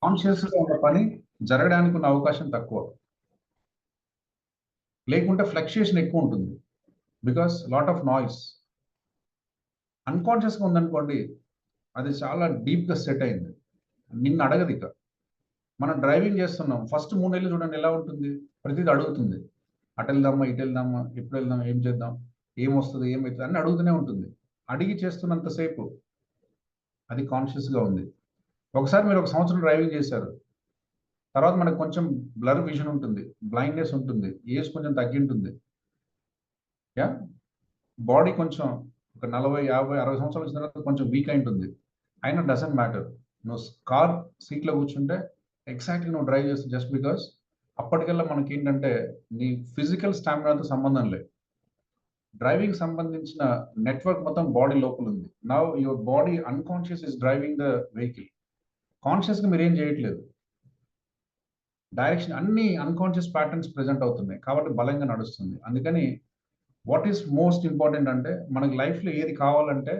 కాన్షియస్గా ఉన్న పని జరగడానికి ఉన్న అవకాశం తక్కువ, లేకుంటే ఫ్లక్చుయేషన్ ఎక్కువ ఉంటుంది. Because lot of noise. అన్కాన్షియస్గా ఉందనుకోండి, అది చాలా డీప్గా సెట్ అయింది, నిన్ను అడగదు ఇక. మనం డ్రైవింగ్ చేస్తున్నాం, ఫస్ట్ 3 నెలలు చూడండి ఎలా ఉంటుంది, ప్రతిదీ అడుగుతుంది. అటు వెళ్దామా, ఇటు వెళ్దామా, ఎప్పుడు వెళ్దాం, ఏం చేద్దాం, ఏమొస్తుంది, ఏమవుతుంది అని అడుగుతూనే ఉంటుంది. అడిగి చేస్తున్నంతసేపు అది కాన్షియస్గా ఉంది. ఒకసారి మీరు 1 సంవత్సరం డ్రైవింగ్ చేశారు, తర్వాత మనకు కొంచెం బ్లర్ విజన్ ఉంటుంది, బ్లైండ్నెస్ ఉంటుంది, ఏజ్ కొంచెం తగ్గింటుంది, యా బాడీ కొంచెం ఒక 40, 50, 60 సంవత్సరాల వచ్చిన తర్వాత కొంచెం వీక్ అయి ఉంటుంది. అయినా డజంట్ మ్యాటర్. నువ్వు కార్ సీట్లో కూర్చుంటే ఎగ్జాక్ట్లీ నువ్వు డ్రైవ్ చేస్తావు, జస్ట్ బికాస్ అప్పటికల్లా మనకి ఏంటంటే నీ ఫిజికల్ స్టామినాతో సంబంధం లేదు. డ్రైవింగ్ సంబంధించిన నెట్వర్క్ మొత్తం బాడీ లోపల ఉంది. Now your body unconscious is driving the vehicle. కాన్షియస్గా మీరు ఏం చేయట్లేదు, డైరెక్షన్ అన్ని అన్కాన్షియస్ ప్యాటర్న్స్ ప్రెజెంట్ అవుతున్నాయి కాబట్టి బలంగా నడుస్తుంది. అందుకని వాట్ ఈస్ మోస్ట్ ఇంపార్టెంట్ అంటే మనకి లైఫ్లో ఏది కావాలంటే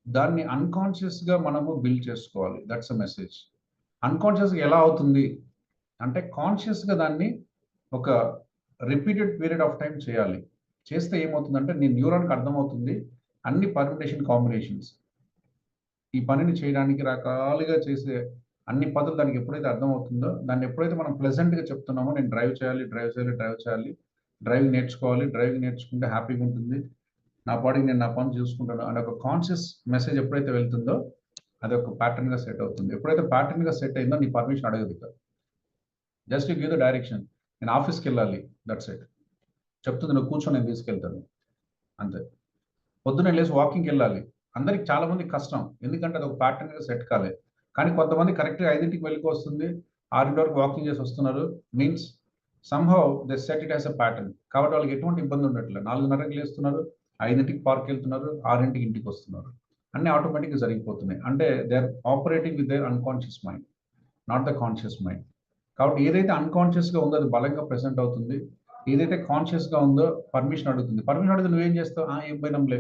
దాన్ని అన్కాన్షియస్గా మనము బిల్డ్ చేసుకోవాలి. That's a message. అన్కాన్షియస్గా ఎలా అవుతుంది అంటే కాన్షియస్గా దాన్ని ఒక రిపీటెడ్ పీరియడ్ ఆఫ్ టైం చేయాలి. చేస్తే ఏమవుతుందంటే నీ న్యూరాన్కి అర్థమవుతుంది అన్ని పర్మిటేషన్ కాంబినేషన్స్, ఈ పనిని చేయడానికి రకాలుగా చేసే అన్ని పద్ధతులు దానికి ఎప్పుడైతే అర్థమవుతుందో, దాన్ని ఎప్పుడైతే మనం ప్లెజెంట్గా చెప్తున్నామో నేను డ్రైవ్ చేయాలి, డ్రైవ్ చేయాలి, డ్రైవ్ చేయాలి, డ్రైవింగ్ నేర్చుకోవాలి, డ్రైవింగ్ నేర్చుకుంటే హ్యాపీగా ఉంటుంది, నా బాడీకి నేను నా పని చూసుకుంటాను అనే ఒక కాన్షియస్ మెసేజ్ ఎప్పుడైతే వెళ్తుందో అది ఒక ప్యాటర్న్గా సెట్ అవుతుంది. ఎప్పుడైతే ప్యాటర్న్గా సెట్ అయిందో నీ పర్మిషన్ అడగదు ఇక. Just you give the direction. నేను ఆఫీస్కి వెళ్ళాలి, దట్స్ ఇట్. చెప్తుంది, నువ్వు కూర్చొని నేను తీసుకెళ్తాను, అంతే. పొద్దున్న లేసి వాకింగ్కి వెళ్ళాలి, అందరికి చాలా మంది కష్టం, ఎందుకంటే అది ఒక ప్యాటర్న్గా సెట్ కాలే. కానీ కొంతమంది కరెక్ట్గా 5ంటికి వెళ్ళి వస్తుంది, 6 వరకు వాకింగ్ చేసి వస్తున్నారు, means somehow they set it as a pattern. కాబట్టి వాళ్ళకి ఎటువంటి ఇబ్బంది ఉండట్లేదు. 4:30కి లేస్తున్నారు, 5ంటికి పార్క్ వెళ్తున్నారు, 6ంటికి ఇంటికి వస్తున్నారు, అన్ని ఆటోమేటిక్గా జరిగిపోతున్నాయి. అంటే they are operating with their unconscious mind, not the conscious mind. కాబట్టి ఏదైతే అన్కాన్షియస్గా ఉందో అది బలంగా ప్రెసెంట్ అవుతుంది, ఏదైతే కాన్షియస్గా ఉందో పర్మిషన్ అడుగుతుంది. పర్మిషన్ అడిగితే నువ్వేం చేస్తావు, ఏం పోయినాంలే,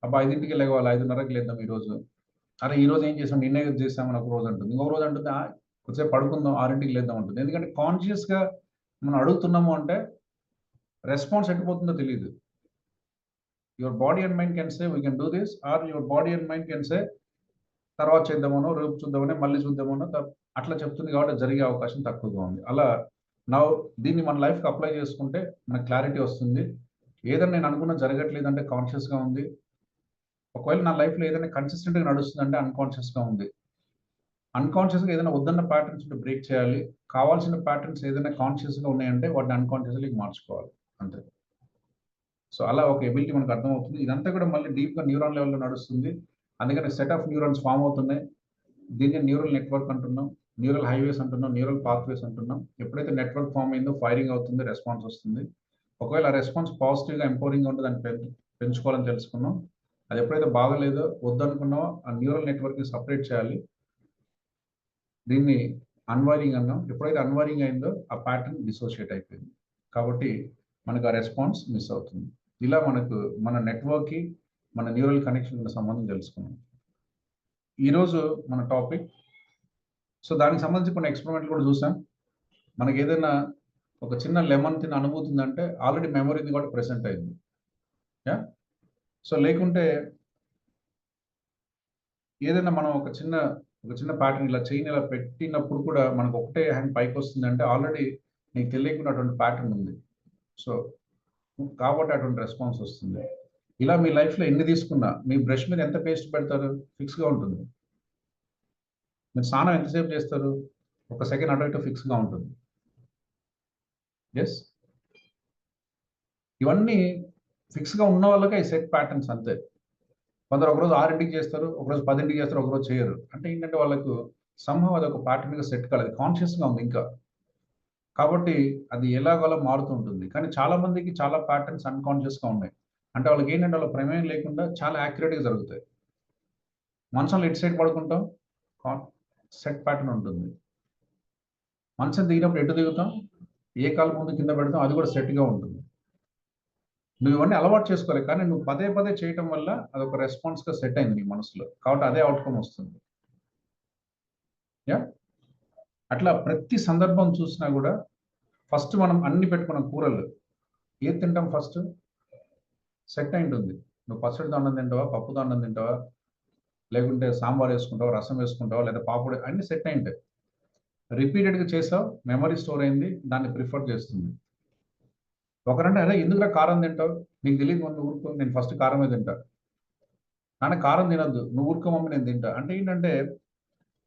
అబ్బా 5ంటికి లేవాలి, 5:30కి లేద్దాం ఈరోజు, అరే ఈ రోజు ఏం చేసాం, నిన్నే చేసామని ఒక రోజు అంటుంది, ఇంకొక రోజు అంటుంది కొద్దిసేపు పడుకుందాం, 6ంటికి లేద్దాం అంటుంది. ఎందుకంటే కాన్షియస్గా మనం అడుగుతున్నాము అంటే రెస్పాన్స్ ఎట్టిపోతుందో తెలియదు. Your body and mind can say we can do this, or your body and mind can say తర్వాత చేద్దామనో, రేపు చూద్దామని, మళ్ళీ చూద్దామనో, అట్లా చెప్తుంది కాబట్టి జరిగే అవకాశం తక్కువగా ఉంది. అలా నా దీన్ని మన లైఫ్కి అప్లై చేసుకుంటే మనకు క్లారిటీ వస్తుంది. ఏదైనా నేను అనుకున్న జరగట్లేదంటే కాన్షియస్గా ఉంది, ఒకవేళ నా లైఫ్లో ఏదైనా కన్సిస్టెంట్గా నడుస్తుందంటే అన్కాన్షియస్గా ఉంది. అన్కాన్షియస్గా ఏదైనా వద్దన్న ప్యాటర్న్స్ ఉంటే బ్రేక్ చేయాలి, కావాల్సిన ప్యాటర్న్స్ ఏదైనా కాన్షియస్గా ఉన్నాయంటే వాటిని అన్కాన్షియస్గా మార్చుకోవాలి, అంతే. సో అలా ఒక ఎబిలిటీ మనకు అర్థమవుతుంది. ఇదంతా కూడా మళ్ళీ డీప్గా న్యూరాన్ లెవెల్లో నడుస్తుంది. అందుకని సెట్ ఆఫ్ న్యూరాన్స్ ఫామ్ అవుతున్నాయి. దీన్ని న్యూరల్ నెట్వర్క్ అంటున్నాం, న్యూరల్ హైవేస్ అంటున్నాం, న్యూరల్ పాత్వేస్ అంటున్నాం. ఎప్పుడైతే నెట్వర్క్ ఫామ్ అయిందో ఫైరింగ్ అవుతుంది, రెస్పాన్స్ వస్తుంది. ఒకవేళ ఆ రెస్పాన్స్ పాజిటివ్గా ఎంపవరింగ్గా ఉంటే దాన్ని పెంచుకోవాలని తెలుసుకున్నాం. అది ఎప్పుడైతే బాగలేదో వద్దనుకున్నామో ఆ న్యూరల్ నెట్వర్క్ని సపరేట్ చేయాలి. దీన్ని అన్వైరింగ్ అన్నాం. ఎప్పుడైతే అన్వైరింగ్ అయిందో ఆ ప్యాటర్న్ డిసోషియేట్ అయిపోయింది, కాబట్టి మనకు ఆ రెస్పాన్స్ మిస్ అవుతుంది. ఇలా మనకు మన నెట్వర్క్కి మన న్యూరల్ కనెక్షన్ సంబంధం తెలుసుకున్నాం. ఈరోజు మన టాపిక్, సో దానికి సంబంధించి కొన్ని ఎక్స్పెరిమెంట్లు కూడా చూసాం. మనకి ఏదైనా ఒక చిన్న లెమన్ తిన్న అనుభూతి ఉందంటే ఆల్రెడీ మెమరీ కూడా ప్రెసెంట్ అయింది, యా. సో లేకుంటే ఏదైనా మనం ఒక చిన్న ప్యాటర్న్ ఇలా చైన్ ఇలా పెట్టినప్పుడు కూడా మనకు ఒకటే హ్యాండ్ పైకి వస్తుందంటే ఆల్రెడీ నీకు తెలియకుండా అటువంటి ప్యాటర్న్ ఉంది. సో కాబట్టి అటువంటి రెస్పాన్స్ వస్తుంది. ఇలా మీ లైఫ్లో ఎన్ని తీసుకున్నా, మీ బ్రష్ మీద ఎంత పేస్ట్ పెడతారు, ఫిక్స్గా ఉంటుంది. మీరు స్నానం ఎంతసేపు చేస్తారు, 1 సెకండ్ అటు ఇటు ఫిక్స్గా ఉంటుంది, ఎస్. ఇవన్నీ ఫిక్స్గా ఉన్న వాళ్ళకి ఈ సెట్ ప్యాటర్న్స్, అంతే. కొందరు ఒకరోజు 6ంటికి చేస్తారు, ఒకరోజు 10ంటికి చేస్తారు, ఒకరోజు చేయరు. అంటే ఏంటంటే వాళ్ళకు సంభవం అది ఒక ప్యాటర్న్గా సెట్ కాలేదు, కాన్షియస్గా ఉంది ఇంకా, కాబట్టి అది ఎలాగోలా మారుతూ ఉంటుంది. కానీ చాలా మందికి చాలా ప్యాటర్న్స్ అన్కాన్షియస్గా ఉన్నాయి. అంటే వాళ్ళకి ఏంటంటే వాళ్ళ ప్రమేయం లేకుండా చాలా యాక్యురేట్గా జరుగుతాయి. మంచంలో ఇటు సైడ్ పడుకుంటాం, సెట్ ప్యాటర్న్ ఉంటుంది. మంచం దిగినప్పుడు ఎటు దిగుతాం, ఏ కాలు ముందు కింద పెడతాం, అది కూడా సెట్గా ఉంటుంది. నువ్వు ఇవన్నీ అలవాటు చేసుకోవాలి, కానీ నువ్వు పదే పదే చేయటం వల్ల అదొక రెస్పాన్స్గా సెట్ అయింది నీ మనసులో, కాబట్టి అదే అవుట్కమ్ వస్తుంది. యా అట్లా ప్రతి సందర్భం చూసినా కూడా ఫస్ట్ మనం అన్ని పెట్టుకున్న కూరలు ఏది తింటాం ఫస్ట్ సెట్ అయి ఉంటుంది. నువ్వు పచ్చడితో అన్నం తింటావా, పప్పుతో అన్నం తింటావా, లేకుంటే సాంబార్ వేసుకుంటావా, రసం వేసుకుంటావా, లేదా పాపడు అన్ని సెట్ అయి ఉంటాయి. రిపీటెడ్గా చేసావు, మెమరీ స్టోర్ అయింది, దాన్ని ప్రిఫర్ చేస్తుంది. ఒకరంటే అరే ఎందుకురా కారం తింటావు, నీకు తెలియదు నువ్వు ఊరుకో, నేను ఫస్ట్ కారమే తింటా. నాన్న కారం తినొద్దు, నువ్వు ఊరుకో మమ్మీ నేను తింటా. అంటే ఏంటంటే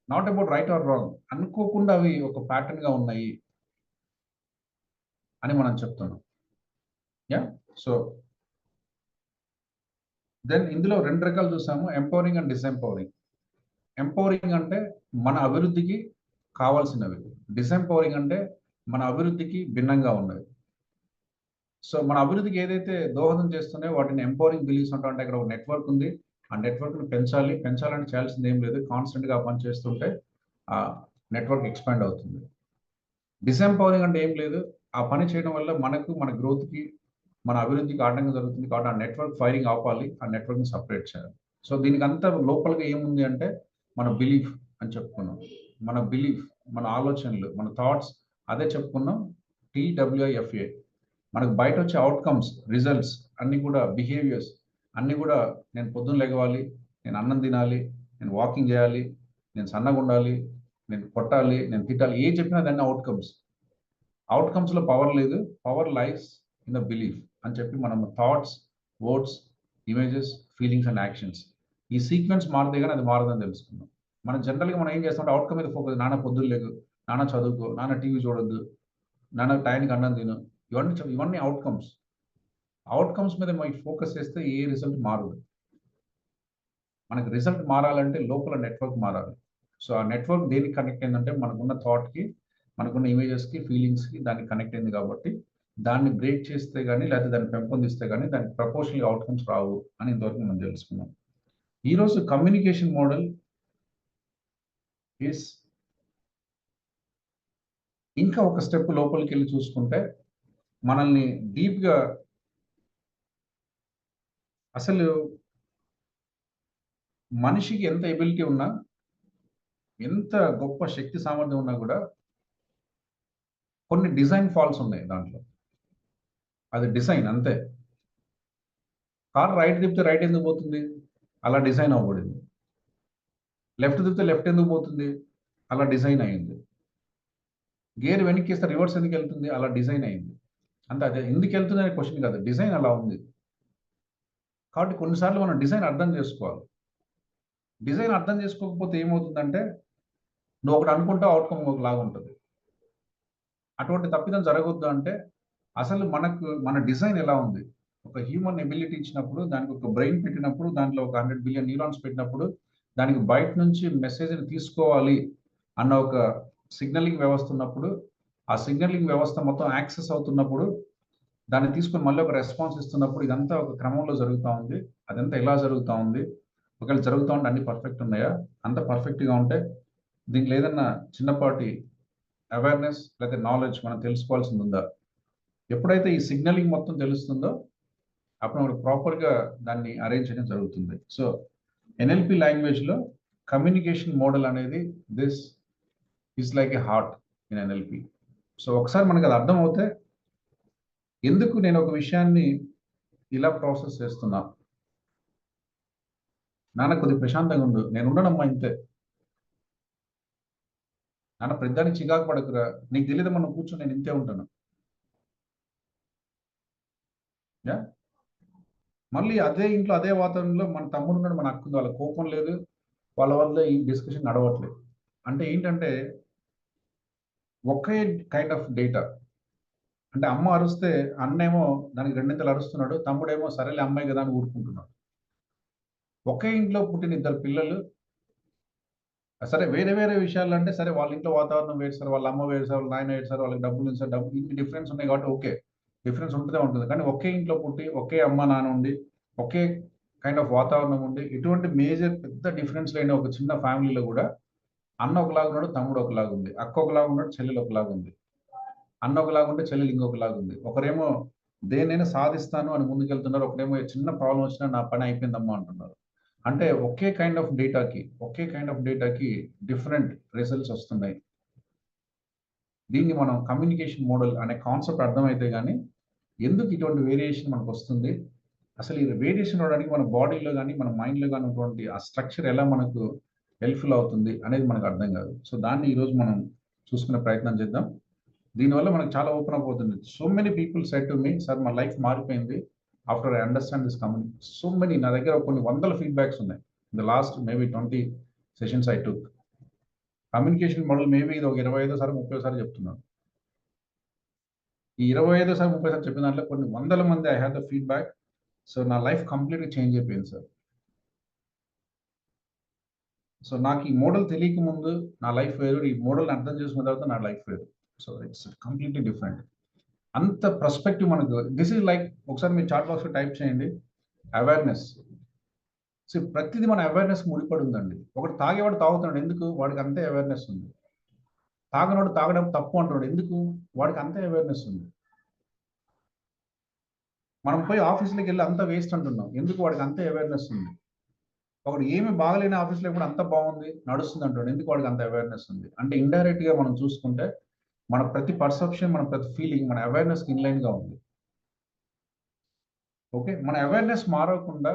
not about right are wrong, అనుకోకుండా అవి ఒక ప్యాటర్న్ గా ఉన్నాయి అని మనం చెప్తున్నాం. యా సో దెన్ ఇందులో 2 రకాలు చూసాము, ఎంపవరింగ్ అండ్ డిసెంపవరింగ్. ఎంపవరింగ్ అంటే మన అభివృద్ధికి కావాల్సినవి, డిసెంపవరింగ్ అంటే మన అభివృద్ధికి భిన్నంగా ఉన్నవి. సో మన అభివృద్ధికి ఏదైతే దోహదం చేస్తున్నాయో వాటిని ఎంపవరింగ్ బిలీఫ్స్ అంటాం. అంటే ఇక్కడ ఒక నెట్వర్క్ ఉంది, ఆ నెట్వర్క్ని పెంచాలంటే చేయాల్సింది ఏం లేదు, కాన్స్టెంట్గా ఆ పని చేస్తుంటే ఆ నెట్వర్క్ ఎక్స్పాండ్ అవుతుంది. డిసెంపవరింగ్ అంటే ఏం లేదు, ఆ పని చేయడం వల్ల మనకు మన గ్రోత్కి మన అభివృద్ధికి ఆటంకం జరుగుతుంది కాబట్టి ఆ నెట్వర్క్ ఫైరింగ్ ఆపాలి, ఆ నెట్వర్క్ని సపరేట్ చేయాలి. సో దీనికి అంతా లోపలగా ఏముంది అంటే మన బిలీఫ్ అని చెప్పుకున్నాం. మన బిలీఫ్, మన ఆలోచనలు, మన థాట్స్, అదే చెప్పుకున్నాం TWIFA. మనకు బయట వచ్చే అవుట్కమ్స్, రిజల్ట్స్ అన్నీ కూడా బిహేవియర్స్ అన్నీ కూడా నేను పొద్దున్న లెగవాలి, నేను అన్నం తినాలి, నేను వాకింగ్ చేయాలి, నేను సన్నగా ఉండాలి, నేను కొట్టాలి, నేను తిట్టాలి, ఏ చెప్పినా దాన్ని అవుట్కమ్స్లో పవర్ లేదు, power lifes in the belief అని చెప్పి మనం thoughts, words, images, feelings and actions ఈ సీక్వెన్స్ మారితే కానీ అది మారదని తెలుసుకున్నాం. మనం జనరల్గా మనం ఏం చేస్తామంటే అవుట్కమ్ మీద ఫోకస్, నాన్న పొద్దున్న లేగు, నాన్న చదువుకో, నాన్న టీవీ చూడొద్దు, నాన్న టైంకి అన్నం తిను, ఇవన్నీ అవుట్కమ్స్ మీద మనకి ఫోకస్ చేస్తే ఏ రిజల్ట్ మారదు. మనకి రిజల్ట్ మారాలంటే లోపల నెట్వర్క్ మారాలి. సో ఆ నెట్వర్క్ దేనికి కనెక్ట్ అయిందంటే మనకున్న థాట్కి, మనకున్న ఇమేజెస్కి, ఫీలింగ్స్కి దానికి కనెక్ట్ అయింది కాబట్టి దాన్ని బ్రేక్ చేస్తే కానీ లేకపోతే దాన్ని పెంపొందిస్తే కానీ దానికి ప్రపోర్షనల్ అవుట్కమ్స్ రావు అని ఇంతవరకు మనం తెలుసుకున్నాం. ఈరోజు కమ్యూనికేషన్ మోడల్ ఈస్ ఇంకా ఒక స్టెప్ లోపలికి వెళ్ళి చూసుకుంటే మనల్ని డీప్గా అసలు మనిషికి ఎంత ఎబిలిటీ ఉన్నా, ఎంత గొప్ప శక్తి సామర్థ్యం ఉన్నా కూడా కొన్ని డిజైన్ ఫాల్స్ ఉన్నాయి దాంట్లో. అది డిజైన్ అంతే. కార్ రైట్ తిప్పితే రైట్ ఎందుకు పోతుంది, అలా డిజైన్ అవ్వబడింది. లెఫ్ట్ తిప్పితే లెఫ్ట్ ఎందుకు పోతుంది, అలా డిజైన్ అయింది. గేర్ వెనక్కి ఇస్తే రివర్స్ ఎందుకు వెళ్తుంది, అలా డిజైన్ అయింది. అంతే, అదే ఎందుకు వెళ్తుంది అనే క్వశ్చన్ కాదు, డిజైన్ అలా ఉంది. కాబట్టి కొన్నిసార్లు మనం డిజైన్ అర్థం చేసుకోవాలి. డిజైన్ అర్థం చేసుకోకపోతే ఏమవుతుందంటే నువ్వు ఒకటి అనుకుంటావు, అవుట్కమ్ ఒకలాగా ఉంటుంది. అటువంటి తప్పిదం జరగొద్దు అంటే అసలు మన డిజైన్ ఎలా ఉంది, ఒక హ్యూమన్ ఎబిలిటీ ఇచ్చినప్పుడు, దానికి ఒక బ్రెయిన్ పెట్టినప్పుడు, దాంట్లో ఒక 100 బిలియన్ న్యూరాన్స్ పెట్టినప్పుడు, దానికి బయట నుంచి మెసేజ్ని తీసుకోవాలి అన్న ఒక సిగ్నలింగ్ వ్యవస్థ ఉన్నప్పుడు, ఆ సిగ్నలింగ్ వ్యవస్థ మొత్తం యాక్సెస్ అవుతున్నప్పుడు, దాన్ని తీసుకొని మళ్ళీ ఒక రెస్పాన్స్ ఇస్తున్నప్పుడు, ఇదంతా ఒక క్రమంలో జరుగుతూ ఉంది. అదంతా ఎలా జరుగుతూ ఉంది, ఒకవేళ జరుగుతూ ఉంటే అన్ని పర్ఫెక్ట్ ఉన్నాయా, అంత పర్ఫెక్ట్గా ఉంటే దీంట్లో ఏదన్నా చిన్నపాటి అవేర్నెస్ లేకపోతే నాలెడ్జ్ మనం తెలుసుకోవాల్సింది ఉందా. ఎప్పుడైతే ఈ సిగ్నలింగ్ మొత్తం తెలుస్తుందో అప్పుడు మనకు ప్రాపర్గా దాన్ని అరేంజ్ చేయడం జరుగుతుంది. సో NLP లాంగ్వేజ్లో కమ్యూనికేషన్ మోడల్ అనేది this is like A heart in NLP. So ఒకసారి మనకు అది అర్థం అవుతే ఎందుకు నేను ఒక విషయాన్ని ఇలా ప్రాసెస్ చేస్తున్నా, నాన్న కొద్దిగా ప్రశాంతంగా ఉండు, నేను ఉండనమ్మా ఇంతే, నాన్న ప్రతిదానికి చికాకు పడకురా, నీకు తెలియదు మనం కూర్చొని నేను ఇంతే ఉంటాను. యా మళ్ళీ అదే ఇంట్లో అదే వాతావరణంలో మన తమ్ముడు ఉన్నాడు, మన అక్క ఉంది, వాళ్ళ కోపం లేదు, వాళ్ళ వల్ల ఈ డిస్కషన్ నడవట్లేదు. అంటే ఏంటంటే ఒకే కైండ్ ఆఫ్ డేటా. అంటే అమ్మ అరుస్తే అన్నేమో దానికి రెండింతలు అరుస్తున్నాడు, తమ్ముడేమో సరేలే అమ్మాయి కదా అని ఊరుకుంటున్నాడు. ఒకే ఇంట్లో పుట్టిన ఇద్దరు పిల్లలు, సరే వేరే వేరే విషయాలు అంటే సరే వాళ్ళ ఇంట్లో వాతావరణం వేరు సార్, వాళ్ళ అమ్మ వేరు సార్, వాళ్ళ నాయన వేరు సార్, వాళ్ళకి డబ్బులు సార్, డబ్బు ఇన్ని డిఫరెన్స్ ఉన్నాయి కాబట్టి ఓకే, డిఫరెన్స్ ఉంటుందే ఉంటుంది. కానీ ఒకే ఇంట్లో పుట్టి ఒకే అమ్మ నాన్న ఉండి ఒకే కైండ్ ఆఫ్ వాతావరణం ఉండి ఎటువంటి మేజర్ పెద్ద డిఫరెన్స్ లేని ఒక చిన్న ఫ్యామిలీలో కూడా అన్న ఒకలాగా ఉన్నాడు, తమ్ముడు ఒకలాగా ఉంది, అక్క ఒకలాగా ఉన్నాడు, చెల్లెలు ఒకలాగా ఉంది, అన్న ఒకలాగా ఉంటే చెల్లెలు ఇంకొకలాగా ఉంది. ఒకరేమో దేన్నైనా సాధిస్తాను అని ముందుకెళ్తున్నారు, ఒకరేమో చిన్న ప్రాబ్లం వచ్చినా నా పని అయిపోయిందమ్మా అంటున్నారు. అంటే ఒకే కైండ్ ఆఫ్ డేటాకి డిఫరెంట్ రిజల్ట్స్ వస్తున్నాయి. దీన్ని మనం కమ్యూనికేషన్ మోడల్ అనే కాన్సెప్ట్ అర్థమైతే కానీ ఎందుకు ఇటువంటి వేరియేషన్ మనకు వస్తుంది, అసలు ఈ వేరియేషన్ రావడానికి మన బాడీలో కానీ మన మైండ్లో కానీ ఉన్నటువంటి ఆ స్ట్రక్చర్ ఎలా మనకు హెల్ప్ఫుల్ అవుతుంది అనేది మనకు అర్థం కాదు. సో దాన్ని ఈరోజు మనం చూసుకునే ప్రయత్నం చేద్దాం. దీనివల్ల మనకు చాలా ఓపెన్ అప్ అవుతుంది. So many people said to me, sir మా లైఫ్ మారిపోయింది after I understand this community. So many, నా దగ్గర కొన్ని వందల ఫీడ్బ్యాక్స్ ఉన్నాయి. The last maybe 20 sessions I took. Communication model maybe ఇది ఒక 25 సారి 30 సారి చెప్తున్నాను. ఈ 25 సారి 30 సారి చెప్పిన దాంట్లో కొన్ని వందల మంది I have the feedback. So నా లైఫ్ కంప్లీట్గా చేంజ్ అయిపోయింది సార్. సో నాకు ఈ మోడల్ తెలియక ముందు నా లైఫ్ వేరు, ఈ మోడల్ని అర్థం చేసుకున్న తర్వాత నా లైఫ్ వేరు. So it's completely different. అంత పర్స్పెక్టివ్ మనకు. దిస్ ఈజ్ లైక్, ఒకసారి మీరు చాట్ బాక్స్లో టైప్ చేయండి అవేర్నెస్. సో ప్రతిదీ మన అవేర్నెస్ ముడిపడి ఉందండి. ఒకటి తాగేవాడు తాగుతున్నాడు, ఎందుకు? వాడికి అంతే అవేర్నెస్ ఉంది. తాగనోడు తాగడం తప్పు అంటున్నాడు, ఎందుకు? వాడికి అంతే అవేర్నెస్ ఉంది. మనం పోయి ఆఫీస్లోకి వెళ్ళి అంత వేస్ట్ అంటున్నాం, ఎందుకు? వాడికి అంతే అవేర్నెస్ ఉంది. ఒకడు ఏమి బాగలేని ఆఫీస్లో కూడా అంత బాగుంది నడుస్తుంది అంటాడు, ఎందుకు? వాడికి అంత అవేర్నెస్ ఉంది. అంటే ఇండైరెక్ట్ గా మనం చూసుకుంటే మన ప్రతి పర్సెప్షన్, మన ప్రతి ఫీలింగ్ మన అవేర్నెస్ ఇన్లైన్ గా ఉంది. ఓకే, మన అవేర్నెస్ మారకుండా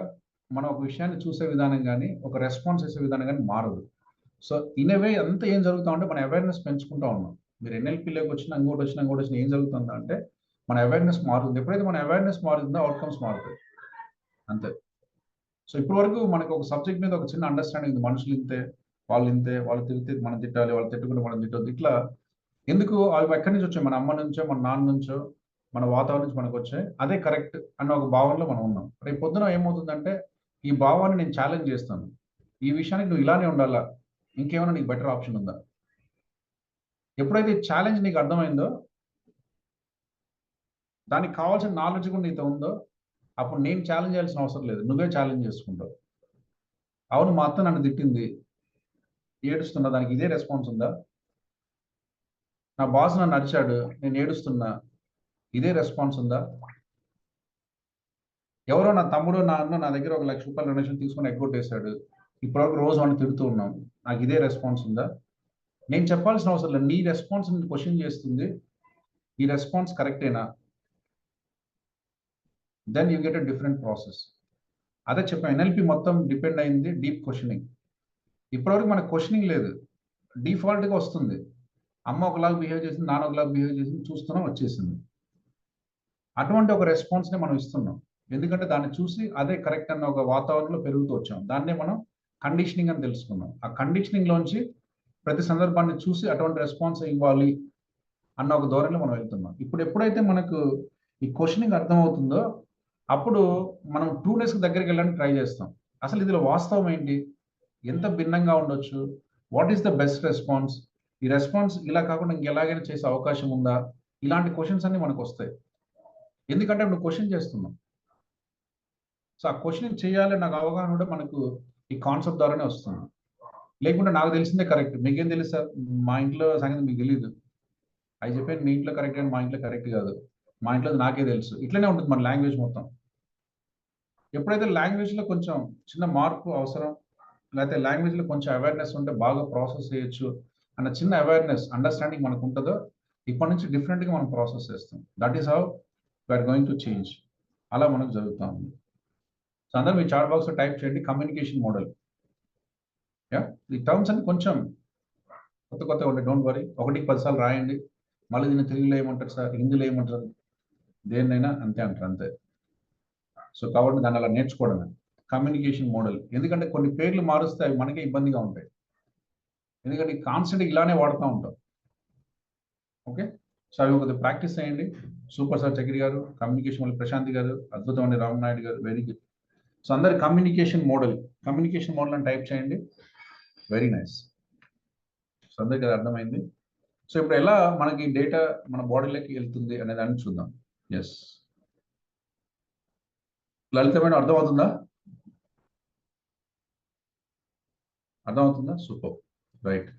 మనం ఒక విషయాన్ని చూసే విధానం కానీ ఒక రెస్పాన్స్ చేసే విధానం కానీ మారదు. సో ఇన్ ఏ వే అంతా ఏం జరుగుతా ఉంటే మన అవేర్నెస్ పెంచుకుంటా ఉన్నాం. మీరు ఎన్ఎల్పీలోకి వచ్చినా ఇంకోటి వచ్చినా ఏం జరుగుతుందా అంటే మన అవేర్నెస్ మారుతుంది. ఎప్పుడైతే మన అవేర్నెస్ మారుతుందో అవుట్కమ్స్ మారుతాయి, అంతే. సో ఇప్పటి వరకు మనకు ఒక సబ్జెక్ట్ మీద ఒక చిన్న అండర్స్టాండింగ్ ఉంది. మనుషులు ఇంతే, వాళ్ళు తిరిగితే మనం తిట్టాలి, వాళ్ళు తిట్టుకుంటే మనం తిట్టొద్దు. ఇట్లా ఎందుకు? అవి ఎక్కడి నుంచి వచ్చాయి? మన అమ్మ నుంచో, మన నాన్న నుంచో, మన వాతావరణం నుంచి మనకు వచ్చాయి. అదే కరెక్ట్ అన్న ఒక భావనలో మనం ఉన్నాం. రేపు పొద్దున ఏమవుతుందంటే ఈ భావాన్ని నేను ఛాలెంజ్ చేస్తాను. ఈ విషయానికి నువ్వు ఇలానే ఉండాలా, ఇంకేమైనా నీకు బెటర్ ఆప్షన్ ఉందా? ఎప్పుడైతే ఛాలెంజ్ నీకు అర్థమైందో, దానికి కావాల్సిన నాలెడ్జ్ కూడా నీతో ఉందో, అప్పుడు నేను ఛాలెంజ్ చేయాల్సిన అవసరం లేదు, నువ్వే ఛాలెంజ్ చేసుకుంటావు. అవును, మా అత్త నన్ను తిట్టింది, ఏడుస్తున్నా, దానికి ఇదే రెస్పాన్స్ ఉందా? నా బాస్ నన్ను అరిచాడు, నేను ఏడుస్తున్నా, ఇదే రెస్పాన్స్ ఉందా? ఎవరో నా తమ్ముడు నా అన్న నా దగ్గర 1,00,000 రూపాయలు డొనేషన్ తీసుకొని ఎగ్గొట్టేశాడు, ఇప్పటివరకు రోజు వాడిని తిడుతూ ఉన్నాం, నాకు ఇదే రెస్పాన్స్ ఉందా? నేను చెప్పాల్సిన అవసరం లేదు, నీ రెస్పాన్స్ క్వశ్చన్ చేస్తుంది. ఈ రెస్పాన్స్ కరెక్టేనా? Then you get a different process. అదే చెప్పాను, ఎన్ఎల్పి మొత్తం డిపెండ్ అయింది డీప్ క్వశ్చనింగ్. ఇప్పటివరకు మనకు క్వశ్చనింగ్ లేదు, డిఫాల్ట్గా వస్తుంది. అమ్మ ఒకలాగా బిహేవ్ చేసింది, నాన్న ఒకలాగా బిహేవ్ చేసింది, చూస్తున్నాం, వచ్చేసింది. అటువంటి ఒక రెస్పాన్స్ని మనం ఇస్తున్నాం, ఎందుకంటే దాన్ని చూసి అదే కరెక్ట్ అన్న ఒక వాతావరణంలో పెరుగుతూ వచ్చాం. దాన్నే మనం కండిషనింగ్ అని తెలుసుకున్నాం. ఆ కండిషనింగ్లోంచి ప్రతి సందర్భాన్ని చూసి అటువంటి రెస్పాన్స్ ఇవ్వాలి అన్న ఒక ధోరణిలో మనం వెళ్తున్నాం. ఇప్పుడు ఎప్పుడైతే మనకు ఈ క్వశ్చనింగ్ అర్థమవుతుందో అప్పుడు మనం ట్రూనెస్కి దగ్గరికి వెళ్ళడానికి ట్రై చేస్తాం. అసలు ఇందులో వాస్తవం ఏంటి, ఎంత భిన్నంగా ఉండొచ్చు, what is the best response, ఈ రెస్పాన్స్ ఇలా కాకుండా ఇంకెలాగైనా చేసే అవకాశం ఉందా? ఇలాంటి క్వశ్చన్స్ అన్ని మనకు వస్తాయి, ఎందుకంటే నువ్వు క్వశ్చన్ చేస్తున్నావు. సో ఆ క్వశ్చన్ చేయాలి నాకు అవగాహన కూడా మనకు ఈ కాన్సెప్ట్ ద్వారానే వస్తుంది. లేకుంటే నాకు తెలిసిందే కరెక్ట్, మీకేం తెలుసు సార్, మా ఇంట్లో సంగతి మీకు తెలియదు, అవి చెప్పాను మీ ఇంట్లో కరెక్ట్ కానీ మా ఇంట్లో కరెక్ట్ కాదు, మా ఇంట్లో నాకే తెలుసు. ఇట్లనే ఉంటుంది మన లాంగ్వేజ్ మొత్తం. ఎప్పుడైతే లాంగ్వేజ్లో కొంచెం చిన్న మార్పు అవసరం, లేకపోతే లాంగ్వేజ్లో కొంచెం అవేర్నెస్ ఉంటే బాగా ప్రాసెస్ చేయొచ్చు అన్న చిన్న అవేర్నెస్ అండర్స్టాండింగ్ మనకు ఉంటుందో, ఇప్పటి నుంచి డిఫరెంట్గా మనం ప్రాసెస్ చేస్తాం. That is how we're going to change. అలా మనకు జరుగుతూ ఉంది. సో అందరూ మీ చాట్ బాక్స్లో టైప్ చేయండి కమ్యూనికేషన్ మోడల్. యా, ఈ టర్మ్స్ అన్ని కొంచెం కొత్తగా ఉంటాయి, డోంట్ వరీ. 1-10 సార్లు రాయండి. మళ్ళీ దీన్ని తెలుగులో ఏమంటారు సార్, హిందీలో ఏమంటారు, దేన్నైనా అంతే అంటారు, అంతే. సో కాబట్టి దాన్ని అలా నేర్చుకోవడమే కమ్యూనికేషన్ మోడల్. ఎందుకంటే కొన్ని పేర్లు మారుస్తే అవి మనకే ఇబ్బందిగా ఉంటాయి, ఎందుకంటే కాన్స్టెంట్ ఇలానే వాడుతూ ఉంటాం. ఓకే, సో అవి కొద్దిగా ప్రాక్టీస్ చేయండి. సూపర్ సార్ చక్రి గారు, కమ్యూనికేషన్ మోడల్ ప్రశాంతి గారు, అద్భుతమైన రామనాయుడు గారు, వెరీ గుడ్. సో అందరు కమ్యూనికేషన్ మోడల్ అని టైప్ చేయండి. Very nice. సో అందరికీ అది అర్థమైంది. సో ఇప్పుడు ఎలా మనకి డేటా మన బాడీలోకి వెళ్తుంది అనే దాన్ని చూద్దాం. ఎస్, లలిత మేడం అర్థమవుతుందా? Super, right.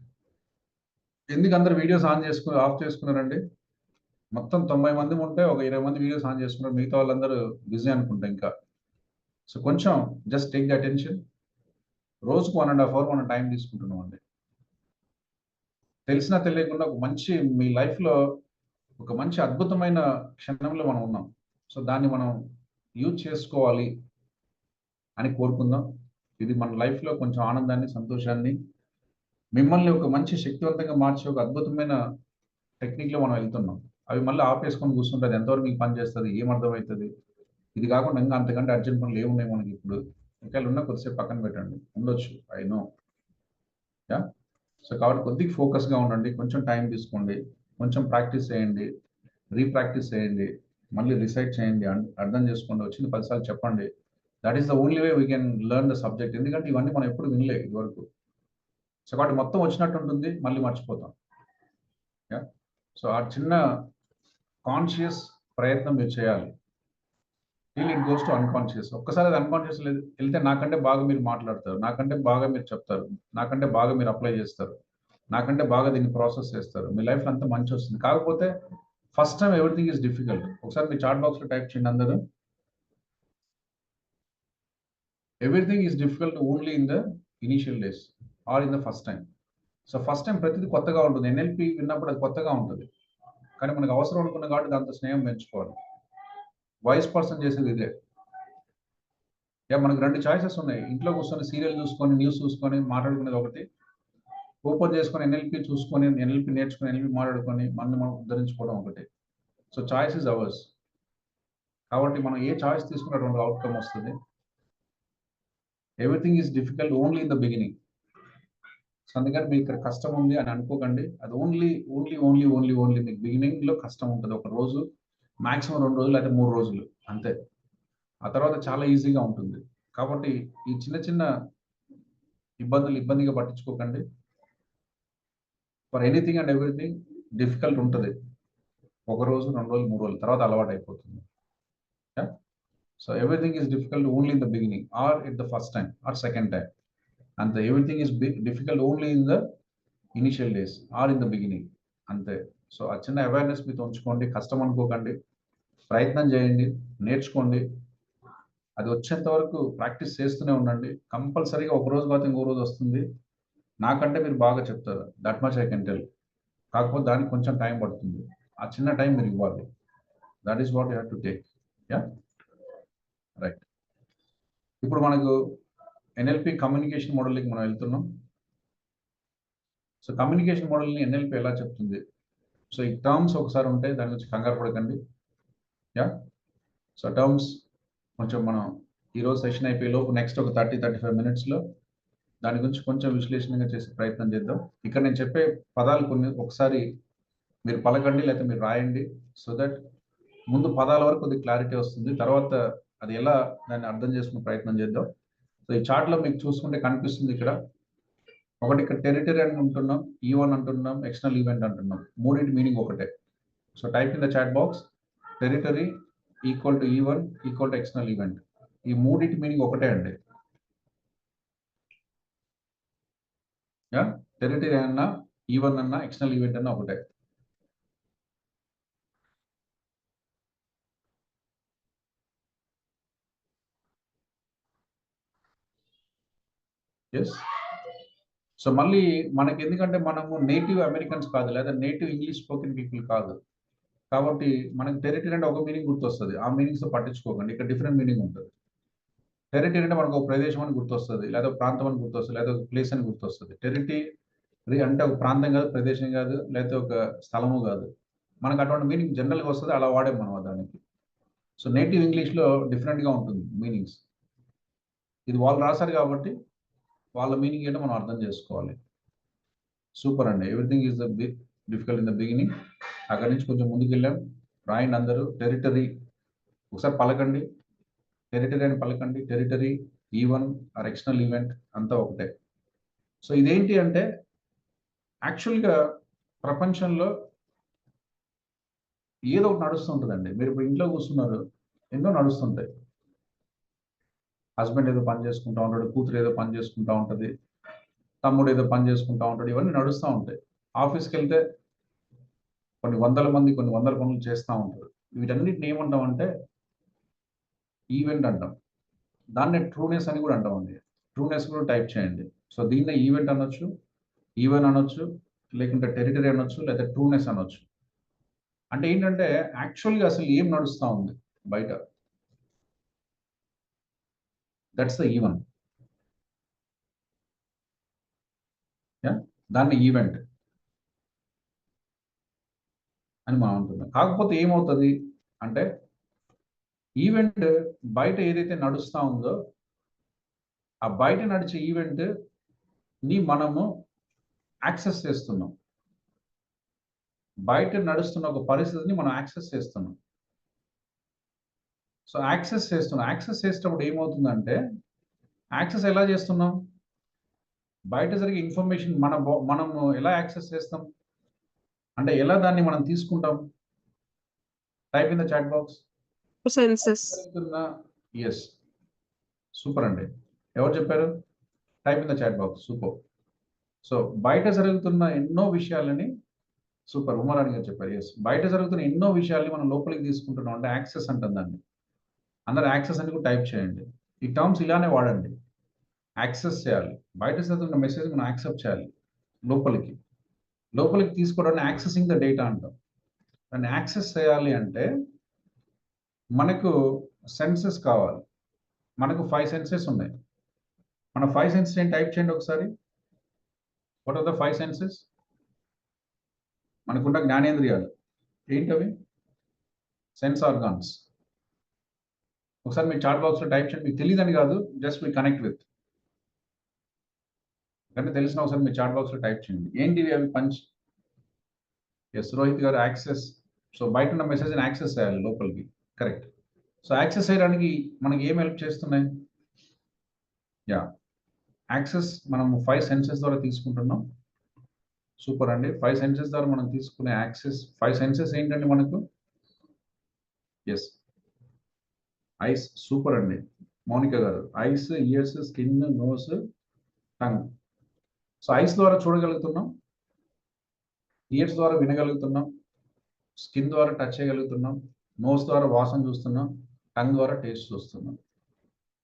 ఎందుకు అందరు వీడియోస్ ఆఫ్ చేసుకున్నారండి? మొత్తం 90 మంది ఉంటే ఒక 20 మంది వీడియోస్ ఆన్ చేసుకున్నారు, మిగతా వాళ్ళందరూ బిజీ అనుకుంటా ఇంకా. సో కొంచెం జస్ట్ టేక్ ద అటెన్షన్. రోజుకు 1.5 అవర్ మనం టైం తీసుకుంటున్నాం అండి. తెలిసినా తెలియకుండా ఒక మంచి మీ లైఫ్‌లో ఒక మంచి అద్భుతమైన క్షణంలో మనం ఉన్నాం. సో, దాన్ని మనం యూజ్ చేసుకోవాలి అని కోరుకుందాం. ఇది మన లైఫ్‌లో కొంచెం ఆనందాన్ని, సంతోషాన్ని, మిమ్మల్ని ఒక మంచి శక్తివంతంగా మార్చే ఒక అద్భుతమైన టెక్నిక్‌లో మనం వెళ్తున్నాం. అవి మళ్ళీ ఆపేసుకొని కూర్చుంటే అది ఎంతవరకు మీకు పని చేస్తది? ఏం అర్థమైతది? ఇది కాకుండా ఇంకా అంతకంటే అర్జెంట్ పనులు ఏమున్నాయి మనకిప్పుడు? ఒకవేళ ఉన్నా కొద్దిసేపు పక్కన పెట్టండి. ఉండొచ్చు. I know. యాహ్! సో, కాబట్టి కొద్దిగా ఫోకస్‌గా ఉండండి. కొంచెం టైం తీసుకోండి. కొంచెం ప్రాక్టీస్ చేయండి. రీప్రాక్టీస్ చేయండి. మళ్ళీ రిసైట్ చేయండి. అర్థం చేసుకోండి. వచ్చింది 10 సార్లు చెప్పండి. That is the only way we can learn the subject. ఎందుకంటే ఇవన్నీ మనం ఎప్పుడు వినలే ఇదివరకు. సో, కాబట్టి మొత్తం వచ్చినట్టు ఉంటుంది. మళ్ళీ మర్చిపోతాం. యాహ్! సో, ఆ చిన్న కాన్షియస్ ప్రయత్నం మీరు చేయాలి. Till it goes to unconscious. ఒక్కసారి అది అన్‌కాన్షియస్‌లో ఎళ్తే నాకంటే బాగా మీరు మాట్లాడతారు. నాకంటే బాగా మీరు చెప్తారు. నాకంటే బాగా మీరు అప్లై చేస్తారు. నాకంటే బాగా దీన్ని ప్రాసెస్ చేస్తారు. మీ లైఫ్‌లో అంతా మంచొస్తుంది. కాకపోతే first time everything is difficult. ఒకసారి మీ చాట్ బాక్స్‌లో టైప్ చేయండి అందరూ. Everything is difficult only in the initial days or in the first time. So, first time ప్రతిది కొత్తగా ఉంటుంది. ఎన్ఎల్‌పి విన్నప్పుడు అది కొత్తగా ఉంటది. కానీ మనకు అవసరం అనుకున్న కాబట్టి దాంతో స్నేహం పెంచుకోవాలి. వాయిస్ పర్సన్ చేసేది ఇదే. మనకు 2 చాయిసెస్ ఉన్నాయి. ఇంట్లో కూర్చొని సీరియల్ చూసుకొని, న్యూస్ చూసుకొని మాట్లాడుకునేది ఒకటి. ఓపెన్ చేసుకొని ఎన్ఎల్‌పి చూసుకొని, ఎన్ఎల్‌పి నేర్చుకొని, ఎన్ఎల్‌పి మాట్లాడుకొని మనల్ని మనం ఉద్ధరించుకోవడం ఒకటి. So, choice is hours. కాబట్టి మనం ఏ చాయిస్ తీసుకున్న 2 ఔట్‌కమ్ వస్తది. Everything is difficult only in the beginning. So, అందుకని మీకు ఇక్కడ కష్టం ఉంది అని అనుకోకండి. అది ఓన్లీ మీకు బిగినింగ్‌లో కష్టం ఉంటది. ఒక రోజు, మాక్సిమం 2 రోజులు లేకపోతే 3 రోజులు అంతే. ఆ తర్వాత చాలా ఈజీగా ఉంటుంది. కాబట్టి ఈ చిన్న చిన్న ఇబ్బందిగా పట్టించుకోకండి. For anything and everything difficult ఉంటది. ఒక రోజు, 2 రోజులు, 3 రోజులు తర్వాత అలవాటయిపోతుంది. Yeah! So, everything is difficult only in the beginning or at the first time or second time. అంతే. Everything is difficult only in the initial days or in the beginning. అంతే. So, ఆ చిన్న అవేర్‌నెస్ మీతో ఉంచుకోండి. కష్టం అనుకోకండి. ప్రయత్నం చేయండి. నేర్చుకోండి. అది వచ్చేంత వరకు ప్రాక్టీస్ చేస్తూనే ఉండండి. కంపల్సరీగా ఒక రోజు కాకపోతే ఇంకో రోజు వస్తుంది. నాకంటే మీరు బాగా చెప్తారు. That much I can tell. కాకపోతే దానికి కొంచెం టైం పడుతుంది. ఆ చిన్న టైం మీరు ఇవ్వాలి. That is what you have to take. Yeah! Right. ఇప్పుడు మనకు ఎన్ఎల్‌పి కమ్యూనికేషన్ మోడల్‌కి మనం వెళ్తున్నాం. సో, కమ్యూనికేషన్ మోడల్‌ని ఎన్ఎల్‌పి ఎలా చెప్తుంది? సో, ఈ టర్మ్స్ ఒకసారి ఉంటే దాని గురించి కంగారు పడకండి. యాహ్! సో, టర్మ్స్ కొంచెం మనం ఈరోజు సెషన్ అయిపోయే లోపు నెక్స్ట్ ఒక 30, 35 మినిట్స్‌లో దాని గురించి కొంచెం విశ్లేషణగా చేసే ప్రయత్నం చేద్దాం. ఇక్కడ నేను చెప్పే పదాలు కొన్ని ఒకసారి మీరు పలకండి లేకపోతే మీరు రాయండి. సో దట్ ముందు పదాల వరకు కొద్దిగా క్లారిటీ వస్తుంది. తర్వాత అది ఎలా దాన్ని అర్థం చేసుకునే ప్రయత్నం చేద్దాం. సో, ఈ చార్ట్‌లో మీకు చూసుకుంటే కనిపిస్తుంది ఇక్కడ. ఒకటి ఇక్కడ టెరిటరీ అని అంటున్నాం. ఈవెన్ అంటున్నాం. ఎక్స్టర్నల్ ఈవెంట్ అంటున్నాం. మూడిటి మీనింగ్ ఒకటే. So, type in the chat box territory equal to event equal to external event. ఈ మూడిటి మీనింగ్ ఒకటే అండి. యాహ్! టెరిటరీ అన్నా, ఈవెన్ అన్నా, ఎక్స్టర్నల్ ఈవెంట్ అన్నా ఒకటే. యెస్. సో, మళ్ళీ మనకెందుకంటే మనము నేటివ్ అమెరికన్స్ కాదు. లేదా నేటివ్ ఇంగ్లీష్ స్పోకెన్ పీపుల్ కాదు. కాబట్టి మనకు టెరిటరీ అంటే ఒక మీనింగ్ గుర్తొస్తది. ఆ మీనింగ్స్‌తో పట్టించుకోకండి. ఇక్కడ డిఫరెంట్ మీనింగ్ ఉంటది. టెరిటరీ అంటే మనకు ఒక ప్రదేశం అని గుర్తొస్తది. లేదా ఒక ప్రాంతం అని గుర్తొస్తది. లేదా ఒక ప్లేస్ అని గుర్తొస్తది. టెరిటరీ అంటే ఒక ప్రాంతం కాదు, ప్రదేశం కాదు, లేకపోతే ఒక స్థలము కాదు. మనకు అటువంటి మీనింగ్ జనరల్‌గా వస్తది. అలా వాడాం మనం దానికి. సో, నేటివ్ ఇంగ్లీష్‌లో డిఫరెంట్‌గా ఉంటుంది మీనింగ్స్. ఇది వాళ్ళు రాసారు కాబట్టి వాళ్ళ మీనింగ్ ఏంటో మనం అర్థం చేసుకోవాలి. సూపర్ అండి. Everything is the difficult in the beginning. అక్కడి నుంచి కొంచెం ముందుకెళ్ళాం. రాయండి అందరూ. టెరిటరీ ఒకసారి పలకండి. టెరిటరీ అని పలకండి. Territory, event or external event అంతా ఒకటే. సో, ఇదేంటి అంటే యాక్చువల్‌గా ప్రపంచంలో ఏదో ఒకటి నడుస్తూ ఉంటదండి. మీరు ఇప్పుడు ఇంట్లో కూర్చున్నారు. ఎన్నో నడుస్తుంటాయి. హస్బెండ్ ఏదో పని చేసుకుంటా ఉంటాడు. కూతురు ఏదో పని చేసుకుంటా ఉంటది. తమ్ముడు ఏదో పని చేసుకుంటా ఉంటాడు. ఇవన్నీ నడుస్తా ఉంటాయి. ఆఫీస్‌కెళ్తే కొన్ని వందల మంది కొన్ని వందల పనులు చేస్తా ఉంటారు. వీటన్నిటిని ఏమంటామంటే ఈవెంట్ అంటాం. దాన్నే ట్రూనెస్ అని కూడా అంటామండి. ట్రూనెస్ కూడా టైప్ చేయండి. సో దీన్ని ఈవెంట్ అనొచ్చు, ఈవెన్ అనొచ్చు, లేకుంటే టెరిటరీ అనొచ్చు, లేదా ట్రూనెస్ అనొచ్చు. అంటే ఏంటంటే యాక్చువల్గా అసలు ఏం నడుస్తూ ఉంది బయట, దట్స్ ద ఈవెన్. దాన్ని ఈవెంట్ అని మనం అంటున్నాం. కాకపోతే ఏమవుతుంది అంటే ఈవెంట్ బయట ఏదైతే నడుస్తూ ఉందో ఆ బయట నడిచే ఈవెంట్ ని మనము యాక్సెస్ చేస్తున్నాం. బయట నడుస్తున్న ఒక పరిస్థితిని మనం యాక్సెస్ చేస్తున్నాం. సో యాక్సెస్ చేసేటప్పుడు ఏమవుతుందంటే యాక్సెస్ ఎలా చేస్తున్నాం? బయట జరిగే ఇన్ఫర్మేషన్ మనము ఎలా యాక్సెస్ చేస్తాం అంటే ఎలా దాన్ని మనం తీసుకుంటాం? Type in the chat box. Senses. Yes, super అండి. ఎవరు చెప్పారు? Type in the chat box. Super. So బయట జరుగుతున్న ఎన్నో విషయాలని, సూపర్, ఉమారాణి గారు చెప్పారు. ఎస్, బయట జరుగుతున్న ఎన్నో విషయాల్ని మనం లోపలికి తీసుకుంటున్నాం అంటే యాక్సెస్ అంటాం దాన్ని. అందరు యాక్సెస్ అని కూడా టైప్ చేయండి. ఈ టర్మ్స్ ఇలానే వాడండి. యాక్సెస్ చేయాలి, బయట జరుగుతున్న మెసేజ్ మనం యాక్సెప్ట్ చేయాలి. లోపలికి తీసుకోవడాన్ని యాక్సెసింగ్ ద డేటా అంటాం. దాన్ని యాక్సెస్ చేయాలి అంటే మనకు సెన్సెస్ కావాలి. మనకు 5 సెన్సెస్ ఉన్నాయి. మన 5 సెన్సెస్ ఏంటి టైప్ చేయండి ఒకసారి. What are the 5 senses? మనకున్న జ్ఞానేంద్రియాలు ఏంటవి? Sense organs. ఒకసారి మీ చాట్ బాక్స్లో టైప్ చేయండి. మీకు తెలియదని కాదు, జస్ట్ మీ కనెక్ట్ విత్. కానీ తెలిసిన ఒకసారి మీ చాట్ బాక్స్లో టైప్ చేయండి. ఏంటివి అవి? పంచ్. ఎస్, రోహిత్ గారు యాక్సెస్. సో బయట ఉన్న మెసేజ్ని యాక్సెస్ చేయాలి లోపలికి. కరెక్ట్. సో యాక్సెస్ చేయడానికి మనకి ఏం హెల్ప్ చేస్తున్నాయి? యాక్సెస్ మనము 5 సెన్సెస్ ద్వారా తీసుకుంటున్నాం. సూపర్ అండి. 5 సెన్సెస్ ద్వారా మనం తీసుకునే యాక్సెస్ 5 సెన్సెస్ ఏంటండి మనకు? Yes, ice. సూపర్ అండి మౌనిక గారు. Eyes, ears, skin, nose, tongue. So eyes ద్వారా చూడగలుగుతున్నాం, ఇయర్స్ ద్వారా వినగలుగుతున్నాం, స్కిన్ ద్వారా టచ్ చేయగలుగుతున్నాం, నోస్ ద్వారా వాసన చూస్తున్నాం, టంగ్ ద్వారా టేస్ట్ చూస్తున్నాం.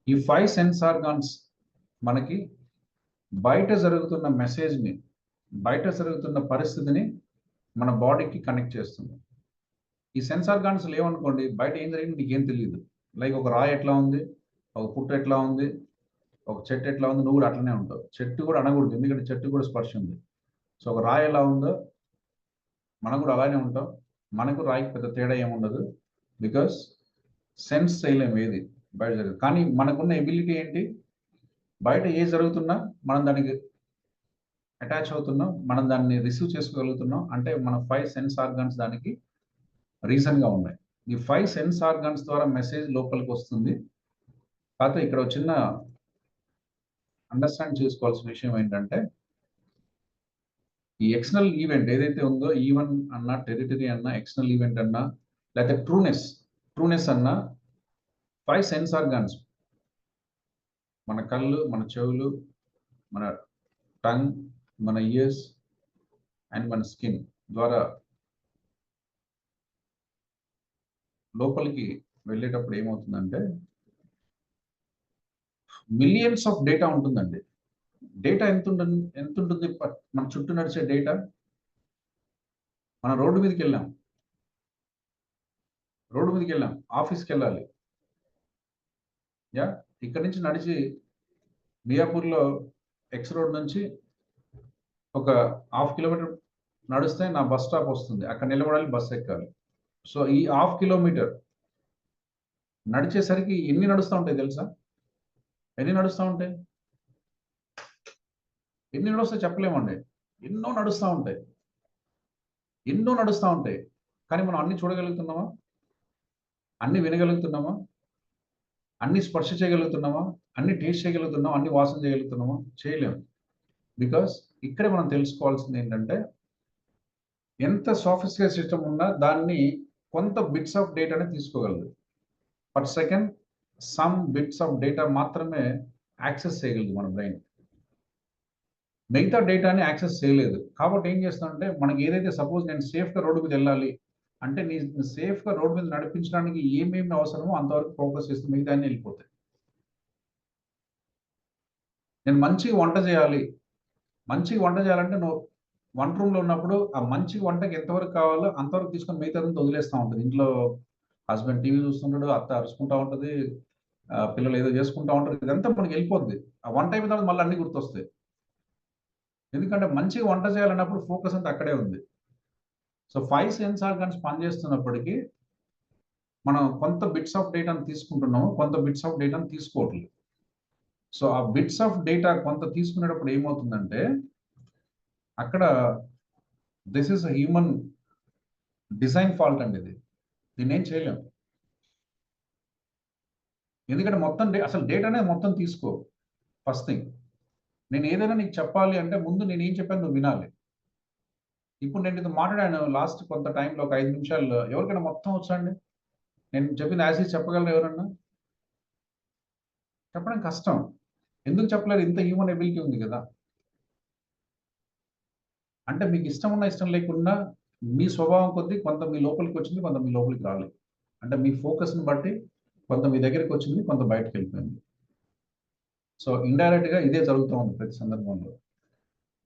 ఈ 5 సెన్స్ ఆర్గాన్స్ మనకి బయట జరుగుతున్న మెసేజ్ని, బయట జరుగుతున్న పరిస్థితిని మన బాడీకి కనెక్ట్ చేస్తుంది. ఈ సెన్స్ ఆర్గాన్స్ లేవనుకోండి, బయట ఏం జరిగింది నీకేం తెలియదు. లైక్ ఒక రాయి ఎట్లా ఉంది, ఒక పుట్టు ఎట్లా ఉంది, ఒక చెట్టు ఎట్లా ఉంది, నువ్వు కూడా అట్లనే ఉంటావు. చెట్టు కూడా అనకూడదు, ఎందుకంటే చెట్టు కూడా స్పర్శ ఉంది. సో ఒక రాయి ఎలా ఉందో మనం కూడా అలానే ఉంటాం. మనకు రాయికి పెద్ద తేడా ఏముండదు, బికాస్ సెన్స్ చేయలేము ఏది బయట జరుగుతుంది. కానీ మనకున్న ఎబిలిటీ ఏంటి? బయట ఏ జరుగుతున్నా మనం దానికి అటాచ్ అవుతున్నాం, మనం దాన్ని రిసీవ్ చేసుకోగలుగుతున్నాం. అంటే మన 5 సెన్స్ ఆర్గాన్స్ దానికి రీజన్గా ఉన్నాయి. ఈ 5 సెన్స్ ఆర్గాన్స్ ద్వారా మెసేజ్ లోపలికి వస్తుంది. కాకపోతే ఇక్కడ ఒక చిన్న అండర్స్టాండ్ చేసుకోవాల్సిన విషయం ఏంటంటే ఈ ఎక్స్టర్నల్ ఈవెంట్ ఏదైతే ఉందో, ఈవెన్ అన్నా, టెరిటరీ అన్నా, ఎక్స్టర్నల్ ఈవెంట్ అన్నా, లేకపోతే ట్రూనెస్ అన్నా, 5 సెన్స్ ఆర్గాన్స్, మన కళ్ళు, మన చెవులు, మన టంగ్, మన ఇయర్స్ అండ్ మన స్కిన్ ద్వారా లోపలికి వెళ్ళేటప్పుడు ఏమవుతుందంటే మిలియన్స్ ఆఫ్ డేటా ఉంటుందండి. డేటా ఎంత ఉంటుంది మన చుట్టూ నడిచే డేటా? మనం రోడ్డు మీదకి వెళ్ళాం, ఆఫీస్కి వెళ్ళాలి. ఇక్కడ నుంచి నడిచి మియాపూర్లో ఎక్స్ రోడ్ నుంచి ఒక 1/2 కిలోమీటర్ నడిస్తే నా బస్ స్టాప్ వస్తుంది. అక్కడ నిలబడాలి, బస్ ఎక్కాలి. సో ఈ 1/2 కిలోమీటర్ నడిచేసరికి ఎన్ని నడుస్తూ ఉంటాయి తెలుసా? ఎన్ని నడుస్తూ చెప్పలేమండి. ఎన్నో నడుస్తూ ఉంటాయి. కానీ మనం అన్ని చూడగలుగుతున్నామా? అన్ని వినగలుగుతున్నామా? అన్ని స్పర్శ చేయగలుగుతున్నామా? అన్ని టేస్ట్ చేయగలుగుతున్నామా? అన్ని వాసన చేయగలుగుతున్నామా? చేయలేము. బికాస్ ఇక్కడే మనం తెలుసుకోవాల్సింది ఏంటంటే ఎంత సాఫిస్టికేటెడ్ సిస్టమ్ ఉన్నా దాన్ని కొంత బిట్స్ ఆఫ్ డేటాని తీసుకోగలదు. Per second some bits of data మాత్రమే యాక్సెస్ చేయగలదు మన బ్రెయిన్. మిగతా డేటాని యాక్సెస్ చేయలేదు. కాబట్టి ఏం చేస్తామంటే మనకి ఏదైతే సపోజ్ నేను సేఫ్గా రోడ్డు మీద వెళ్ళాలి అంటే నీ సేఫ్గా రోడ్డు మీద నడిపించడానికి ఏమేమి అవసరమో అంతవరకు ఫోకస్ చేస్తే మిగతా అన్ని వెళ్ళిపోతాయి. నేను మంచిగా వంట చేయాలి. మంచిగా వంట చేయాలంటే నువ్వు వంట రూమ్‌లో ఉన్నప్పుడు ఆ మంచి వంటకి ఎంతవరకు కావాలో అంతవరకు తీసుకొని మిగతాదంతా వదిలేస్తా ఉంటది. ఇంట్లో హస్బెండ్ టీవీ చూస్తుంటాడు, అత్త అరుచుకుంటా ఉంటది, పిల్లలు ఏదో చేసుకుంటా ఉంటారు. ఇదంతా మనకెళ్ళిపోద్ది. ఆ వంట అయిపోయిన తర్వాత మళ్ళీ అన్నీ గుర్తొస్తాయి. ఎందుకంటే మంచిగా వంట చేయాలన్నప్పుడు ఫోకస్ అంతా అక్కడే ఉంది. సో 5 సెన్స్ ఆర్గాన్స్ పనిచేస్తున్నప్పటికీ మనం కొంత బిట్స్ ఆఫ్ డేటాను తీసుకుంటున్నాము. కొంత బిట్స్ ఆఫ్ డేటాను తీసుకోవట్లేదు. సో ఆ బిట్స్ ఆఫ్ డేటా కొంత తీసుకునేటప్పుడు ఏమవుతుందంటే అక్కడ this is a human design fault అండి ఇది. దీన్నేం చేయలేం. ఎందుకంటే మొత్తం అసలు డేటానే మొత్తం తీసుకో. First thing. నేను ఏదైనా నీకు చెప్పాలి అంటే ముందు నేనేం చెప్పాను నువ్వు వినాలి. ఇప్పుడు నేను నీతో మాట్లాడాను లాస్ట్ కొంత టైంలో ఒక 5 నిమిషాల్లో ఎవరికైనా మొత్తం వచ్చా అండి? నేను చెప్పింది యాజ్ ఇట్ చెప్పగలరా ఎవరన్నా? చెప్పడం కష్టం. ఎందుకు చెప్పలేరు? ఇంత హ్యూమన్ ఎబిలిటీ ఉంది గదా! అంటే మీకు ఇష్టం ఉన్నా, ఇష్టం లేకున్నా మీ స్వభావం కొద్దీ కొంత మీ లోపలికొచ్చింది, కొంత మీ లోపలికి రాలేదు. అంటే మీ ఫోకస్‌ని బట్టి కొంత మీ దగ్గరికొచ్చింది, కొంత బయటికెళ్ళిపోయింది. సో, ఇండైరెక్ట్‌గా ఇదే జరుగుతూ ఉంది ప్రతి సందర్భంలో.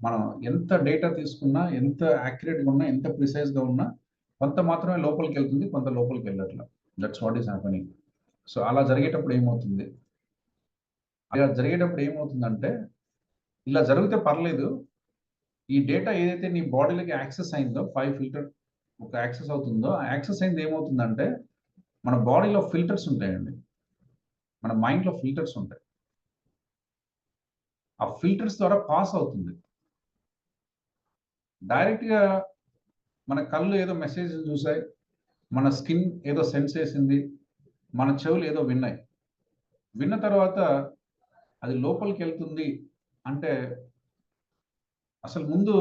మనం ఎంత డేటా తీసుకున్నా, ఎంత యాక్యురేట్‌గా ఉన్నా, ఎంత ప్రిసైజ్‌గా ఉన్నా కొంత మాత్రమే లోపలికెళ్తుంది, కొంత లోపలికెళ్ళట్ల. That's what is happening. So, అలా జరిగేటప్పుడు ఏమవుతుంది? అలా జరిగేటప్పుడు ఏమవుతుందంటే, ఇలా జరిగితే పర్లేదు. ఈ డేటా ఏదైతే నీ బాడీలోకి యాక్సెస్ అయిందో 5 ఫిల్టర్ ఒక యాక్సెస్ అవుతుందో, ఆ యాక్సెస్ అయింది ఏమవుతుందంటే, మన బాడీలో ఫిల్టర్స్ ఉంటాయండి. మన మైండ్‌లో ఫిల్టర్స్ ఉంటాయి. ఆ ఫిల్టర్స్ ద్వారా పాస్ అవుతుంది. డైరెక్ట్‌గా మన కళ్ళు ఏదో మెసేజ్‌లు చూసాయి. మన స్కిన్ ఏదో సెన్స్ చేసింది. మన చెవులు ఏదో విన్నాయి. విన్న తర్వాత అది లోపలికెళ్తుంది అంటే అసలు ముందు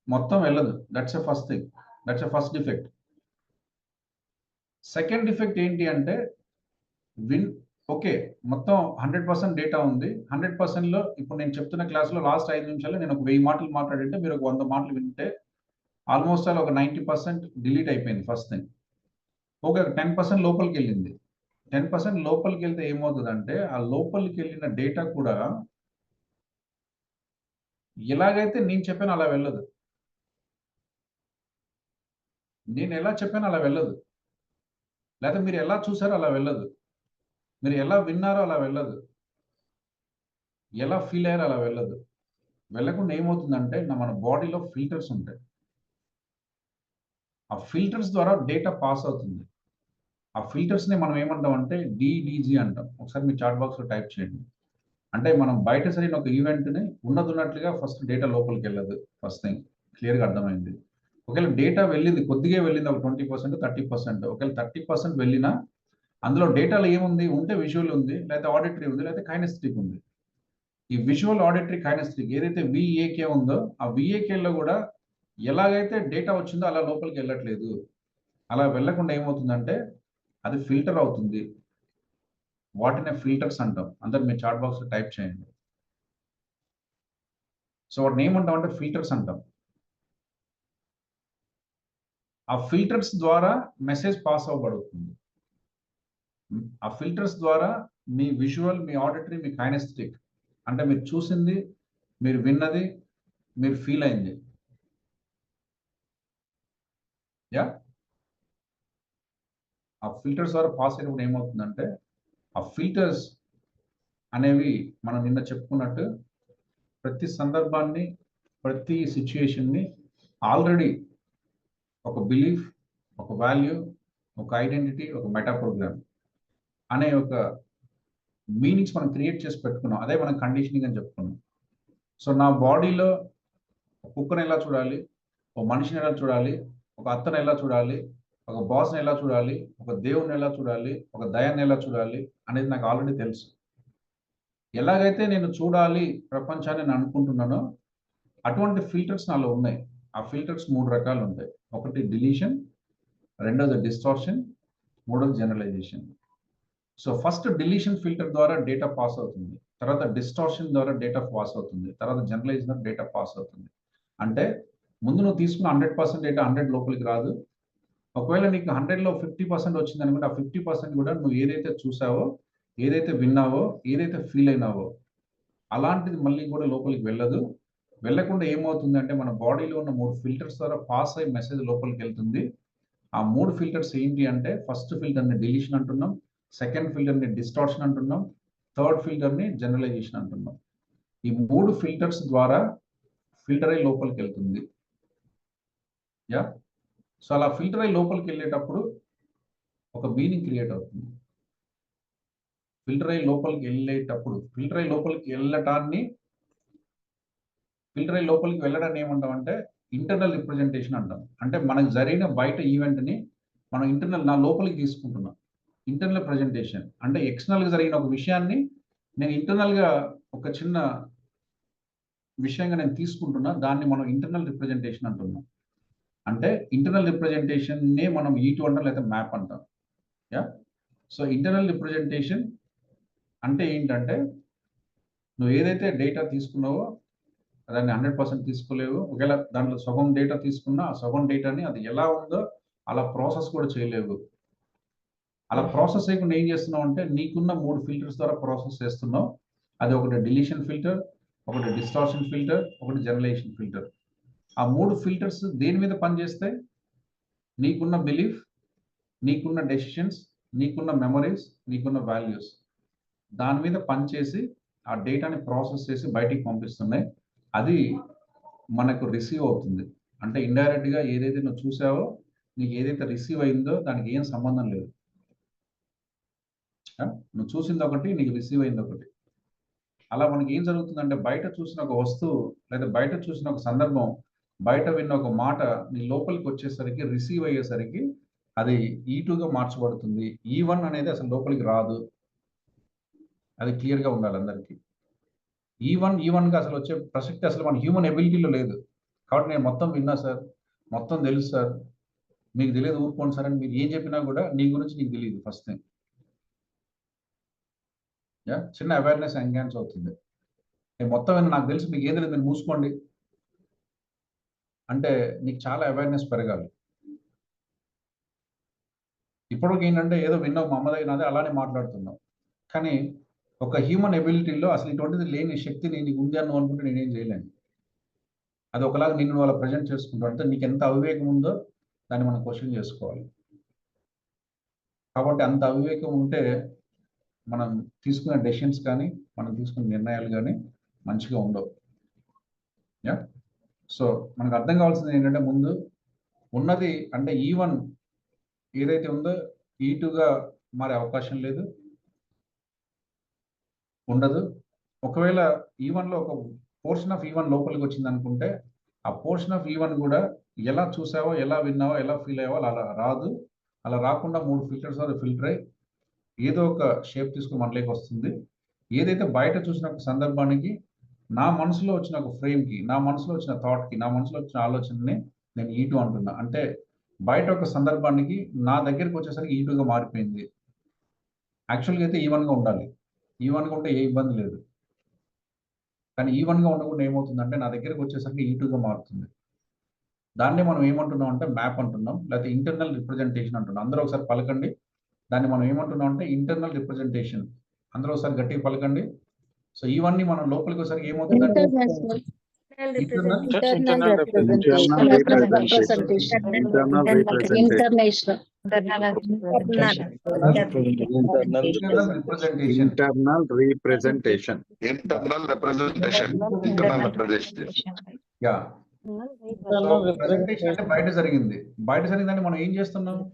మొత్తం వెళ్ళదు. That's a first thing. That's a first defect. Second defect ఏంటి అంటే విన్ ఓకే. మొత్తం 100% డేటా ఉంది. 100%లో ఇప్పుడు నేను చెప్తున్న క్లాస్‌లో లాస్ట్ 5 నిమిషాల్లో నేను ఒక 1000 మాటలు మాట్లాడింటే మీరు ఒక 100 మాటలు వింటే ఆల్‌మోస్ట్ ఆల్ ఒక 90% డిలీట్ అయిపోయింది ఫస్ట్ థింగ్. ఒక 10% లోపలికెళ్ళింది. 10% లోపలికెళ్తే ఏమవుతదంటే, ఆ లోపలికెళ్ళిన డేటా కూడా ఎలాగైతే నేను చెప్పానో అలా వెళ్ళదు. నేనెలా చెప్పానో అలా వెళ్ళదు. లేతే మీరు ఎలా చూసారో అలా వెళ్ళదు. మీరు ఎలా విన్నారో అలా వెళ్ళదు. ఎలా ఫీల్ అయ్యారో అలా వెళ్ళదు. వెళ్ళకుండా ఏమవుతుందంటే మన బాడీలో ఫిల్టర్స్ ఉంటాయి. ఆ ఫిల్టర్స్ ద్వారా డేటా పాస్ అవుతుంది. ఆ ఫిల్టర్స్‌ని మనం ఏమంటామంటే డీడీజీ అంటాం. ఒకసారి మీ చాట్ బాక్స్‌లో టైప్ చేయండి. అంటే మనం బయట జరిగిన ఒక ఈవెంట్‌ని ఉన్నదున్నట్లుగా ఫస్ట్ డేటా లోపలికెళ్ళదు. ఫస్ట్ థింగ్ క్లియర్‌గా అర్థమైంది. ఒకవేళ డేటా వెళ్ళింది కొద్దిగే వెళ్ళింది ఒక 20%, 30%. ఒకవేళ 30% వెళ్ళినా అందులో డేటాలో ఏముంది? ఉంటే విజువల్ ఉంది. లేతే ఆడిటరీ ఉంది. లేతే కైనెస్థెటిక్ ఉంది. ఈ విజువల్, ఆడిటరీ, కైనెస్థెటిక్ ఏదైతే వీఏకే ఉందో ఆ వీఏకేలో గూడా ఎలాగైతే డేటా వచ్చిందో అలా లోపలికెళ్ళట్లేదు. అలా వెళ్ళకుండా ఏమవుతుందంటే అది ఫిల్టర్ అవుతుంది. వాటినే ఫిల్టర్స్ అంటాం. అందరూ మీ చాట్ బాక్స్‌లో టైప్ చేయండి. సో వాటిని ఏమంటామంటే ఫిల్టర్స్ అంటాం. ఆ ఫిల్టర్స్ ద్వారా మెసేజ్ పాస్ అవ్వబడుతుంది. ఆ ఫిల్టర్స్ ద్వారా మీ విజువల్, మీ ఆడిటరీ, మీ కైనెస్థెటిక్ అంటే మీరు చూసింది, మీరు విన్నది, మీరు ఫీల్ అయింది. యాహ్! ఆ ఫిల్టర్స్ ద్వారా పాస్ అయినప్పుడు ఏమవుతుందంటే, ఆ ఫిల్టర్స్ అనేవి మనం నిన్న చెప్పుకున్నట్టు ప్రతి సందర్భాన్ని, ప్రతి సిట్యుయేషన్‌ని ఆల్రెడీ ఒక బిలీఫ్, ఒక వాల్యూ, ఒక ఐడెంటిటీ, ఒక మెటా ప్రోగ్రామ్ అనే ఒక మీనింగ్స్ మనం క్రియేట్ చేసి పెట్టుకున్నాం. అదే మనం కండిషనింగ్ అని చెప్పుకున్నాం. సో, నా బాడీలో ఒక కుక్కని ఎలా చూడాలి? ఒక మనిషిని ఎలా చూడాలి? ఒక అత్తని ఎలా చూడాలి? ఒక బాస్‌ని ఎలా చూడాలి? ఒక దేవుడిని ఎలా చూడాలి? ఒక దయాన్ని ఎలా చూడాలి? అనేది నాకు ఆల్రెడీ తెలుసు. ఎలాగైతే నేను చూడాలి ప్రపంచాన్ని అని అనుకుంటున్నానో, అటువంటి ఫిల్టర్స్ నాలో ఉన్నాయి. ఆ ఫిల్టర్స్ 3 రకాలుంటాయి. ఒకటి డిలీషన్, రెండోది డిస్టార్షన్, మూడోది generalization. So, first deletion filter ద్వారా డేటా పాస్ అవుతుంది. తర్వాత డిస్టార్షన్ ద్వారా డేటా పాస్ అవుతుంది. తర్వాత జనరలైజ్ ద్వారా డేటా పాస్ అవుతుంది. అంటే ముందు నువ్వు తీసుకున్న 100% డేటా 100 లోపలికి రాదు. ఒకవేళ నీకు 100లో 50% వచ్చిందనుకుంటే, ఆ 50% కూడా నువ్వు ఏదైతే చూసావో, ఏదైతే విన్నావో, ఏదైతే ఫీల్ అయినావో, అలాంటిది మళ్ళీ కూడా లోపలికి వెళ్ళదు. వెళ్ళకుండా ఏమవుతుందంటే మన బాడీలో ఉన్న 3 ఫిల్టర్స్ ద్వారా పాస్ అయ్యి మెసేజ్ లోపలికి వెళ్తుంది. ఆ 3 ఫిల్టర్స్ ఏంటి అంటే ఫస్ట్ ఫిల్టర్‌ని డిలీషన్ అంటున్నాం. సెకండ్ ఫిల్టర్‌ని డిస్టార్షన్ అంటున్నాం. థర్డ్ ఫిల్టర్‌ని జనరలైజేషన్ అంటున్నాం. ఈ 3 ఫిల్టర్స్ ద్వారా ఫిల్టర్ అయ్యి లోపలికి వెళ్తుంది. యాహ్! సో, అలా ఫిల్టర్ అయ్యి లోపలికి వెళ్ళేటప్పుడు ఒక మీనింగ్ క్రియేట్ అవుతుంది. ఫిల్టర్ అయ్యి లోపలికి వెళ్ళడాన్ని ఏమంటామంటే ఇంటర్నల్ రిప్రజెంటేషన్ అంటాం. అంటే మనకు జరిగిన బయట ఈవెంట్‌ని మనం నా లోపలికి తీసుకుంటున్నాం. ఇంటర్నల్ ప్రెజెంటేషన్ అంటే ఎక్స్టర్నల్‌గా జరిగిన ఒక విషయాన్ని నేను ఇంటర్నల్‌గా ఒక చిన్న విషయంగా నేను తీసుకుంటున్నా. దాన్ని మనం ఇంటర్నల్ రిప్రజెంటేషన్ అంటున్నాం. అంటే ఇంటర్నల్ రిప్రజెంటేషన్‌నే మనం E2 అంటాం లేదా మ్యాప్ అంటాం. యాహ్! సో, ఇంటర్నల్ రిప్రజెంటేషన్ అంటే ఏంటంటే నువ్వు ఏదైతే డేటా తీసుకున్నావో దాన్ని 100% తీసుకోలేవు. ఒకవేళ దాంట్లో సగం డేటా తీసుకున్నా, ఆ సగం డేటాని అది ఎలా ఉందో అలా ప్రాసెస్ కూడా చేయలేవు. అలా ప్రాసెస్ చేయకుండా ఏం చేస్తున్నావు అంటే నీకున్న 3 ఫిల్టర్స్ ద్వారా ప్రాసెస్ చేస్తున్నావు. అది ఒకటి డిలీషన్ ఫిల్టర్, ఒకటి డిస్టార్షన్ ఫిల్టర్, ఒకటి జనరలైజేషన్ ఫిల్టర్. ఆ 3 ఫిల్టర్స్ దేని మీద పనిచేస్తాయి? నీకున్న బిలీఫ్, నీకున్న డెసిషన్స్, నీకున్న మెమోరీస్, నీకున్న వాల్యూస్. దాని మీద పనిచేసి ఆ డేటాని ప్రాసెస్ చేసి బయటికి పంపిస్తున్నాయి. అది మనకు రిసీవ్ అవుతుంది. అంటే ఇండైరెక్ట్‌గా ఏదైతే నువ్వు చూసావో, నీకు ఏదైతే రిసీవ్ అయిందో దానికి ఏం సంబంధం లేదు. నువ్వు చూసిందొకటి, నీకు రిసీవ్ అయిందొకటి. అలా మనకి ఏం జరుగుతుందంటే బయట చూసిన ఒక వస్తువు లేదా బయట చూసిన ఒక సందర్భం, బయట విన్న ఒక మాట నీ లోపలికి వచ్చేసరికి రిసీవ్ అయ్యేసరికి అది E2గా మార్చబడుతుంది. E1 అనేది అసలు లోపలికి రాదు. అది క్లియర్‌గా ఉండాలి అందరికి. E1గా అసలు వచ్చే ప్రసక్తి అసలు మన హ్యూమన్ ఎబిలిటీలో లేదు. కాబట్టి నేను మొత్తం విన్నా సార్, మొత్తం తెలుసు సార్, మీకు తెలియదు ఊరుకోండి సార్ అని మీరు ఏం చెప్పినా కూడా నీ గురించి నీకు తెలీదు ఫస్ట్ థింగ్. యాహ్! చిన్న అవేర్‌నెస్ ఎన్హాన్స్ అవుతుంది. నేను మొత్తం విన్నా నాకు తెలుసు మీకు ఏం తెలీదు మీరు మూసుకోండి. అంటే నీకు చాలా అవేర్‌నెస్ పెరగాలి. ఇప్పటివరకు ఏంటంటే ఏదో విన్నావు మా అమ్మ దగ్గర నాది అలానే మాట్లాడుతున్నావు. కానీ ఒక హ్యూమన్ ఎబిలిటీలో అసలు ఇటువంటిది లేని శక్తి నీకు ఉంది అని నువ్వు అనుకుంటే నేనేం చేయలేను. అది ఒకలాగా నిన్ను నువ్వు అలా ప్రెజెంట్ చేసుకుంటావు. అంటే నీకెంత అవివేకం ఉందో దాన్ని మనం క్వెషన్ చేసుకోవాలి. కాబట్టి అంత అవివేకం ఉంటే మనం తీసుకునే డెసిషన్స్ కానీ, మనం తీసుకునే నిర్ణయాలు గానీ మంచిగా ఉండవు. యాహ్! సో, మనకు అర్థం కావాల్సింది ఏంటంటే ముందు ఉన్నది అంటే E1 ఏదైతే ఉందో E2గా మారే అవకాశం లేదు. ఉండదు. ఒకవేళ E1లో ఒక పోర్షన్ ఆఫ్ E1 లోపలికొచ్చిందనుకుంటే, ఆ పోర్షన్ ఆఫ్ E1 గూడా ఎలా చూసావో, ఎలా విన్నావో, ఎలా ఫీల్ అయ్యావో అలా రాదు. అలా రాకుండా 3 ఫిల్టర్స్ ద్వారా ఫిల్టర్ అయ్యి ఏదో ఒక షేప్ తీసుకొని మనలోకొస్తుంది. ఏదైతే బయట చూసిన ఒక సందర్భానికి నా మనసులో వచ్చిన ఒక ఫ్రేమ్‌కి, నా మనసులో వచ్చిన థాట్‌కి, నా మనసులో వచ్చిన ఆలోచనని నేను E2 అంటున్నా. అంటే బయట ఒక సందర్భానికి నా దగ్గరికొచ్చేసరికి E2గా మారిపోయింది. యాక్చువల్‌గా అయితే E1గా ఉండాలి. E1గా ఉంటే ఏ ఇబ్బంది లేదు. కానీ E1గా ఉండకుండా ఏమవుతుందంటే నా దగ్గరికొచ్చేసరికి E2గా మారుతుంది. దాన్నే మనం ఏమంటున్నాం అంటే మ్యాప్ అంటున్నాం. లేకపోతే ఇంటర్నల్ రిప్రజెంటేషన్ అంటున్నాం. అందరూ ఒకసారి పలకండి. దాన్ని మనం ఏమంటున్నాం అంటే ఇంటర్నల్ రిప్రజెంటేషన్. అందరూ ఒకసారి గట్టిగా పలకండి. సో, ఇవన్నీ మనం లోపలికొసరికి ఏమవుతుందంటే internal Internal representation. Internal representation. Internal representation. Internal representation. Internal representation. Internal representation. Yeah! So, presentation అంటే బయట జరిగింది. బయట జరిగిందని మనం ఏం చేస్తున్నాం?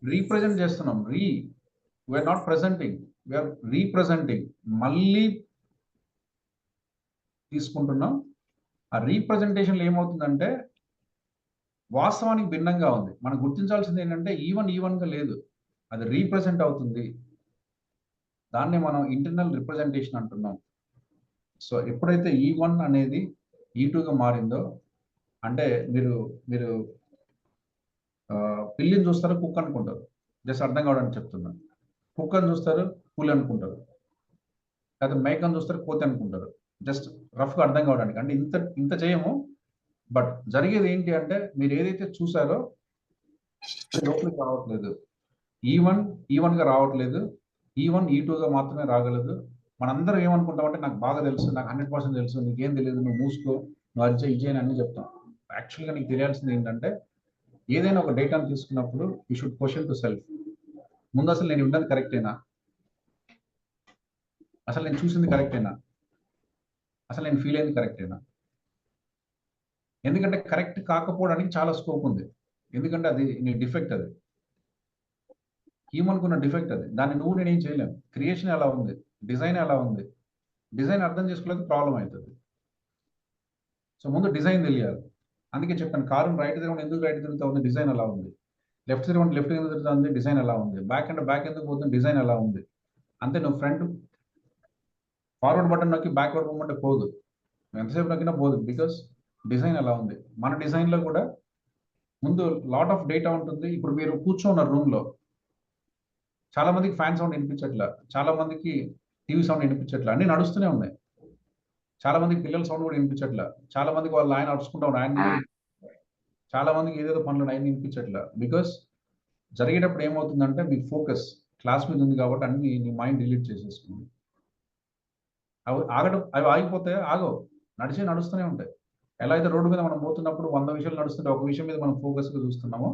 రీప్రజెంట్ చేస్తున్నాం. We are not presenting. We are representing. మళ్ళీ తీసుకుంటున్నాం. ఆ రీప్రజెంటేషన్‌లో ఏమవుతుందంటే వాస్తవానికి భిన్నంగా ఉంది. మనం గుర్తించాల్సింది ఏంటంటే E1గా లేదు. అది రీప్రజెంట్ అవుతుంది. దాన్నే మనం ఇంటర్నల్ రిప్రజెంటేషన్ అంటున్నాం. సో, ఎప్పుడైతే E1 అనేది E2గా మారిందో అంటే మీరు పిల్లిని చూస్తారు, కుక్క అనుకుంటారు. జస్ట్ అర్థం కావడానికి చెప్తున్నా. కుక్కని చూస్తారు, పులి అనుకుంటారు. లేకపోతే మేకని చూస్తారు, కోతి అనుకుంటారు. జస్ట్ రఫ్‌గా అర్థం కావడానికి. అంటే ఇంత చేయము. బట్ జరిగేది ఏంటి అంటే మీరు ఏదైతే చూసారో అది లోపలికి రావట్లేదు. E1గా రావట్లేదు. E1 E2గా మాత్రమే రాగలదు. మనందరం ఏమనుకుంటాం అంటే నాకు బాగా తెలుసు, నాకు 100% తెలుసు, నీకేం తెలియదు, నువ్వు మూసుకో, నువ్వు అది చేయి, అని అన్ని చెప్తాం. యాక్చువల్గా నీకు తెలియాల్సింది ఏంటంటే ఏదైనా ఒక డేటాను తీసుకున్నప్పుడు you should question to self. ముందు అసలు నేను ఉన్నది కరెక్టేనా, అసలు నేను చూసింది కరెక్టేనా, అసలు నేను ఫీల్ అయింది కరెక్టేనా. ఎందుకంటే కరెక్ట్ కాకపోవడానికి చాలా స్కోప్ ఉంది. ఎందుకంటే అది నీ డిఫెక్ట్, అది హ్యూమన్ కున్న డిఫెక్ట్, అది దాన్ని నువ్వు నేనేం చేయలేము. క్రియేషన్ ఎలా ఉంది, డిజైన్ ఎలా ఉంది, డిజైన్ అర్థం చేసుకోలేదు ప్రాబ్లం అవుతుంది. సో ముందు డిజైన్ తెలియాలి. అందుకే చెప్పాను, కారు రైట్ తిరగడం ఎందుకు రైట్ తిరుగుతా ఉంది, డిజైన్ ఎలా ఉంది, లెఫ్ట్ తిరగడం లెఫ్ట్ ఎందుకు తిరుగుతా ఉంది, డిజైన్ ఎలా ఉంది, బ్యాక్ అంటే బ్యాక్ ఎందుకు పోతుంది, డిజైన్ ఎలా ఉంది. అంతే, నువ్వు ఫ్రంట్ ఫార్వర్డ్ బటన్ నొక్కి బ్యాక్వర్డ్ మూవ్మెంట్ పోదు, ఎంతసేపు నొక్కినా పోదు, బికాస్ డిజైన్ ఎలా ఉంది. మన డిజైన్లో కూడా ముందు లాట్ ఆఫ్ డేటా ఉంటుంది. ఇప్పుడు మీరు కూర్చోన్నారు రూమ్లో, చాలా మందికి ఫ్యాన్ సౌండ్ వినిపించట్లా, చాలా మందికి టీవీ సౌండ్ వినిపించట్లా, అన్ని నడుస్తూనే ఉన్నాయి. చాలా మందికి పిల్లల సౌండ్ కూడా వినిపించట్లా, చాలా మందికి వాళ్ళు ఆయన అరుచుకుంటా ఉన్నారు, ఆయన చాలా మందికి ఏదేదో పనులు ఆయన వినిపించట్లా. బికాస్ జరిగేటప్పుడు ఏమవుతుందంటే మీ ఫోకస్ క్లాస్ మీద ఉంది కాబట్టి అన్ని నీ మైండ్ డిలీట్ చేసేసుకుంది. అవి ఆగిపోతే ఆగవు, నడుస్తూనే ఉంటాయి. ఎలా అయితే రోడ్డు మీద మనం పోతున్నప్పుడు 100 విషయాలు నడుస్తుంటే ఒక విషయం మీద మనం ఫోకస్గా చూస్తున్నామో,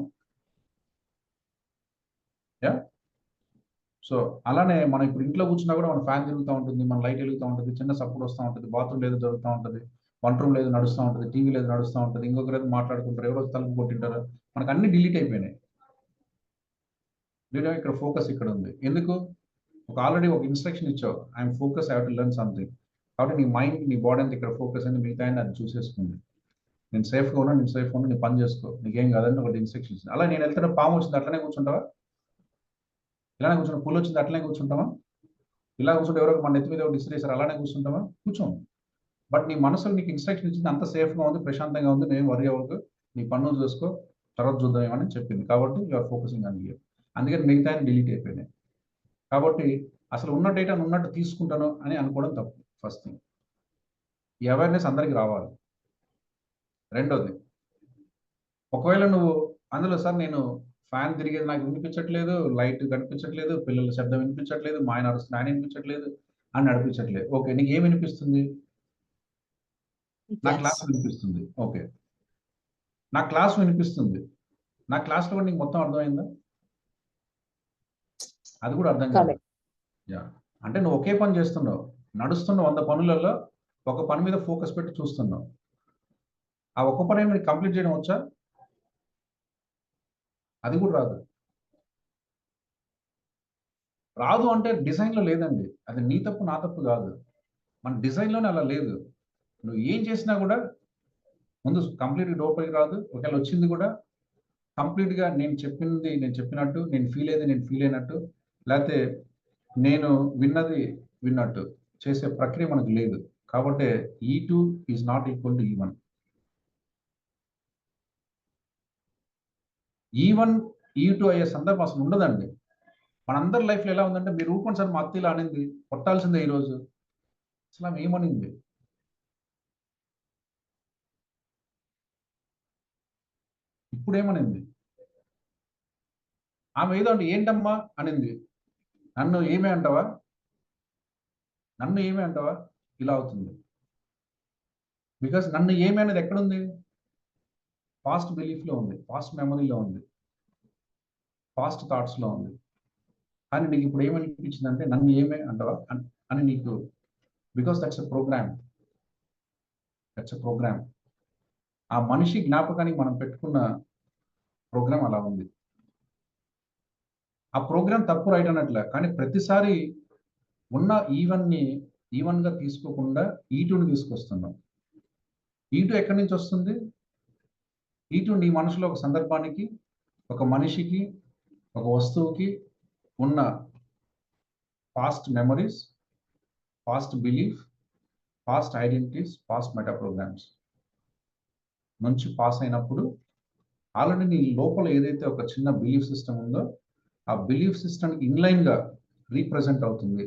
యా. సో అలానే మనం ఇప్పుడు ఇంట్లో కూర్చున్నా కూడా మన ఫ్యాన్ తిరుగుతూ ఉంటుంది, మన లైట్ వెలుగుతూ ఉంటుంది, చిన్న సపోర్ట్ వస్తూ ఉంటుంది, బాత్రూమ్ లేదు జరుగుతూ ఉంటుంది, వంట రూమ్ లేదు నడుస్తూ ఉంటుంది, టీవీ లేదు నడుస్తూ ఉంటుంది, ఇంకొకరు మాట్లాడుకుంటారు, ఎవరో తలుపు కొట్టింటారు, మనకు అన్ని డిలీట్ అయిపోయినాయి. ఇక్కడ ఫోకస్ ఇక్కడ ఉంది. ఎందుకు? ఆల్రెడీ ఒక ఇన్స్ట్రక్షన్ ఇచ్చావు, I'm focus, I have to learn something. కాబట్టి నీ మైండ్, నీ బాడీ అంతా ఇక్కడ ఫోకస్ అని, మిగతా అది చూసేసుకుంది. నేను సేఫ్గా ఉన్నా, నేను సేఫ్గా ఉన్నా, నీ పని చేసుకో, నీకేం కాదని ఒకటి ఇన్స్ట్రక్షన్ ఇచ్చింది. అలా నేను వెళ్తున్న పాము వచ్చింది అట్లనే కూర్చుంటావా, ఇలానే కూర్చుంటా, పుల్లు వచ్చింది అట్లనే కూర్చుంటావా, ఇలా కూర్చుంటే ఎవరో మన నెత్తి మీద డిస్ట్రేసారు అలానే కూర్చుంటావా, కూర్చోం. బట్ నీ మనసులో నీకు ఇన్స్ట్రక్షన్ ఇచ్చింది, అంత సేఫ్గా ఉంది, ప్రశాంతంగా ఉంది, నేను వరి అవ్వకు, నీ పన్ను చూసుకో, తర్వాత చూద్దాం ఏమని చెప్పింది. కాబట్టి యూఆర్ ఫోకసింగ్ ఆన్ హియర్. అందుకని మిగతా డిలీట్ అయిపోయినాయి. కాబట్టి అసలు ఉన్న డేటాను ఉన్నట్టు తీసుకుంటాను అని అనుకోవడం తప్పు. ఫస్ట్ థింగ్, ఈ అవేర్నెస్ అందరికీ రావాలి. రెండోది, ఒకవేళ నువ్వు అందులో సార్ నేను ఫ్యాన్ తిరిగేది నాకు వినిపించట్లేదు, లైట్ కనిపించట్లేదు, పిల్లల శబ్దం వినిపించట్లేదు, మా ఆయన అరుస్తుంది ఆయన వినిపించట్లేదు అని నడిపించట్లేదు. ఓకే, నీకు ఏం వినిపిస్తుంది? నా క్లాస్ వినిపిస్తుంది. ఓకే, నా క్లాస్ వినిపిస్తుంది, నా క్లాస్లో కూడా నీకు మొత్తం అర్థమైందా? అది కూడా అర్థం కాదు. యా, అంటే నువ్వు ఒకే పని చేస్తున్నావు, నడుస్తున్న 100 పనులలో ఒక పని మీద ఫోకస్ పెట్టి చూస్తున్నావు. ఆ ఒక్క పని నీకు కంప్లీట్ చేయడం వచ్చా? అది కూడా రాదు. రాదు అంటే డిజైన్లో లేదండి. అది నీ తప్పు నా తప్పు కాదు, మన డిజైన్లోనే అలా లేదు. నువ్వు ఏం చేసినా కూడా ముందు కంప్లీట్గా లోపలికి రాదు. ఒకవేళ వచ్చింది కూడా కంప్లీట్గా నేను చెప్పింది నేను చెప్పినట్టు, నేను ఫీల్ అయ్యేది నేను ఫీల్ అయినట్టు, లేకపోతే నేను విన్నది విన్నట్టు చేసే ప్రక్రియ మనకు లేదు. కాబట్టి E2 is not equal to E1. E1 E2 అయ్యే సందర్భం అసలు ఉండదండి. మనందరి లైఫ్లో ఎలా ఉందంటే, మీరు ఊరుకోండి సార్ మా అత్త ఇలా అనింది, కొట్టాల్సిందే ఈరోజు. అసలు ఆమె ఏమనింది? ఇప్పుడేమనింది? ఆమె ఏదో అంటే ఏంటమ్మా అనింది, నన్ను ఏమే అంటావా, నన్ను ఏమే అంటావా, ఇలా అవుతుంది. బికాస్ నన్ను ఏమి అనేది ఎక్కడుంది? పాస్ట్ బిలీఫ్లో ఉంది, పాస్ట్ మెమరీలో ఉంది, పాస్ట్ థాట్స్లో ఉంది. కానీ నీకు ఇప్పుడు ఏమనిపించిందంటే నన్ను ఏమే అంటావా అని నీకు, because that's a program. That's a program. ఆ మనిషి జ్ఞాపకానికి మనం పెట్టుకున్న ప్రోగ్రామ్ అలా ఉంది. ఆ ప్రోగ్రామ్ తప్పు రైట్ అన్నట్లే, కానీ ప్రతిసారి ఉన్న ఈవన్గా తీసుకోకుండా E2ని తీసుకొస్తున్నాం. E2 ఎక్కడి నుంచి వస్తుంది? E2 నీ మనసులో ఒక సందర్భానికి, ఒక మనిషికి, ఒక వస్తువుకి ఉన్న past memories, past belief, past identities, past meta programs నుంచి పాస్ అయినప్పుడు ఆల్రెడీ నీ లోపల ఏదైతే ఒక చిన్న బిలీఫ్ సిస్టమ్ ఉందో ఆ బిలీఫ్ సిస్టమ్ ఇన్లైన్గా రీప్రజెంట్ అవుతుంది,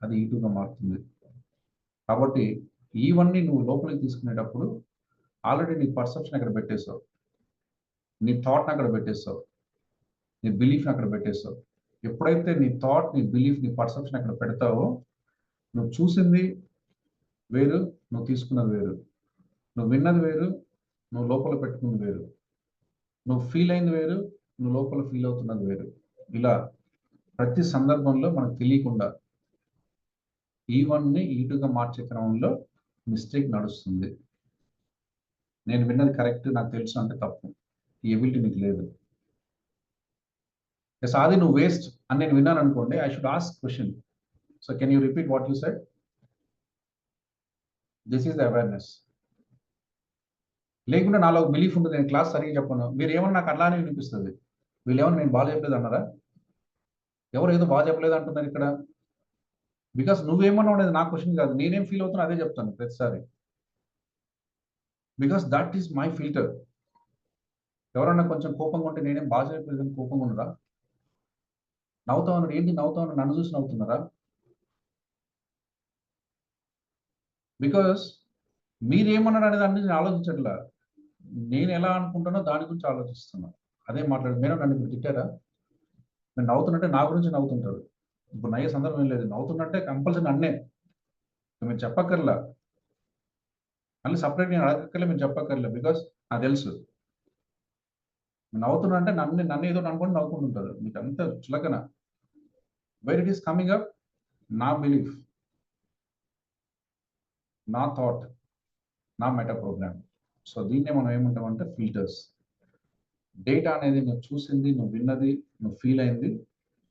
అది E2గా మారుతుంది. కాబట్టి ఇవన్నీ నువ్వు లోపలికి తీసుకునేటప్పుడు ఆల్రెడీ నీ పర్సెప్షన్ అక్కడ పెట్టేశావు, నీ థాట్ని అక్కడ పెట్టేశావు, నీ బిలీఫ్ని అక్కడ పెట్టేశావు. ఎప్పుడైతే నీ థాట్, నీ బిలీఫ్, నీ పర్సెప్షన్ అక్కడ పెడతావో నువ్వు చూసింది వేరు, నువ్వు తీసుకున్నది వేరు. నువ్వు విన్నది వేరు, నువ్వు లోపల పెట్టుకున్నది వేరు. నువ్వు ఫీల్ అయింది వేరు, నువ్వు లోపల ఫీల్ అవుతున్నది వేరు. ఇలా ప్రతి సందర్భంలో మనకు తెలియకుండా E1ని E2గా మార్చే క్రమంలో మిస్టేక్ నడుస్తుంది. నేను విన్నది కరెక్ట్, నాకు తెలుసు అంటే తప్పు. ఈ ఎబిలిటీ నీకు లేదు. అది నువ్వు వేస్ట్ అని నేను విన్నాను అనుకోండి, I should ask question. So can you repeat what you said? This is the awareness. లేకుంటే నాలో బిలీఫ్ ఉంటుంది, నేను క్లాస్ సరిగ్గా చెప్పను, మీరు ఏమన్నా నాకు అలానే వినిపిస్తుంది. వీళ్ళు ఏమన్నా నేను బాగా చెప్పలేదు అన్నారా? ఎవరు ఏదో బాగా చెప్పలేదు అంటున్నారు ఇక్కడ. బికాస్ నువ్వేమన్నా ఉండేది నా క్వశ్చన్ కాదు, నేనేం ఫీల్ అవుతున్నా అదే చెప్తాను ప్రతిసారి. Because that is my filter. ఎవరన్నా కొంచెం కోపంగా ఉంటే నేనేం బాగా చెప్పలేదు కోపంగా ఉండరా? నవ్వుతా ఉన్నాడు, ఏంటి నవ్వుతా ఉన్నాడు, నన్ను చూసి నవ్వుతున్నారా? బికాస్ మీరేమన్నారు అనే దాని గురించి ఆలోచించట్లా, నేను ఎలా అనుకుంటానో దాని గురించి ఆలోచిస్తున్నా. అదే మాట్లాడు. మేడం నన్ను ఇప్పుడు తిట్టారా? నేను నవ్వుతున్నట్టే నా గురించి నవ్వుతుంటారు. ఇప్పుడు నయ్యే సందర్భం ఏం లేదు. నవ్వుతున్నట్టే కంపల్సరీ నన్నే. మీరు చెప్పక్కర్లా, మళ్ళీ సపరేట్ నేను అడగక్కర్లే, మీరు చెప్పక్కర్లే. బికాస్ నాకు తెలుసు నవ్వుతున్నా అంటే నన్ను ఏదో అనుకోండి నవ్వుకుంటుంటారు. మీకు అంత చులకన. Where it is coming up? నా బిలీఫ్, నా థాట్, నా మెటా ప్రోగ్రామ్. సో దీన్నే మనం ఏమంటామంటే ఫిల్టర్స్. డేటా అనేది నువ్వు చూసింది, నువ్వు విన్నది, నువ్వు ఫీల్ అయింది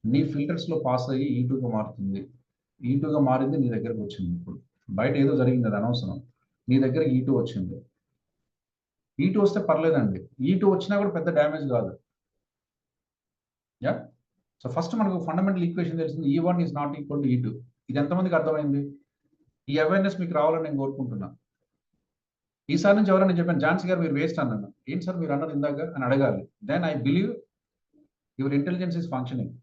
నీ ఫిల్టర్స్లో పాస్ అయ్యి E2గా మారుతుంది. E2గా మారింది నీ దగ్గరకు వచ్చింది. ఇప్పుడు బయట ఏదో జరిగింది, అది అనవసరం. నీ దగ్గర E2 వచ్చింది. E2 వస్తే పర్లేదండి. E2 వచ్చినా కూడా పెద్ద డ్యామేజ్ కాదు. యా. సో ఫస్ట్ మనకు ఫండమెంటల్ ఈక్వేషన్ తెలిసింది, E1 is not equal to E2. ఇది ఎంతమందికి అర్థమైంది? ఈ అవేర్నెస్ మీకు రావాలని నేను కోరుకుంటున్నా. ఈసారి నుంచి ఎవరైనా చెప్పాను ఝాన్సీ గారు మీరు వేస్ట్ అన్నాను, ఏంటి సార్ మీరు అన్నారు ఇందాక అని అడగాలి. Then I believe your intelligence is functioning.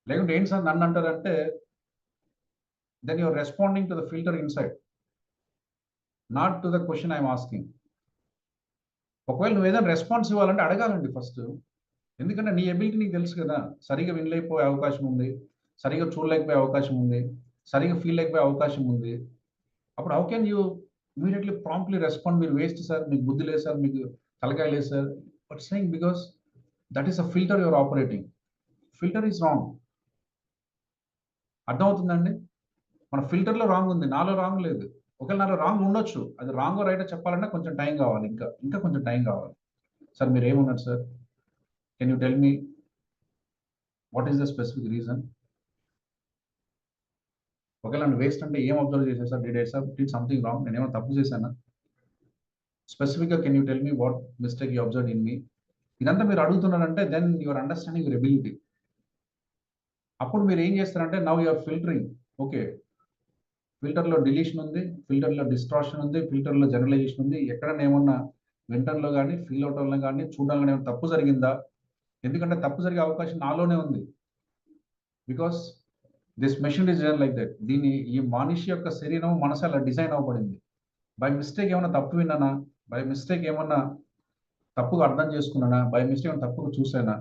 లేకుంటే ఏంటి సార్ నన్ను అంటారంటే then you're responding to the filter inside, not to the question I'm asking. ఒకవేళ నువ్వు ఏదైనా రెస్పాన్స్ ఇవ్వాలంటే అడగాలండి ఫస్ట్. ఎందుకంటే నీ ఎబిలిటీ నీకు తెలుసు కదా. సరిగా వినలేకపోయే అవకాశం ఉంది, సరిగా చూడలేకపోయే అవకాశం ఉంది, సరిగా ఫీల్ లేకపోయే అవకాశం ఉంది. అప్పుడు how can you immediately promptly respond, మీరు వేస్ట్ సార్, మీకు బుద్ధి లేదు సార్, మీకు తలకాయ లేదు sir. But saying because that is a filter your operating. Filter is wrong. అర్థమవుతుందండి? మన ఫిల్టర్లో రాంగ్ ఉంది, నాలో రాంగ్ లేదు. ఒకవేళ నాలో రాంగ్ ఉండొచ్చు, అది రాంగ్ రైటో చెప్పాలంటే కొంచెం టైం కావాలి, ఇంకా కొంచెం టైం కావాలి. సార్ మీరు ఏమన్నారు sir, can you tell me what is the specific reason? ఒకవేళ నన్ను వేస్ట్ అంటే ఏం అబ్జర్వ్ చేశారు సార్, డిడ్ సంథింగ్ రాంగ్, నేను ఏమైనా తప్పు చేశానా? స్పెసిఫిక్గా can you tell me what mistake you observe in me? ఇదంతా మీరు అడుగుతున్నారంటే then your understanding your ability. అప్పుడు మీరు ఏం చేస్తారంటే నవ్ యువర్ ఫిల్టరింగ్. ఓకే, ఫిల్టర్లో డిలీషన్ ఉంది, ఫిల్టర్లో డిస్ట్రాక్షన్ ఉంది, ఫిల్టర్లో జనరలైజేషన్ ఉంది. ఎక్కడైనా ఏమన్నా వింటర్లో కానీ ఫీల్ అవటంలో కానీ చూడడంలో ఏమైనా తప్పు జరిగిందా? ఎందుకంటే తప్పు జరిగే అవకాశం నాలోనే ఉంది. Because this machine is like that. ఈ మనిషి యొక్క శరీరం, మనసు అలా డిజైన్ అవ్వబడింది. బై మిస్టేక్ ఏమైనా తప్పు విన్నానా, బై మిస్టేక్ ఏమన్నా తప్పుగా అర్థం చేసుకున్నానా, బై మిస్టేక్ ఏమైనా తప్పుగా చూసానా,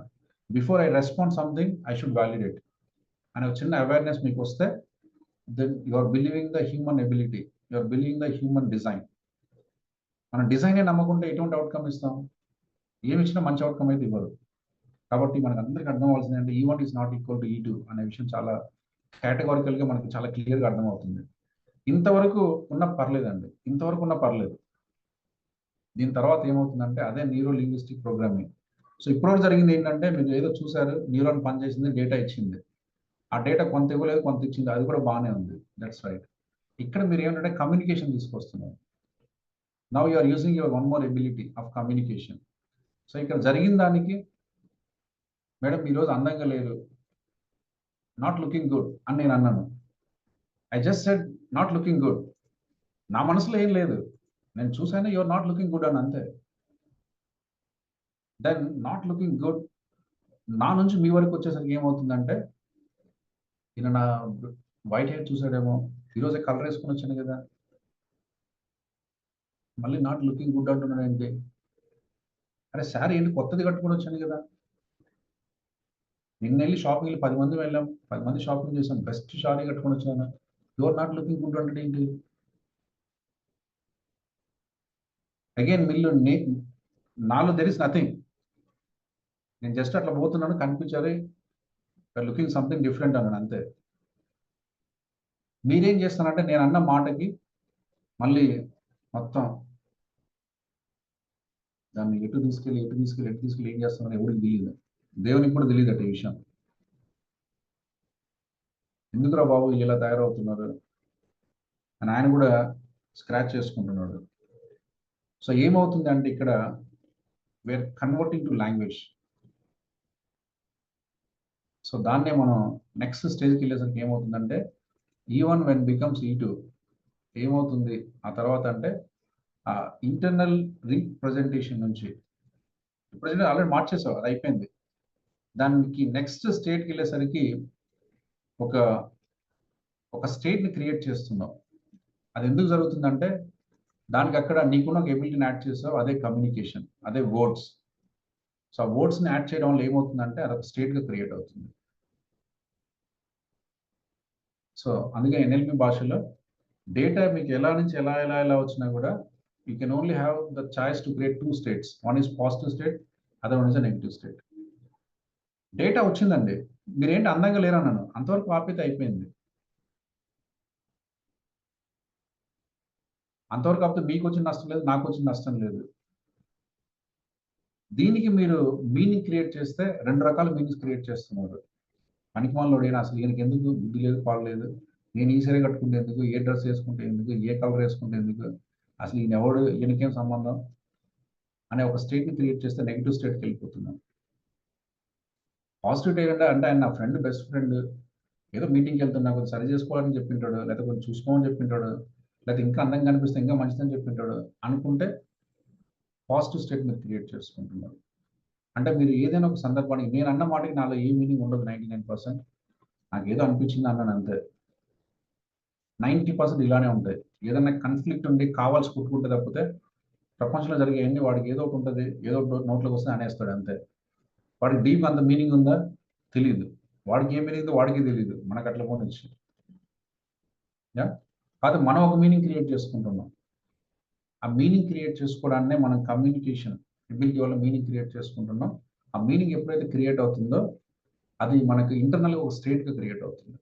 before I respond something I should validate అనే ఒక చిన్న అవేర్నెస్ మీకు వస్తే then you are believing the human ability, you are believing the human design. మనం డిజైన్ నమ్మకుంటే ఎటువంటి అవుట్కమ్ ఇస్తాం? ఏమి ఇచ్చినా మంచి అవుట్కమ్ అయితే ఇవ్వరు. కాబట్టి మనకు అందరికీ అర్థం అవ్వాల్సింది అంటే E1 is not equal to E2 అనే విషయం చాలా కేటగారికల్గా మనకి చాలా క్లియర్గా అర్థమవుతుంది. ఇంతవరకు ఉన్న పర్లేదండి, ఇంతవరకు ఉన్న పర్లేదు. దీని తర్వాత ఏమవుతుందంటే అదే న్యూరో లింగ్విస్టిక్ ప్రోగ్రామింగ్. సో ఇప్పుడు జరిగింది ఏంటంటే మీరు ఏదో చూసారు, న్యూరాన్ పనిచేసింది, డేటా ఇచ్చింది. ఆ డేటా కొంత ఇవ్వలేదు, కొంత ఇచ్చింది, అది కూడా బాగానే ఉంది, దట్స్ రైట్. ఇక్కడ మీరు ఏమంటే కమ్యూనికేషన్ తీసుకొస్తున్నారు. Now you are using your one more ability of communication. So ఇక్కడ జరిగిన దానికి మేడం ఈరోజు అందంగా లేరు, నాట్ లుకింగ్ గుడ్ అని నేను అన్నాను. I just said not looking good. నా మనసులో ఏం లేదు, నేను చూసాను యువర్ నాట్ లుకింగ్ గుడ్ అని, అంతే. దెన్ నాట్ లుకింగ్ గుడ్ నా నుంచి మీ వరకు వచ్చేసరికి ఏమవుతుందంటే ఈయన నా వైట్ హెయిర్ చూసాడేమో, ఈరోజే కలర్ వేసుకొని వచ్చాను కదా, మళ్ళీ నాట్ లుకింగ్ గుడ్ అంటున్నాడు ఏంటి? అరే శారీ ఏంటి కొత్తది కట్టుకొని వచ్చాను కదా. నిన్న వెళ్ళి షాపింగ్ 10 మంది వెళ్ళాం, 10 మంది షాపింగ్ చేసాం, బెస్ట్ షారీ కట్టుకొని వచ్చాను. You are not looking good అంటే ఏంటి? అగైన్ నాలో దెర్ ఇస్ నథింగ్. నేను జస్ట్ అట్లా పోతున్నాను, కనిపించారు, లుకింగ్ సంథింగ్ డిఫరెంట్ అన్నాను అంతే. మీరేం చేస్తానంటే నేను అన్న మాటకి మళ్ళీ మొత్తం దాన్ని ఎటు తీసుకెళ్ళి ఏం చేస్తామని ఎవరికి తెలియదు. దేవునికి కూడా తెలియదు అట ఈ విషయం. ఎందుకురా బాబు ఇలా తయారవుతున్నారు అని ఆయన కూడా స్క్రాచ్ చేసుకుంటున్నాడు. సో ఏమవుతుంది అంటే ఇక్కడ where converting to language. So దాన్నే మనం నెక్స్ట్ స్టేజ్కి వెళ్ళేసరికి ఏమవుతుందంటే ఈవెన్ వెన్ బికమ్స్ E2 ఏమవుతుంది ఆ తర్వాత అంటే ఆ ఇంటర్నల్ రీప్రజెంటేషన్ నుంచి రిప్రజెంట్ ఆల్రెడీ మార్చేసావు, అది అయిపోయింది. దానికి నెక్స్ట్ స్టేట్కి వెళ్ళేసరికి ఒక స్టేట్ని క్రియేట్ చేస్తున్నావు. అది ఎందుకు జరుగుతుందంటే దానికి అక్కడ నీకున్న ఒక ఎబిలిటీని యాడ్ చేసావు, అదే కమ్యూనికేషన్, అదే వర్డ్స్. సో ఆ వర్డ్స్ని యాడ్ చేయడం వల్ల ఏమవుతుందంటే అదొక స్టేట్గా క్రియేట్ అవుతుంది. సో అందుకే NLP భాషలో డేటా మీకు ఎలా నుంచి ఎలా వచ్చినా కూడా you can only have the choice to create 2 states. One is positive state, other one is a negative state. Data వచ్చిందండి, మీరేంటి అందంగా లేరన్నాను, అంతవరకు ఆపితే అయిపోయింది. అంతవరకు ఆపితే మీకు వచ్చిన నష్టం లేదు, నాకు వచ్చిన నష్టం లేదు. దీనికి మీరు మీనింగ్ క్రియేట్ చేస్తే 2 రకాల మీనింగ్స్ క్రియేట్ చేస్తున్నారు. పనికిమాలలో అసలు ఈయనకి ఎందుకు బుద్ధి లేదు, పాడు లేదు, నేను ఈ సరే కట్టుకుంటే ఎందుకు, ఏ డ్రెస్ వేసుకుంటే ఎందుకు, ఏ కలర్ వేసుకుంటే ఎందుకు, అసలు ఈయన ఎవడు, ఈయనకేం సంబంధం అనే ఒక స్టేట్ని క్రియేట్ చేస్తే నెగిటివ్ స్టేట్కి వెళ్ళిపోతున్నాం. పాజిటివ్ స్టేట్ అంటే ఆయన నా ఫ్రెండ్, బెస్ట్ ఫ్రెండ్, ఏదో మీటింగ్కి వెళ్తున్నా కొంచెం సరి చేసుకోవాలని చెప్పింటాడు, లేకపోతే కొంచెం చూసుకోమని చెప్పింటాడు, లేకపోతే ఇంకా అందంగా కనిపిస్తే ఇంకా మంచిదని చెప్పింటాడు అనుకుంటే పాజిటివ్ స్టేట్ మీరు క్రియేట్ చేసుకుంటున్నారు. అంటే మీరు ఏదైనా ఒక సందర్భానికి నేను అన్న మాటకి నాలో ఏ మీనింగ్ ఉండదు. 99% నాకు ఏదో అనిపించింది అన్నాను అంతే. 90% ఇలానే ఉంటాయి. ఏదైనా కన్ఫ్లిక్ట్ ఉండి కావాల్సి కుట్టుకుంటే తప్పితే ప్రపంచంలో జరిగే అన్ని వాడికి ఏదో ఒకటి ఉంటుంది, ఏదో ఒకటి నోట్లోకి వస్తే అనేస్తాడు అంతే. వాడికి డీప్ అంత మీనింగ్ ఉందా తెలియదు, వాడికి ఏం మీనింగ్ వాడికి తెలియదు, మనకు అట్లా పోనిచ్చి కాదు. మనం ఒక మీనింగ్ క్రియేట్ చేసుకుంటున్నాం. ఆ మీనింగ్ క్రియేట్ చేసుకోవడాన్నే మనం కమ్యూనికేషన్ ఎబిలిటీ వల్ల మీనింగ్ క్రియేట్ చేసుకుంటున్నాం. ఆ మీనింగ్ ఎప్పుడైతే క్రియేట్ అవుతుందో అది మనకు ఇంటర్నల్గా ఒక స్టేట్గా క్రియేట్ అవుతుంది.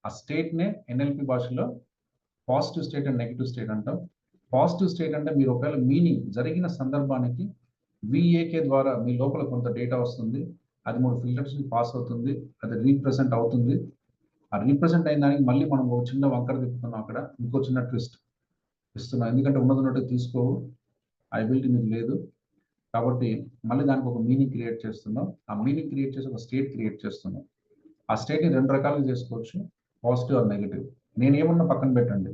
ఆ స్టేట్నే NLP భాషలో positive state and negative state అంటాం. పాజిటివ్ స్టేట్ అంటే మీరు ఒకవేళ మీనింగ్ జరిగిన సందర్భానికి VAK ద్వారా మీ లోపల కొంత డేటా వస్తుంది, అది 3 ఫిల్టర్స్ పాస్ అవుతుంది, అది రీప్రజెంట్ అవుతుంది. ఆ రీప్రజెంట్ అయిన దానికి మళ్ళీ మనం ఒక చిన్న వంకర తిప్పుతున్నాం, అక్కడ ఇంకో చిన్న ట్విస్ట్ ఇస్తున్నాం. ఎందుకంటే ఉన్నట్టు తీసుకోవు, ఆ ఎబిలిటీ మీకు లేదు కాబట్టి మళ్ళీ దానికి ఒక మీనింగ్ క్రియేట్ చేస్తున్నాం. ఆ మీనింగ్ క్రియేట్ చేసి ఒక స్టేట్ క్రియేట్ చేస్తున్నాం. ఆ స్టేట్ని 2 రకాలుగా చేసుకోవచ్చు, పాజిటివ్ ఆర్ నెగిటివ్. నేను ఏమన్నా పక్కన పెట్టండి,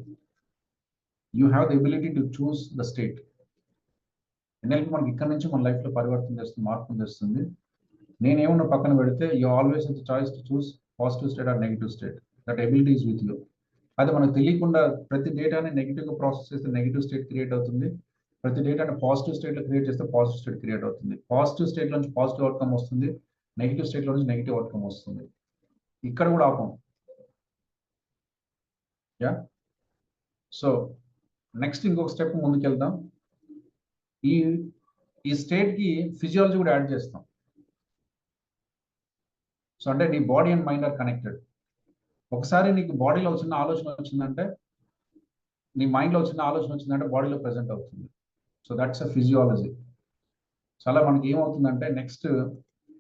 you have the ability to choose the state. NLP మనకి ఇక్కడ నుంచి మన లైఫ్లో పరివర్తన చేస్తుంది, మార్పును తెస్తుంది. నేను ఏమన్నా పక్కన పెడితే you always the choice to choose positive state or negative state. That ability is with you. అది మనకు తెలియకుండా ప్రతి డేటాని నెగిటివ్గా ప్రాసెస్ చేస్తే నెగిటివ్ స్టేట్ క్రియేట్ అవుతుంది, ప్రతి డేటాని పాజిటివ్ స్టేట్లో క్రియేట్ చేస్తే పాజిటివ్ స్టేట్ క్రియేట్ అవుతుంది. పాజిటివ్ స్టేట్లో నుంచి పాజిటివ్ అవుట్కమ్ వస్తుంది, నెగిటివ్ స్టేట్లో నుంచి నెగిటివ్ అవుట్కమ్ వస్తుంది. ఇక్కడ కూడా ఆపం. సో నెక్స్ట్ ఇంకొక స్టెప్ ముందుకు వెళ్దాం. ఈ స్టేట్కి ఫిజియాలజీ కూడా యాడ్ చేస్తాం. సో అంటే నీ body and mind are connected. ఒకసారి నీకు బాడీలో చిన్న ఆలోచన వచ్చిందంటే, నీ మైండ్లో చిన్న ఆలోచన వచ్చిందంటే బాడీలో ప్రెజెంట్ అవుతుంది. So that's a physiology. చాలా మనకి ఏమవుతుందంటే నెక్స్ట్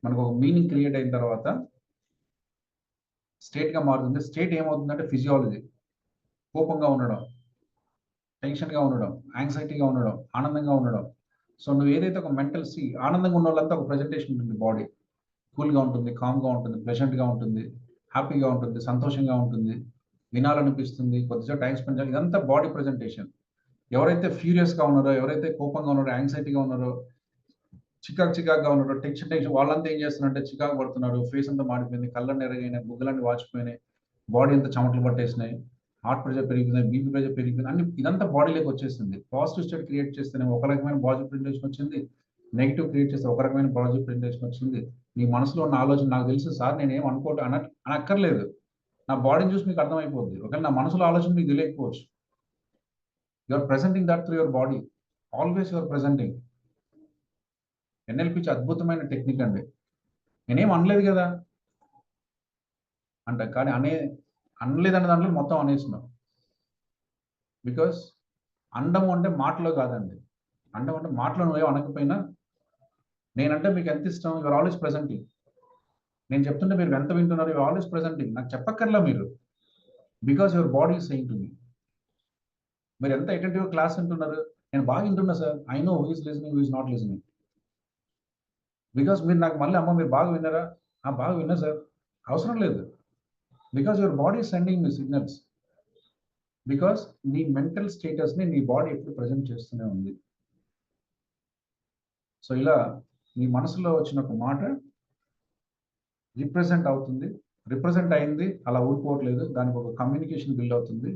మనకు ఒక మీనింగ్ క్రియేట్ అయిన తర్వాత స్టేట్గా మారుతుంది. స్టేట్ ఏమవుతుందంటే ఫిజియాలజీ. కోపంగా ఉండడం, టెన్షన్గా ఉండడం, యాంగ్జైటీగా ఉండడం, ఆనందంగా ఉండడం. సో నువ్వు ఏదైతే ఒక మెంటల్ ఆనందంగా ఉన్న వాళ్ళంతా ఒక ప్రెజెంటేషన్ ఉంటుంది, బాడీ కూల్గా ఉంటుంది, కామ్గా ఉంటుంది, ప్లెజెంట్గా ఉంటుంది, హ్యాపీగా ఉంటుంది, సంతోషంగా ఉంటుంది, వినాలనిపిస్తుంది, కొద్దిసేపు టైం స్పెండ్ చేయాలి. ఇదంతా బాడీ ప్రెజెంటేషన్. ఎవరైతే ఫ్యూరియస్గా ఉన్నారో, ఎవరైతే కోపంగా ఉన్నారో, యాంగ్జైటీగా ఉన్నారో, చికాకుగా ఉన్నారో, టెన్షన్ వాళ్ళంతా ఏం చేస్తున్నారంటే చికాకు పడుతున్నారు, ఫేస్ అంతా మాడిపోయింది, కళ్ళన్నీ ఎరగైనాయి, బుగ్గలన్నీ వాచిపోయినాయి, బాడీ అంతా చెమటలు పట్టేసినాయి, హార్ట్ ప్రెషర్ పెరిగిపోయింది, బీపీ ప్రెషర్ పెరిగిపోయింది, అన్ని ఇదంతా బాడీలోకి వచ్చేసింది. పాజిటివ్ స్టేట్ క్రియేట్ చేస్తేనే ఒక రకమైన బాడీ ప్రెజెంటేషన్ వచ్చింది, నెగిటివ్ క్రియేట్ చేస్తే ఒక రకమైన పాజిటివ్ ప్రెజెంటేషన్ వచ్చింది. మీ మనసులో ఉన్న ఆలోచన నాకు తెలుసు సార్, నేనేం అనుకోవటం అనక్కర్లేదు. నా బాడీని చూసి మీకు అర్థమైపోద్ది. ఒకవేళ నా మనసులో ఆలోచన మీకు తెలియకపోవచ్చు. You are presenting that through your body. Always you are presenting. ఎన్ఎల్పిచి అద్భుతమైన టెక్నిక్ అండి. నేనేం అనలేదు కదా అంట, కానీ అనలేదన్న దాంట్లో మొత్తం అనేసినాం. బికాస్ అండం అంటే మాటలో కాదండి. అండం అంటే మాటలో నువ్వేం అనకపోయినా, నేనంటే మీకు ఎంత ఇష్టం, యువర్ ఆల్వేస్ ప్రెజెంటింగ్. నేను చెప్తుంటే మీరు ఎంత వింటున్నారు, యువర్ ఆల్వేస్ ప్రెజెంటింగ్. నాకు చెప్పక్కర్లా మీరు, because your body is saying to me. మీరు ఎంత అటెంటివ్ క్లాస్ వింటున్నారు, నేను బాగా వింటున్నా sir, I know who is listening, who is not listening. Because మీరు నాకు మళ్ళీ అమ్మ మీరు బాగా విన్నారా, బాగా విన్నా సార్ అవసరం లేదు. Because your body sending me signals. Because నీ మెంటల్ స్టేటస్ని నీ బాడీ ఎప్పుడు ప్రజెంట్ చేస్తూనే ఉంది. సో ఇలా మీ మనసులో వచ్చిన ఒక మాట రిప్రజెంట్ అవుతుంది, రిప్రజెంట్ అయింది, అలా ఊరుకోవట్లేదు. దానికి ఒక కమ్యూనికేషన్ బిల్డ్ అవుతుంది.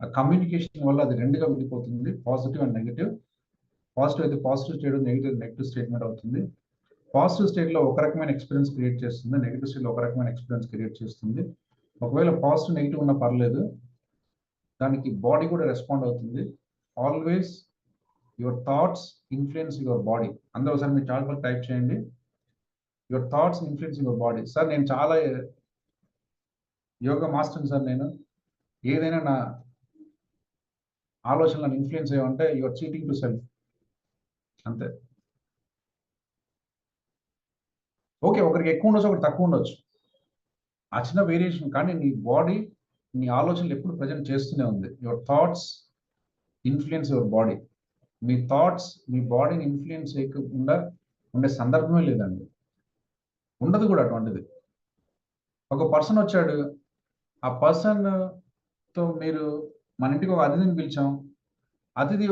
ఆ కమ్యూనికేషన్ వల్ల అది రెండుగా విడిపోతుంది, పాజిటివ్ అండ్ నెగిటివ్. పాజిటివ్ అయితే positive state, negative negative statement అవుతుంది. పాజిటివ్ స్టేట్లో ఒక రకమైన ఎక్స్పీరియన్స్ క్రియేట్ చేస్తుంది, నెగిటివ్ స్టేట్లో ఒక రకమైన ఎక్స్పీరియన్స్ క్రియేట్ చేస్తుంది. ఒకవేళ పాజిటివ్ నెగిటివ్ ఉన్నా పర్లేదు, దానికి బాడీ కూడా రెస్పాండ్ అవుతుంది. Always your thoughts influence your body. అందరూ ఒకసారి మీరు చాలా టైప్ చేయండి, your thoughts influence your body. Sir నేను చాలా యోగా మాస్టర్ని సార్, నేను ఏదైనా నా ఆలోచనలను ఇన్ఫ్లుయెన్స్ అయ్యామంటే యువర్ చీటింగ్ టు సెల్ఫ్, అంతే. ఓకే, ఒకరికి ఎక్కువ ఉండొచ్చు, ఒకరికి తక్కువ ఉండొచ్చు, ఆ చిన్న వేరియేషన్. కానీ నీ బాడీ నీ ఆలోచనలు ఎప్పుడు ప్రజెంట్ చేస్తూనే ఉంది. Your thoughts influence your body. మీ థాట్స్ మీ బాడీని ఇన్ఫ్లుయెన్స్ చేయకుండా ఉండే సందర్భమే లేదండి, ఉండదు కూడా అటువంటిది. ఒక పర్సన్ వచ్చాడు, ఆ పర్సన్తో మీరు మన ఇంటికి ఒక అతిథిని పిలిచాం, అతిథి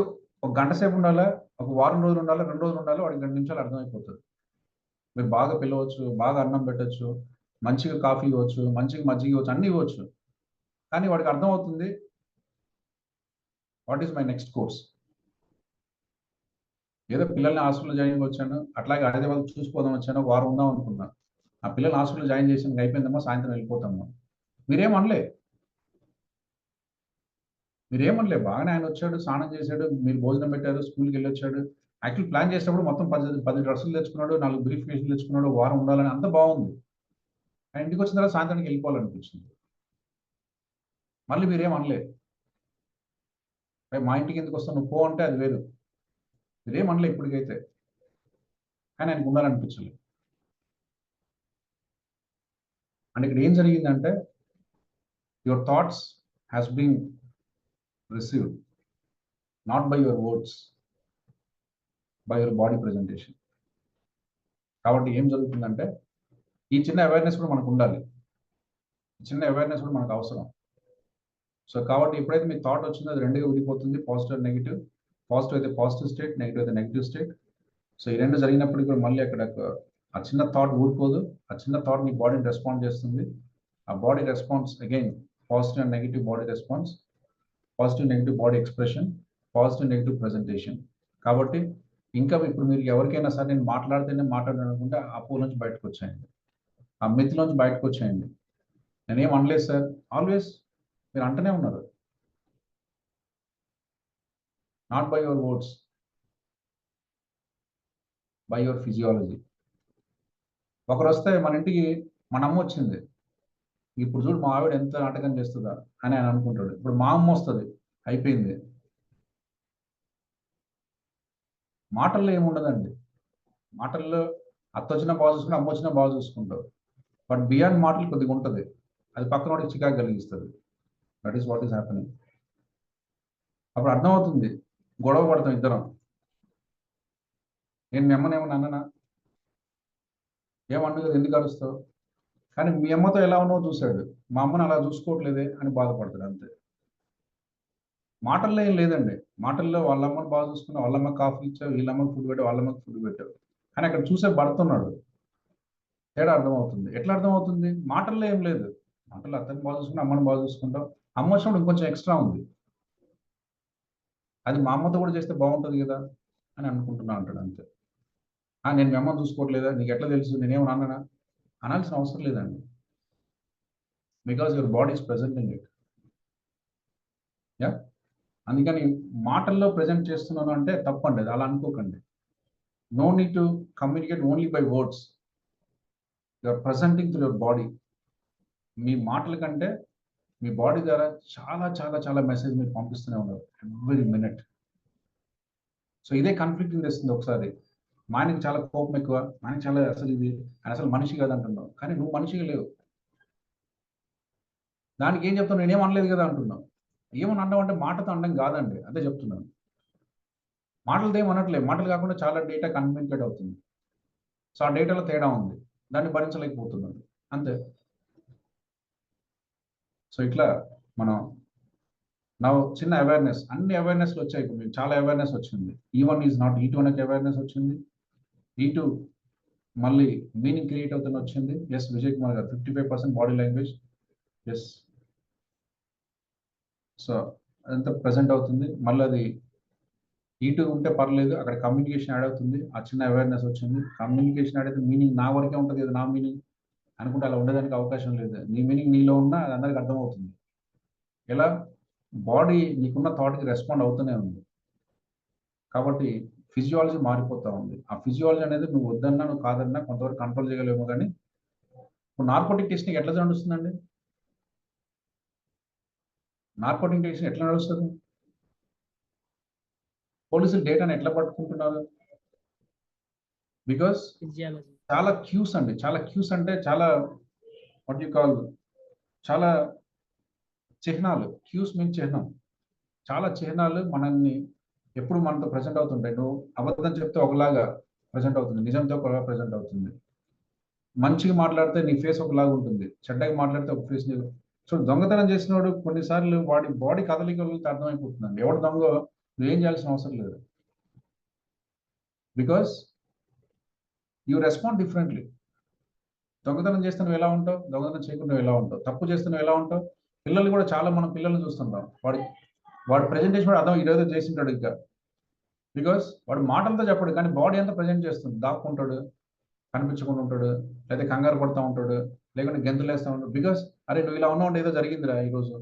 ఒక గంట సేపు ఉండాలా, ఒక వారం రోజులు ఉండాలా, 2 రోజులు ఉండాలి, వాడికి 2 నిమిషాలు అర్థమైపోతుంది. మీరు బాగా పిలవచ్చు, బాగా అన్నం పెట్టచ్చు, మంచిగా కాఫీ ఇవ్వచ్చు, మంచిగా మజ్జిగ ఇవ్వచ్చు, అన్నీ ఇవ్వచ్చు, కానీ వాడికి అర్థమవుతుంది what is my next course. ఏదో పిల్లల్ని హాస్టల్లో జాయిన్ వచ్చాను, అట్లాగే హైదరాబాద్ చూసిపోదాం వచ్చాను, ఒక వారం ఉందాం అనుకున్నాను. ఆ పిల్లల్ని హాస్టల్లో జాయిన్ చేసాను, అయిపోయిందమ్మా, సాయంత్రం వెళ్ళిపోతాము. మీరేమనలే, బాగానే ఆయన వచ్చాడు, స్నానం చేశాడు, మీరు భోజనం పెట్టారు, స్కూల్కి వెళ్ళి వచ్చాడు. యాక్చువల్ ప్లాన్ చేసేటప్పుడు మొత్తం 10 డ్రెస్సులు తెచ్చుకున్నాడు, 4 బ్రీఫ్ కేసులు తెచ్చుకున్నాడు, వారం ఉండాలని, అంత బాగుంది. ఆయన ఇంటికి వచ్చిన తర్వాత సాయంత్రానికి వెళ్ళిపోవాలనిపించింది. మళ్ళీ మీరేమనలే, మా ఇంటికి ఎందుకు వస్తావు, నువ్వు పో అంటే అది వేరు. మీరేమనలే ఇప్పటికైతే, కానీ ఆయనకు ఉండాలనిపించలేదు. అండ్ ఇక్కడ ఏం జరిగిందంటే, your thoughts has been received not by your words, by your body presentation. కాబట్టి ఏం జరుగుతుందంటే, ఈ చిన్న అవేర్నెస్ కూడా మనకు ఉండాలి, చిన్న అవేర్నెస్ కూడా మనకు అవసరం. సో కాబట్టి ఎప్పుడైతే మీ థాట్ వచ్చిందో అది రెండుగా విడిపోతుంది, పాజిటివ్ అండ్ నెగిటివ్. పాజిటివ్ అయితే పాజిటివ్ స్టేట్, నెగిటివ్ అయితే నెగిటివ్ స్టేట్. సో ఈ రెండు జరిగినప్పటికీ కూడా మళ్ళీ అక్కడ ఆ చిన్న థాట్ ఊరుకోదు, ఆ చిన్న థాట్ నీ బాడీని రెస్పాండ్ చేస్తుంది. ఆ body response again positive and negative body response, positive negative body expression, positive negative presentation. కాబట్టి ఇంకా ఇప్పుడు మీరు ఎవరికైనా సరే నేను మాట్లాడితేనే మాట్లాడాలనుకుంటే ఆ పూల నుంచి బయటకు వచ్చేయండి, ఆ మిత్తులోంచి బయటకు వచ్చేయండి. నేనేం అనలేదు సార్, ఆల్వేస్ మీరు అంటనే ఉన్నారు. Not by your words, by your physiology. ఒకరు వస్తే మన ఇంటికి మన అమ్మ వచ్చింది, ఇప్పుడు చూడు మా ఆవిడ ఎంత నాటకం చేస్తుందా అని ఆయన అనుకుంటాడు. ఇప్పుడు మా అమ్మ వస్తుంది, అయిపోయింది. మాటల్లో ఏముండదండి, మాటల్లో అత్త వచ్చినా బాగా చూసుకుంటే అమ్మ వచ్చినా బాగా చూసుకుంటారు. బట్ బియాండ్ మాటలు కొద్దిగా ఉంటుంది, అది పక్కన వాడికి చికాకు కలిగిస్తుంది. That is what is happening. అప్పుడు అర్థమవుతుంది, గొడవ పడతాం ఇద్దరం. నేను మీ అమ్మని ఏమన్నా అన్ననా, ఏమన్నా కదా, ఎందుకు అరుస్తావు, కానీ మీ అమ్మతో ఎలా ఉన్నావో చూశాడు, మా అమ్మని అలా చూసుకోవట్లేదే అని బాధపడతాడు, అంతే. మాటల్లో ఏం లేదండి, మాటల్లో వాళ్ళ అమ్మని బాగా చూసుకున్నా, వాళ్ళమ్మకి కాఫీ ఇచ్చావు, వీళ్ళమ్మకి ఫుడ్ పెట్టావు, వాళ్ళమ్మకి ఫుడ్ పెట్టావు, కానీ అక్కడ చూసే భర్త ఉన్నాడు, తేడా అర్థమవుతుంది. ఎట్లా అర్థమవుతుంది, మాటల్లో ఏం లేదు, మాటల్లో అత్తని బాగా చూసుకుని అమ్మని బాగా చూసుకుంటాం, అమ్మ వచ్చినప్పుడు ఇంకొంచెం ఎక్స్ట్రా ఉంది, అది మా అమ్మతో కూడా చేస్తే బాగుంటుంది కదా అని అనుకుంటున్నా అంటాడు, అంతే. నేను మీ అమ్మని చూసుకోవట్లేదా, నీకు ఎట్లా తెలుసు, నేనేమన్నా అన్నానా? అనాల్సిన అవసరం లేదండి. Because your body is presenting it. Yeah, అందుకని మాటల్లో ప్రజెంట్ చేస్తున్నాను అంటే తప్పండి, అది అలా అనుకోకండి. No need to communicate only by words. You're presenting to your body. మీ మాటల కంటే మీ బాడీ ద్వారా చాలా చాలా చాలా మెసేజ్ మీరు పంపిస్తూనే ఉన్నారు ఎవ్రీ మినిట్. సో ఇదే కాన్ఫ్లిక్టింగ్ తెస్తుంది. ఒకసారి మా ఆయనకి చాలా కోపం ఎక్కువ, ఆయనకి చాలా అసలు ఇది ఆయన అసలు మనిషి కాదంటున్నావు, కానీ నువ్వు మనిషిగా లేవు. దానికి ఏం చెప్తావు, నేనేం అనలేదు కదా అంటున్నావు. ఏమని అనడం అంటే మాటతో అనడం కాదండి, అదే చెప్తున్నాను. మాటలతో ఏం అనట్లేదు, మాటలు కాకుండా చాలా డేటా కమ్యూనికేట్ అవుతుంది. సో ఆ డేటాలో తేడా ఉంది, దాన్ని భరించలేకపోతున్నాడు అంతే. సో ఇట్లా మనం నా చిన్న అవేర్నెస్, అన్ని అవేర్నెస్లు వచ్చాయి. ఇప్పుడు మీకు చాలా అవేర్నెస్ వచ్చింది. E1 ఈజ్ నాట్ E2 అనే అవేర్నెస్ వచ్చింది. E2 మళ్ళీ మీనింగ్ క్రియేట్ అవుతున్న వచ్చింది. ఎస్ విజయ్ కుమార్ గారు 55% బాడీ లాంగ్వేజ్. ఎస్, సో అదంతా ప్రజెంట్ అవుతుంది. మళ్ళీ అది E2 ఉంటే పర్లేదు, అక్కడ కమ్యూనికేషన్ యాడ్ అవుతుంది. ఆ చిన్న అవేర్నెస్ వచ్చింది. కమ్యూనికేషన్ యాడ్ అయితే మీనింగ్ నా వరకే ఉంటుంది కదా, నా మీనింగ్ అనుకుంటే అలా ఉండడానికి అవకాశం లేదు. నీ మీనింగ్ నీలో ఉన్నా అది అందరికి అర్థమవుతుంది. ఎలా బాడీ నీకున్న థాట్కి రెస్పాండ్ అవుతూనే ఉంది. కాబట్టి ఫిజియాలజీ మారిపోతూ ఉంది. ఆ ఫిజియాలజీ అనేది నువ్వు వద్దన్నా నువ్వు కాదన్నా కొంతవరకు కంట్రోల్ చేయగలేమో. కానీ ఇప్పుడు నార్కోటిక్ టెస్టింగ్ ఎట్లా నడుస్తుందండి? నార్కోటిక్ టెస్టింగ్ ఎట్లా నడుస్తుంది? పోలీసులు డేటాను ఎట్లా పట్టుకుంటున్నారు? బికాస్ చాలా క్యూస్ అండి, చాలా క్యూస్ అంటే చాలా వాట్ యు కాల్, చాలా చిహ్నాలు. క్యూస్ మీన్ చిహ్నం. చాలా చిహ్నాలు మనల్ని ఎప్పుడు మనతో ప్రజెంట్ అవుతుంటాయి. నువ్వు అబద్ధం చెప్తే ఒకలాగా ప్రజెంట్ అవుతుంది, నిజంతో ఒకలాగా ప్రజెంట్ అవుతుంది. మంచిగా మాట్లాడితే నీ ఫేస్ ఒకలాగా ఉంటుంది, చెడ్డగా మాట్లాడితే ఒక ఫేస్. సో దొంగతనం చేసినోడు కొన్నిసార్లు వాడి బాడీ కదలికలతో అర్థమైపోతుందండి ఎవడు దొంగ. నువ్వేం చేయాల్సిన అవసరం లేదు. Because you respond differently. దొంగతనం చేస్తే నువ్వు ఎలా ఉంటావు, దొంగతనం చేయకుండా నువ్వు ఎలా ఉంటావు, తప్పు చేస్తే నువ్వు ఎలా ఉంటావు. పిల్లలు కూడా చాలా, మనం పిల్లల్ని చూస్తుంటాం, వాడి ప్రెజెంటేషన్ కూడా అర్థం ఈరోజు చేసింటాడు ఇంకా. బికాస్ వాడు మాటలతో చెప్పడు, కానీ బాడీ అంతా ప్రజెంట్ చేస్తుంది. దాక్కుంటాడు, కనిపించకుండా ఉంటాడు, లేదా కంగారు పడుతూ ఉంటాడు, లేకుంటే గెంతులు వేస్తూ ఉంటాడు. బికాస్ అరే నువ్వు ఇలా ఉన్నావు, ఏదో జరిగిందిరా ఈరోజు,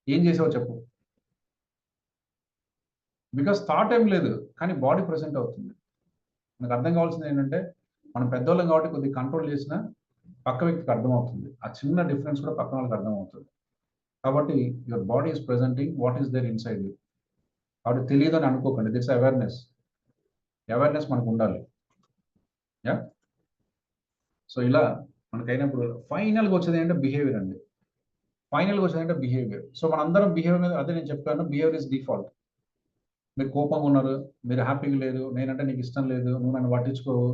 ఏం చేసావో చెప్పు. బికాస్ థాట్ ఏం లేదు, కానీ బాడీ ప్రెజెంట్ అవుతుంది. మనకు అర్థం కావాల్సింది ఏంటంటే, మనం పెద్దోళ్ళం కాబట్టి కొద్దిగా కంట్రోల్ చేసినా పక్క వ్యక్తికి అర్థమవుతుంది. ఆ చిన్న డిఫరెన్స్ కూడా పక్కన వాళ్ళకి అర్థమవుతుంది. కాబట్టి your body is presenting what is there inside you. కాబట్టి తెలియదు అని అనుకోకండి, దిట్స్ అవేర్నెస్. అవేర్నెస్ మనకు ఉండాలి. యా, సో ఇలా మనకైనప్పుడు ఫైనల్గా వచ్చేది ఏంటంటే బిహేవియర్ అండి. ఫైనల్గా వచ్చేది అంటే బిహేవియర్. సో మనందరం బిహేవియర్ మీద, అదే నేను చెప్పాను, బిహేవియర్ ఇస్ డిఫాల్ట్. మీరు కోపంగా ఉన్నారు, మీరు హ్యాపీగా లేదు, నేనంటే నీకు ఇష్టం లేదు, నువ్వు నన్ను పట్టించుకోవు,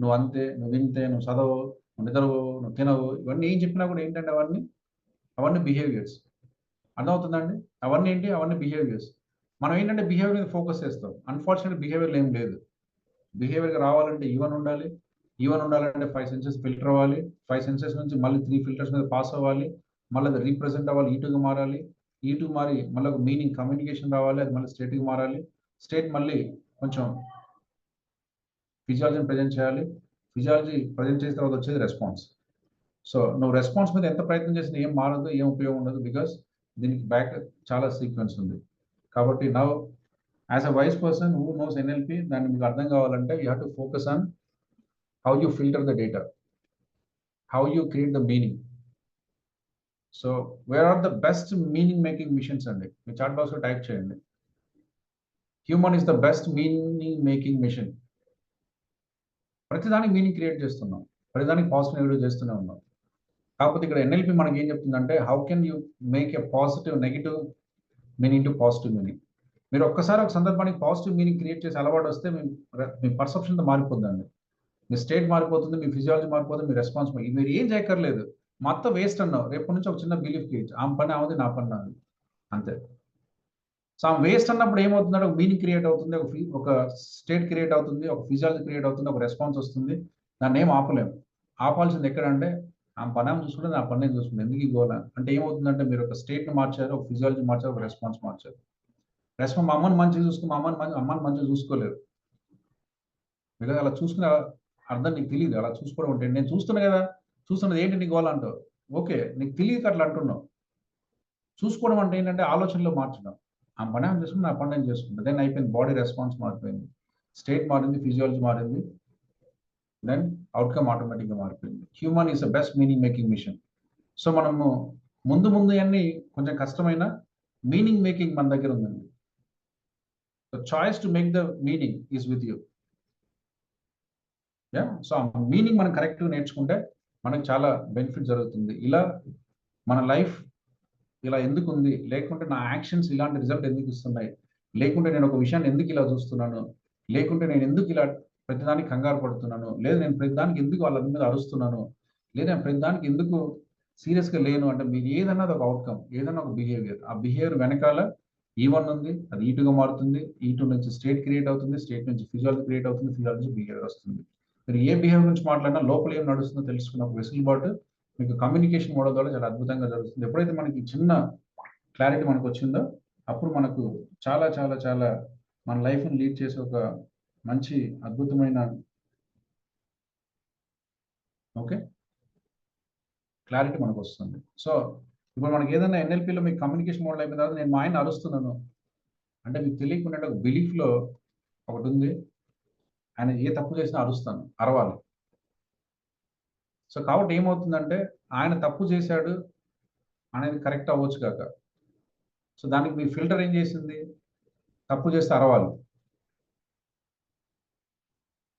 నువ్వు అంతే, నువ్వు వింతే, నువ్వు చదవు, నువ్వు నిద్రవు, నువ్వు తినవు, ఇవన్నీ ఏం చెప్పినా కూడా ఏంటంటే అవన్నీ బిహేవియర్స్. అర్థమవుతుందండి? అవన్నీ ఏంటి? అవన్నీ బిహేవియర్స్. మనం ఏంటంటే బిహేవియర్ మీద ఫోకస్ చేస్తాం. అన్ఫార్చునేట్ బిహేవియర్లో ఏం లేదు. బిహేవియర్కి రావాలంటే ఈవెన్ ఉండాలి. ఈవెన్ ఉండాలంటే 5 సెన్సెస్ ఫిల్టర్ అవ్వాలి. 5 సెన్సెస్ నుంచి మళ్ళీ 3 ఫిల్టర్స్ మీద పాస్ అవ్వాలి. మళ్ళీ అది రీప్రజెంట్ అవ్వాలి, E2గా మారాలి. E2 మారి మళ్ళీ ఒక మీనింగ్ కమ్యూనికేషన్ రావాలి, అది మళ్ళీ స్టేట్కి మారాలి. స్టేట్ మళ్ళీ కొంచెం ఫిజియాలజీని ప్రజెంట్ చేయాలి. ఫిజియాలజీ ప్రజెంట్ చేసిన తర్వాత వచ్చేది రెస్పాన్స్. సో నువ్వు రెస్పాన్స్ మీద ఎంత ప్రయత్నం చేసినా ఏం మారదు, ఏం ఉపయోగం ఉండదు. బికాస్ దీనికి బ్యాక్ చాలా సీక్వెన్స్ ఉంది. కాబట్టి now as a wise person who knows NLP, దాన్ని మీకు అర్థం కావాలంటే you have to focus on how you filter the data, how you create the meaning. So where are the best meaning making missions అండి? మీ chat box లో type చేయండి. Human is the best meaning making mission. ప్రతిదానికి meaning create చేస్తున్నాం, ప్రతిదానికి positive negative చేస్తూనే ఉన్నాం. కాకపోతే ఇక్కడ NLP మనకి ఏం చెప్తుందంటే, how can you make a positive negative meaning to positive meaning. మీరు ఒక్కసారి ఒక సందర్భానికి పాజిటివ్ మీనింగ్ క్రియేట్ చేసి అలవాటు వస్తే మీ పర్సెప్షన్ మారిపోద్దండి, మీ స్టేట్ మారిపోతుంది, మీ ఫిజియాలజీ మారిపోతుంది, మీ రెస్పాన్స్ మీరు ఏం చేయక్కర్లేదు. మొత్తం వేస్ట్ అన్నావు, రేపటి నుంచి ఒక చిన్న బిలీఫ్ క్రియేట్, ఆమె పని అవుతుంది, నా పని నాది, అంతే. సో ఆమె వేస్ట్ అన్నప్పుడు ఏమవుతుందంటే ఒక మీనింగ్ క్రియేట్ అవుతుంది, ఒక స్టేట్ క్రియేట్ అవుతుంది, ఒక ఫిజియాలజీ క్రియేట్ అవుతుంది, ఒక రెస్పాన్స్ వస్తుంది. దాన్ని ఏం ఆపలేము. ఆపాల్సింది ఎక్కడంటే, ఆమె పని ఆమె చూసుకుంటే నా పని నేను చూసుకుంటే ఎందుకు ఈ గోల అంటే ఏమవుతుందంటే, మీరు ఒక స్టేట్ని మార్చారు, ఒక ఫిజియాలజీ మార్చారు, ఒక రెస్పాన్స్ మార్చారు. రెస్పాన్స్ మా అమ్మని మంచిగా చూసుకుని, అమ్మని మంచిగా చూసుకోలేరు. బికాజ్ అలా చూసుకునే అర్థం నీకు తెలియదు. అలా చూసుకోవడం అంటే నేను చూస్తున్నా కదా, చూస్తున్నది ఏంటి నీకు గోల అంటావు. ఓకే, నీకు తెలియక అట్లా అంటున్నావు. చూసుకోవడం అంటే ఏంటంటే ఆలోచనలో మార్చడం. ఆ పని ఆమె చేసుకుని నా పని నేను చేసుకుంటా. దెన్ అయిపోయింది, బాడీ రెస్పాన్స్ మారిపోయింది, స్టేట్ మారింది, ఫిజియాలజీ మారింది, దెన్ అవుట్కమ్ ఆటోమేటిక్గా మారిపోయింది. Human is the best meaning making mission. So మనము ముందు అన్ని కొంచెం కష్టమైన మీనింగ్ మేకింగ్ మన దగ్గర ఉందండి. So choice to make the meaning is with you. So ఆ మీనింగ్ మనం కరెక్ట్గా నేర్చుకుంటే మనకు చాలా బెనిఫిట్ జరుగుతుంది. ఇలా మన లైఫ్ ఇలా ఎందుకు ఉంది, లేకుంటే నా యాక్షన్స్ ఇలాంటి రిజల్ట్ ఎందుకు ఇస్తున్నాయి, లేకుంటే నేను ఒక విషయాన్ని ఎందుకు ఇలా చూస్తున్నాను, లేకుంటే నేను ఎందుకు ఇలా ప్రతిదానికి కంగారు పడుతున్నాను, లేదా నేను ప్రతిదానికి ఎందుకు వాళ్ళ మీద అరుస్తున్నాను, లేదా నేను ప్రతిదానికి ఎందుకు సీరియస్గా లేను అంటే మీరు ఏదన్నా ఒక అవుట్కమ్, ఏదన్నా ఒక బిహేవియర్, ఆ బిహేవియర్ వెనకాల E1 ఉంది, అది E2గా మారుతుంది, E2 నుంచి స్టేట్ క్రియేట్ అవుతుంది, స్టేట్ నుంచి ఫిజియాలజీ క్రియేట్ అవుతుంది, ఫిజియాలజీ నుంచి బిహేవియర్ వస్తుంది. మీరు ఏ బిహేవియర్ గురించి మాట్లాడినా లోపల ఏం నడుస్తుందో తెలుసుకున్న ఒక వెసులుబాటు మీకు కమ్యూనికేషన్ మోడల్ ద్వారా చాలా అద్భుతంగా జరుగుతుంది. ఎప్పుడైతే మనకి చిన్న క్లారిటీ మనకు వచ్చిందో అప్పుడు మనకు చాలా చాలా చాలా మన లైఫ్ని లీడ్ చేసే ఒక మంచి అద్భుతమైన ఓకే క్లారిటీ మనకు వస్తుంది. సో ఇప్పుడు మనకి ఏదైనా NLPలో మీకు కమ్యూనికేషన్ మోడల్ అయిపోయిన తర్వాత నేను మా ఆయన అరుస్తున్నాను అంటే మీకు తెలియకుండా ఒక బిలీఫ్లో ఒకటి ఉంది, ఆయన ఏ తప్పు చేసినా అరుస్తాను, అరవాలి. సో కాబట్టి ఏమవుతుందంటే ఆయన తప్పు చేశాడు అనేది కరెక్ట్ అవ్వచ్చు కాక, సో దానికి మీ ఫిల్టర్ ఏం చేసింది, తప్పు చేస్తే అరవాలి.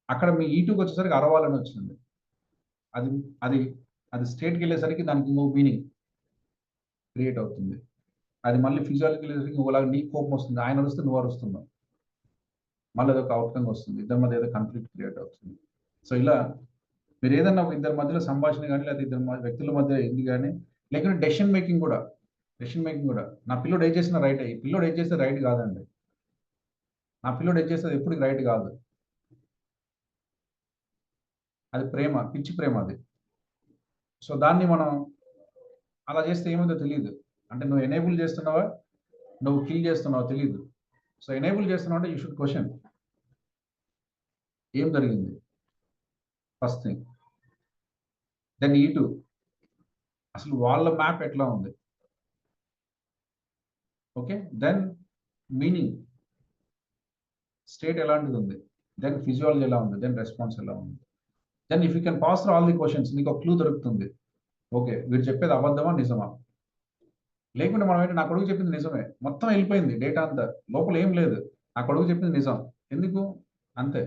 అక్కడ మీ E2కి వచ్చేసరికి అరవాలని వచ్చింది. అది అది అది స్టేట్కి వెళ్ళేసరికి దానికి ఇంకో మీనింగ్ క్రియేట్ అవుతుంది. అది మళ్ళీ ఫిజియాలజీకి వెళ్ళేసరికి ఇంకోలాగా నీకు కోపం వస్తుంది, ఆయన అరుస్తే నువ్వు అరుస్తున్నావు, మళ్ళీ అదొక అవుట్కమ్ వస్తుంది, ఇద్దరి మధ్య ఏదో కాన్ఫ్లిక్ట్ క్రియేట్ అవుతుంది. సో ఇలా మీరు ఏదన్నా ఒక ఇద్దరి మధ్యలో సంభాషణ కానీ లేదా ఇద్దరు వ్యక్తుల మధ్య ఇది కానీ, లేకుంటే డెసిషన్ మేకింగ్ కూడా నా పిల్లోడు ఏం చేసినా రైట్, ఈ పిల్లోడు ఏం చేస్తే రైట్ కాదండి, నా పిల్లోడు ఏం చేస్తే ఎప్పుడు రైట్ కాదు, అది ప్రేమ, పిచ్చి ప్రేమ అది. సో దాన్ని మనం అలా చేస్తే ఏముందో తెలియదు, అంటే నువ్వు ఎనేబుల్ చేస్తున్నావా నువ్వు కిల్ చేస్తున్నావా తెలియదు. సో ఎనేబుల్ చేస్తున్నావు అంటే యూ షుడ్ క్వశ్చన్ ఏం జరిగింది ఫస్ట్ థింగ్. దెన్ E2 అసలు వాళ్ళ మ్యాప్ ఎట్లా ఉంది, ఓకే, దెన్ మీనింగ్ స్టేట్ ఎలాంటిది ఉంది, దెన్ ఫిజియాలజీ ఎలా ఉంది, దెన్ రెస్పాన్స్ ఎలా ఉంది. Then if you can pass through all the questions నీకు ఒక క్లూ దొరుకుతుంది, ఓకే వీడు చెప్పేది అబద్ధమా నిజమా. లేకుంటే మనం ఏంటి, నా కొడుకు చెప్పింది నిజమే, మొత్తం వెళ్ళిపోయింది డేటా అంతా, లోపల ఏం లేదు, నా కొడుకు చెప్పింది నిజం, ఎందుకు అంతే,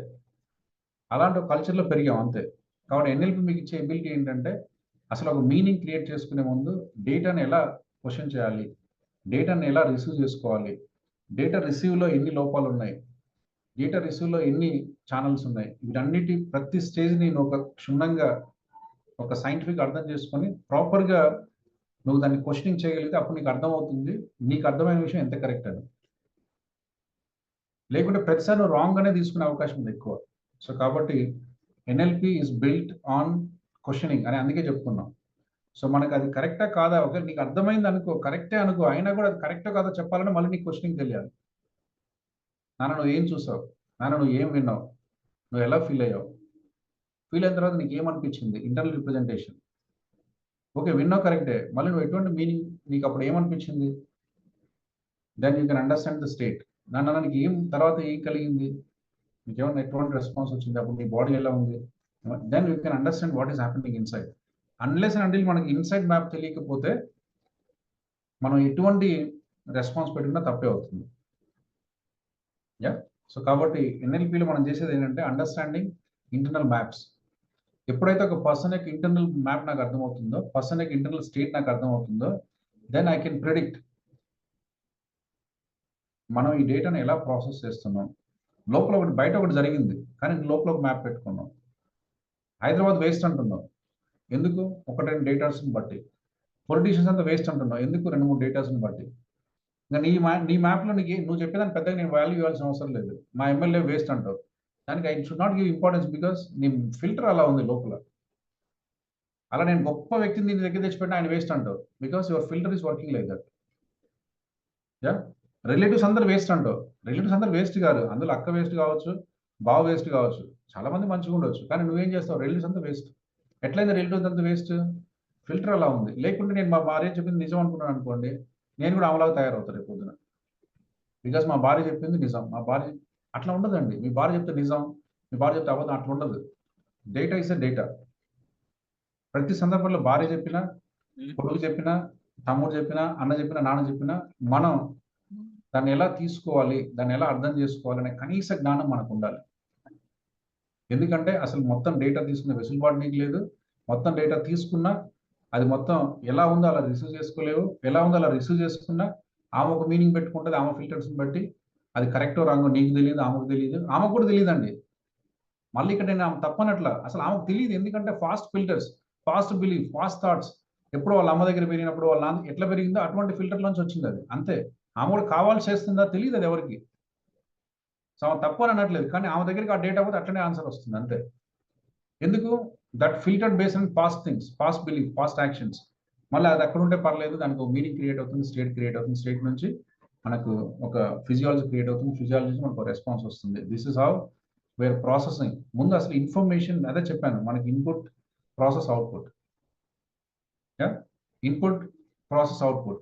అలాంటి ఒక కల్చర్లో పెరిగాం అంతే. కాబట్టి NLP మీకు ఇచ్చే ఎబిలిటీ ఏంటంటే అసలు ఒక మీనింగ్ క్రియేట్ చేసుకునే ముందు డేటాని ఎలా క్వశ్చన్ చేయాలి, డేటాని ఎలా రిసీవ్ చేసుకోవాలి, డేటా రిసీవ్లో ఎన్ని లోపాలు ఉన్నాయి, డేటా రిసీవ్లో ఎన్ని ఛానల్స్ ఉన్నాయి, వీటన్నిటి ప్రతి స్టేజ్ని నువ్వు ఒక క్షుణ్ణంగా ఒక సైంటిఫిక్ అర్థం చేసుకొని ప్రాపర్గా నువ్వు దాన్ని క్వశ్చనింగ్ చేయగలిగితే అప్పుడు నీకు అర్థమవుతుంది నీకు అర్థమైన విషయం ఎంత కరెక్ట్ అని. లేకుంటే ప్రతిసారి నువ్వు రాంగ్ అనే తీసుకునే అవకాశం ఉంది ఎక్కువ. సో కాబట్టి NLP is built on questioning అని అందుకే చెప్పుకున్నాం. సో మనకు అది కరెక్టా కాదా, ఒకవేళ నీకు అర్థమైంది అనుకో, కరెక్టే అనుకో, అయినా కూడా అది కరెక్టో కాదో చెప్పాలంటే మళ్ళీ నీకు క్వశ్చనింగ్ తెలియాలి. నాన్న నువ్వు ఏం చూసావు, నాన్న నువ్వు ఏం విన్నావు, నువ్వు ఎలా ఫీల్ అయ్యావు, ఫీల్ అయిన తర్వాత నీకు ఏమనిపించింది, ఇంటర్నల్ రిప్రజెంటేషన్. ఓకే విన్నావు కరెక్టే, మళ్ళీ నువ్వు ఎటువంటి మీనింగ్ నీకు అప్పుడు ఏమనిపించింది, then you can understand the state. నాన్న నీకు ఏం తర్వాత ఏం కలిగింది, నీకేమన్నా ఎటువంటి రెస్పాన్స్ వచ్చింది, అప్పుడు నీ బాడీ ఎలా ఉంది, then you can understand what is happening inside. Unless and until మనకి ఇన్సైడ్ మ్యాప్ తెలియకపోతే మనం ఎటువంటి రెస్పాన్స్ పెట్టినా తప్పే అవుతుంది. యా సో కాబట్టి NLPలో మనం చేసేది ఏంటంటే అండర్స్టాండింగ్ ఇంటర్నల్ మ్యాప్స్. ఎప్పుడైతే ఒక పర్సన్ యొక్క ఇంటర్నల్ మ్యాప్ నాకు అర్థమవుతుందో, పర్సన్ యొక్క ఇంటర్నల్ స్టేట్ నాకు అర్థమవుతుందో, దెన్ ఐ కెన్ ప్రిడిక్ట్ మనం ఈ డేటాను ఎలా ప్రాసెస్ చేస్తున్నాం. లోపల ఒకటి బయట ఒకటి జరిగింది కానీ లోపల ఒక మ్యాప్ పెట్టుకున్నాం. హైదరాబాద్ వేస్ట్ అంటున్నాం ఎందుకు, ఒక 2 డేటాస్ని బట్టి. పొలిటీషియన్స్ అంతా వేస్ట్ అంటున్నాం ఎందుకు, 2-3 డేటాస్ని బట్టి. ఇంకా నీ మ్యాప్లో నీకు నువ్వు చెప్పేదాన్ని పెద్దగా నేను వాల్యూ ఇవ్వాల్సిన అవసరం లేదు. మా ఎమ్మెల్యే వేస్ట్ అంటావు, దానికి I should not give importance because నీ ఫిల్టర్ అలా ఉంది లోపల. అలా నేను గొప్ప వ్యక్తిని దీని దగ్గర తెచ్చిపెట్టిన ఆయన వేస్ట్ అంటావు because your filter is working like that. Yeah relatives అందరు వేస్ట్ అంటావు, రిలేటివ్స్ అందరు వేస్ట్ కాదు, అందులో అక్క వేస్ట్ కావచ్చు, బావ వేస్ట్ కావచ్చు, చాలా మంది మంచిగా ఉండొచ్చు, కానీ నువ్వేం చేస్తావు, రిలేటివ్స్ అంతా వేస్ట్. ఎట్లయింది రిలేటివ్స్ అంతా వేస్ట్? ఫిల్టర్ అలా ఉంది. లేకుంటే నేను మా భార్య చెప్పింది నిజం అనుకున్నాను అనుకోండి, నేను కూడా ఆమెలాగా తయారవుతాను రేపు పొద్దున. బికాస్ మా భార్య చెప్పింది నిజం. మా భార్య అట్లా ఉండదండి. మీ భార్య చెప్తే నిజం, మీ భార్య చెప్తే అబద్ధం, అట్లా ఉండదు. Data is data. ప్రతి సందర్భంలో భార్య చెప్పినా, కొడుకు చెప్పినా, తమ్ముడు చెప్పినా, అన్న చెప్పినా, నాన్న చెప్పినా, మనం దాన్ని ఎలా తీసుకోవాలి, దాన్ని ఎలా అర్థం చేసుకోవాలి అనే కనీస జ్ఞానం మనకు ఉండాలి. ఎందుకంటే అసలు మొత్తం డేటా తీసుకునే వెసులుబాటు నీకు లేదు. మొత్తం డేటా తీసుకున్నా అది మొత్తం ఎలా ఉందో అలా రిసీవ్ చేసుకోలేవు. ఎలా ఉందో అలా రిసీవ్ చేసుకున్నా ఆమె ఒక మీనింగ్ పెట్టుకుంటుంది, ఆమె ఫిల్టర్స్ని బట్టి. అది కరెక్టో రాంగో నీకు తెలియదు, ఆమెకు తెలియదు, ఆమెకు కూడా తెలియదండి. మళ్ళీ ఇక్కడ నేను ఆమె తప్పనట్ల, అసలు ఆమెకు తెలియదు. ఎందుకంటే fast filters, fast belief, fast thoughts. ఎప్పుడో వాళ్ళ అమ్మ దగ్గర పెరిగినప్పుడు వాళ్ళ నాన్న ఎట్లా పెరిగిందో అటువంటి ఫిల్టర్ నుంచి వచ్చింది అది, అంతే. ఆమె కూడా కావాల్సి చేస్తుందా తెలియదు అది ఎవరికి. సో ఆమె తప్పు అని అనట్లేదు, కానీ ఆమె దగ్గరికి ఆ డేటా పోతే అట్లనే ఆన్సర్ వస్తుంది, అంతే. ఎందుకు? That filtered based on past things, past belief, past actions. మళ్ళీ అది అక్కడ ఉంటే పర్లేదు, దానికి ఒక మీనింగ్ క్రియేట్ అవుతుంది, స్టేట్ క్రియేట్ అవుతుంది, స్టేట్ నుంచి మనకు ఒక ఫిజియాలజీ క్రియేట్ అవుతుంది, ఫిజియాలజీ నుంచి మనకు రెస్పాన్స్ వస్తుంది. This is how where processing. ముందు అసలు ఇన్ఫర్మేషన్ అదే చెప్పాను, మనకి input, process, output. Input, process, output.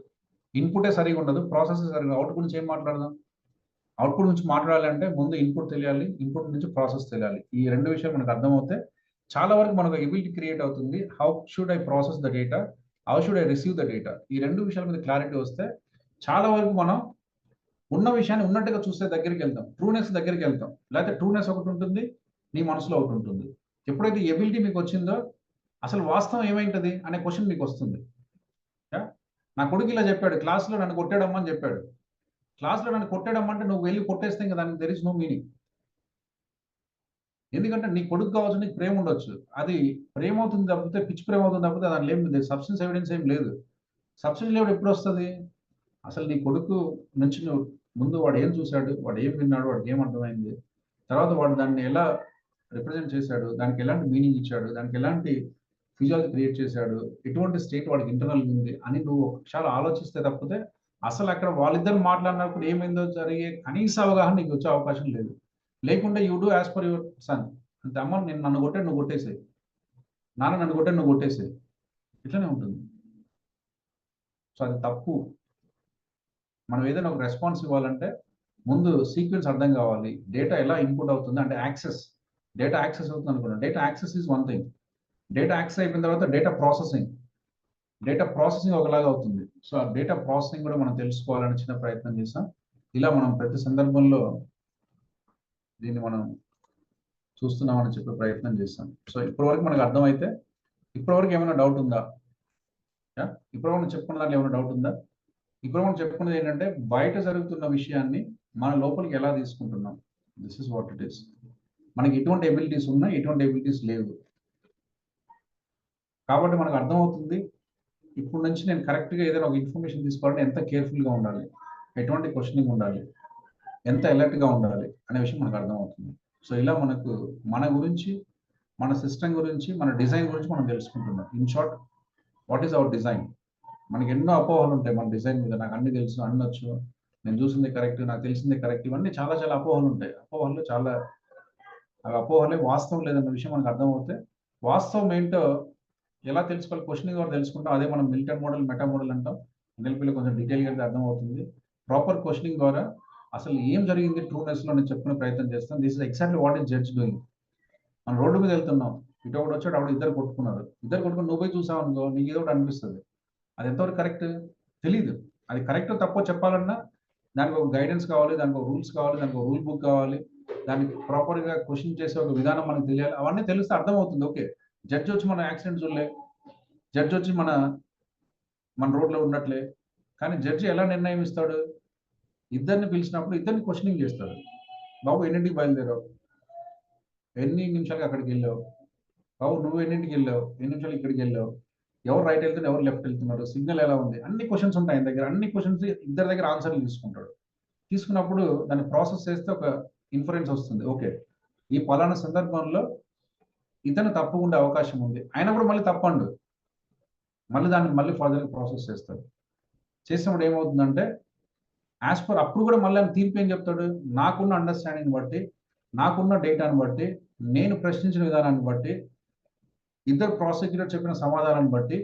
ఇన్పుటే సరిగా ఉండదు, ప్రాసెస్ సరిగా. అవుట్పుట్ నుంచి ఏం మాట్లాడదాం? అవుట్పుట్ నుంచి మాట్లాడాలంటే ముందు ఇన్పుట్ తెలియాలి, ఇన్పుట్ నుంచి ప్రాసెస్ తెలియాలి. ఈ రెండు విషయాలు మనకు అర్థమవుతే చాలా వరకు మనకు ఎబిలిటీ క్రియేట్ అవుతుంది. How should I process the data, how should I receive the data. ఈ రెండు విషయాల మీద క్లారిటీ వస్తే చాలా వరకు మనం ఉన్న విషయాన్ని ఉన్నట్టుగా చూస్తే దగ్గరికి వెళ్తాం, ట్రూనెస్ దగ్గరికి వెళ్తాం. లేకపోతే ట్రూనెస్ ఒకటి ఉంటుంది, నీ మనసులో ఒకటి ఉంటుంది. ఎప్పుడైతే ఎబిలిటీ మీకు వచ్చిందో అసలు వాస్తవం ఏమైంటది అనే క్వశ్చన్ మీకు వస్తుంది. నా కొడుకు ఇలా చెప్పాడు, క్లాస్లో నన్ను కొట్టాడమ్మా అని చెప్పాడు. క్లాస్లో నన్ను కొట్టాడమ్మా అంటే నువ్వు వెళ్ళి కొట్టేస్తే ఇంకా దానికి దెర్ ఇస్ నో మీనింగ్. ఎందుకంటే నీ కొడుకు కావచ్చు, నీకు ప్రేమ ఉండొచ్చు, అది ప్రేమ అవుతుంది తప్పితే, పిచ్చి ప్రేమ అవుతుంది తప్పితే దాని లేదు, సబ్స్టెన్స్ ఎవిడెన్స్ ఏం లేదు. సబ్స్టెన్స్ ఎవిడెన్స్ ఎప్పుడు వస్తుంది? అసలు నీ కొడుకు నుంచి నువ్వు ముందు వాడు ఏం చూశాడు, వాడు ఏం విన్నాడు, వాడికి ఏం అర్థమైంది, తర్వాత వాడు దాన్ని ఎలా రిప్రజెంట్ చేశాడు, దానికి ఎలాంటి మీనింగ్ ఇచ్చాడు, దానికి ఎలాంటి ఫిజియాలజీ క్రియేట్ చేశాడు, ఎటువంటి స్టేట్ వాడికి ఇంటర్నల్ ఉంది అని నువ్వు ఒకసారి ఆలోచిస్తే తప్పితే అసలు అక్కడ వాళ్ళిద్దరు మాట్లాడినప్పుడు ఏమైందో జరిగే కనీస అవగాహన నీకు వచ్చే అవకాశం లేదు. లేకుంటే you do as per your son. అంతే, అమ్మ నేను నన్ను కొట్టాడు నువ్వు కొట్టేసేయి, నాన్న నన్ను కొట్టాడు నువ్వు కొట్టేసేయి, ఇట్లనే ఉంటుంది. సో అది తప్పు. మనం ఏదైనా ఒక రెస్పాన్స్ ఇవ్వాలంటే ముందు సీక్వెన్స్ అర్థం కావాలి. డేటా ఎలా ఇన్పుట్ అవుతుంది అంటే యాక్సెస్, డేటా యాక్సెస్ అవుతుంది అనుకున్నాను. Data access is one thing. Data access అయిపోయిన తర్వాత డేటా ప్రాసెసింగ్, డేటా ప్రాసెసింగ్ ఒకలాగా అవుతుంది. సో ఆ డేటా ప్రాసెసింగ్ కూడా మనం తెలుసుకోవాలని చిన్న ప్రయత్నం చేసాం. ఇలా మనం ప్రతి సందర్భంలో దీన్ని మనం చూస్తున్నామని చెప్పే ప్రయత్నం చేస్తాం. సో ఇప్పటివరకు మనకు అర్థమైతే, ఇప్పటివరకు ఏమైనా డౌట్ ఉందా? ఇప్పటివరకు చెప్పుకున్న దాంట్లో ఏమైనా డౌట్ ఉందా? ఇప్పుడు మనం చెప్పుకున్నది ఏంటంటే బయట జరుగుతున్న విషయాన్ని మన లోపలికి ఎలా తీసుకుంటున్నాం. This is what it is. మనకి ఎటువంటి ఎబిలిటీస్ ఉన్నాయి, ఎటువంటి ఎబిలిటీస్ లేవు. కాబట్టి మనకు అర్థమవుతుంది ఇప్పుడు నుంచి నేను కరెక్ట్గా ఏదైనా ఒక ఇన్ఫర్మేషన్ తీసుకోవాలంటే ఎంత కేర్ఫుల్గా ఉండాలి, ఎటువంటి క్వశ్చనింగ్ ఉండాలి, ఎంత అలర్ట్గా ఉండాలి అనే విషయం మనకు అర్థమవుతుంది. సో ఇలా మనకు మన గురించి, మన సిస్టమ్ గురించి, మన డిజైన్ గురించి మనం తెలుసుకుంటున్నాం. In short, what is our design? మనకి ఎన్నో అపోహలు ఉంటాయి మన డిజైన్ మీద. నాకు అన్ని తెలుసు, అన్ని వచ్చు, నేను చూసింది కరెక్ట్, నాకు తెలిసిందే కరెక్ట్, ఇవన్నీ చాలా చాలా అపోహలు ఉంటాయి. అపోహలు చాలా, అపోహలే వాస్తవం లేదన్న విషయం మనకు అర్థమవుతే వాస్తవం ఏంటో ఎలా తెలుసుకోవాలి, క్వశ్చనింగ్ కూడా తెలుసుకుంటాం. అదే మనం మిల్టన్ మోడల్, మెటా మోడల్ అంటాం. ఎన్ఎల్పీలో కొంచెం డీటెయిల్గా అర్థమవుతుంది. ప్రాపర్ క్వశ్చనింగ్ ద్వారా అసలు ఏం జరిగింది ట్రూనెస్లో నేను చెప్పుకునే ప్రయత్నం చేస్తాను. This is exactly what is judge doing. మనం రోడ్డు మీద వెళ్తున్నాం, ఇటు ఒకటి వచ్చాడు, అప్పుడు ఇద్దరు కొట్టుకున్నారు. ఇద్దరు కొట్టుకుని నువ్వు పోయి చూసావు అనుకో, నీకు ఏదో ఒకటి అనిపిస్తుంది. అది ఎంతవరకు కరెక్ట్ తెలీదు. అది కరెక్ట్ తప్పో చెప్పాలన్నా దానికి ఒక గైడెన్స్ కావాలి, దానికి ఒక రూల్స్ కావాలి, దానికి ఒక రూల్ బుక్ కావాలి, దానికి ప్రాపర్గా క్వశ్చన్ చేసే ఒక విధానం మనకు తెలియాలి. అవన్నీ తెలిస్తే అర్థమవుతుంది. ఓకే, జడ్జి వచ్చి మన యాక్సిడెంట్ చూడలే, జడ్జి వచ్చి మన రోడ్లో ఉన్నట్లే, కానీ జడ్జి ఎలా నిర్ణయం ఇస్తాడు? ఇద్దరిని పిలిచినప్పుడు ఇద్దరిని క్వశ్చనింగ్ చేస్తాడు. బాబు ఎన్నింటికి బయలుదేరావు, ఎన్ని నిమిషాలకి అక్కడికి వెళ్ళావు, బాబు నువ్వు ఎన్నింటికి వెళ్ళావు, ఎన్ని నిమిషాలు ఇక్కడికి వెళ్ళావు, ఎవరు రైట్ వెళ్తున్నారు, ఎవరు లెఫ్ట్ వెళ్తున్నారు, సిగ్నల్ ఎలా ఉంది, అన్ని క్వశ్చన్స్ ఉంటాయి ఆయన దగ్గర. అన్ని క్వశ్చన్స్ ఇద్దరి దగ్గర ఆన్సర్లు తీసుకుంటాడు. తీసుకున్నప్పుడు దాన్ని ప్రాసెస్ చేస్తే ఒక ఇన్ఫరెన్స్ వస్తుంది. ఓకే, ఈ పలానా సందర్భంలో ఇతను తప్పకుండా అవకాశం ఉంది, ఆయన కూడా మళ్ళీ తప్పండు, మళ్ళీ దాన్ని మళ్ళీ ఫర్దర్గా ప్రాసెస్ చేస్తాడు. చేసినప్పుడు ఏమవుతుందంటే యాజ్ పర్ అప్పుడు కూడా మళ్ళీ ఆయన తీర్పు ఏం చెప్తాడు, నాకున్న అండర్స్టాండింగ్ బట్టి నాకున్న డేటాను బట్టి, నేను ప్రశ్నించిన విధానాన్ని బట్టి, ఇద్దరు ప్రాసిక్యూటర్ చెప్పిన సమాధానాన్ని బట్టి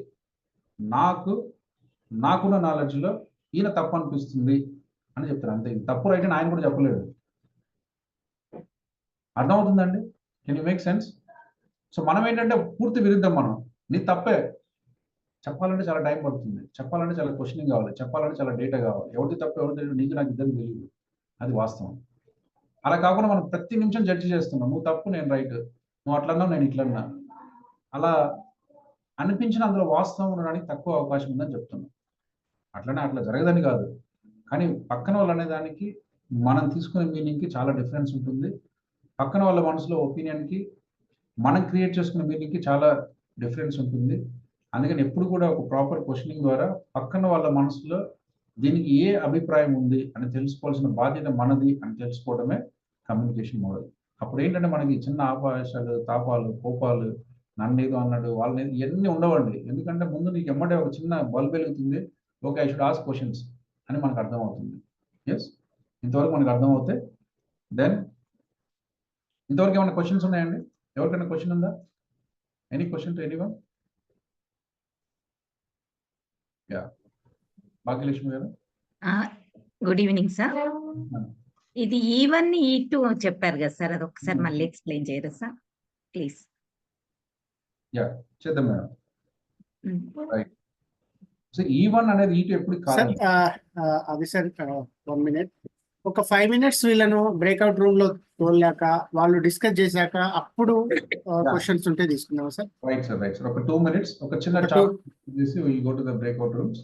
నాకున్న నాలెడ్జ్లో ఈయన తప్పు అనిపిస్తుంది అని చెప్తాను అంతే. ఇది తప్పు రైట్ అని ఆయన కూడా చెప్పలేడు. అర్థమవుతుందండి? Can you make sense? So మనం ఏంటంటే పూర్తి విరుద్ధం. మనం నీ తప్పే చెప్పాలంటే చాలా టైం పడుతుంది, చెప్పాలంటే చాలా క్వశ్చనింగ్ కావాలి, చెప్పాలంటే చాలా డేటా కావాలి. ఎవరిది తప్పు ఎవరిది తెలియదు, నీకు నాకు ఇద్దరు తెలియదు. అది వాస్తవం. అలా కాకుండా మనం ప్రతి నిమిషం జడ్జి చేస్తున్నాం. నువ్వు తప్పు, నేను రైట్, నువ్వు అట్లన్నావు, నేను ఇట్లన్నా. అలా అనిపించిన అందులో వాస్తవం ఉండడానికి తక్కువ అవకాశం ఉందని చెప్తున్నాం. అట్లా జరగదని కాదు, కానీ పక్కన వాళ్ళు అనే దానికి మనం తీసుకునే మీనింగ్కి చాలా డిఫరెన్స్ ఉంటుంది. పక్కన వాళ్ళ మనసులో ఒపీనియన్కి మనం క్రియేట్ చేసుకునే మీనింగ్కి చాలా డిఫరెన్స్ ఉంటుంది. అందుకని ఎప్పుడు కూడా ఒక ప్రాపర్ క్వశ్చనింగ్ ద్వారా పక్కన వాళ్ళ మనసులో దీనికి ఏ అభిప్రాయం ఉంది అని తెలుసుకోవాల్సిన బాధ్యత మనది అని తెలుసుకోవడమే కమ్యూనికేషన్ మోడల్. అప్పుడు ఏంటంటే మనకి చిన్న ఆపాశాలు, తాపాలు, కోపాలు, నన్ను ఏదో అన్నాడు, వాళ్ళని ఇవన్నీ ఉండవండి. ఎందుకంటే ముందు నీకు ఎమ్మటే ఒక చిన్న బల్బ్ వెలుగుతుంది, okay I should ask questions అని మనకు అర్థమవుతుంది. ఎస్, ఇంతవరకు మనకు అర్థమవుతే దెన్ ఇంతవరకు ఏమైనా క్వశ్చన్స్ ఉన్నాయండి? ఎవరికైనా క్వశ్చన్ ఉందా? Any question to anyone? Yeah, Bhagyalakshmi garu. Good evening sir. ఇది E1 E2 చెప్పారు కదా సార్, అది ఒకసారి మళ్ళీ ఎక్స్ప్లెయిన్ చేయరా సార్ ప్లీజ్? యా, చేద్దాం మేడం. రైట్. సో E1 అనేది E2 ఎప్పుడు సార్ కాదు. అది సార్ 1 minute, ఒక 5 minutes వీళ్ళను బ్రేక్అవుట్ రూమ్ లో తోలాక వాళ్ళు డిస్కస్ చేశాక అప్పుడు క్వశ్చన్స్ ఉంటే తీసుకుందాం sir. Right sir, right sir. ఒక 2 minutes ఒక చిన్న చార్ట్ చేసి will go to the breakout rooms.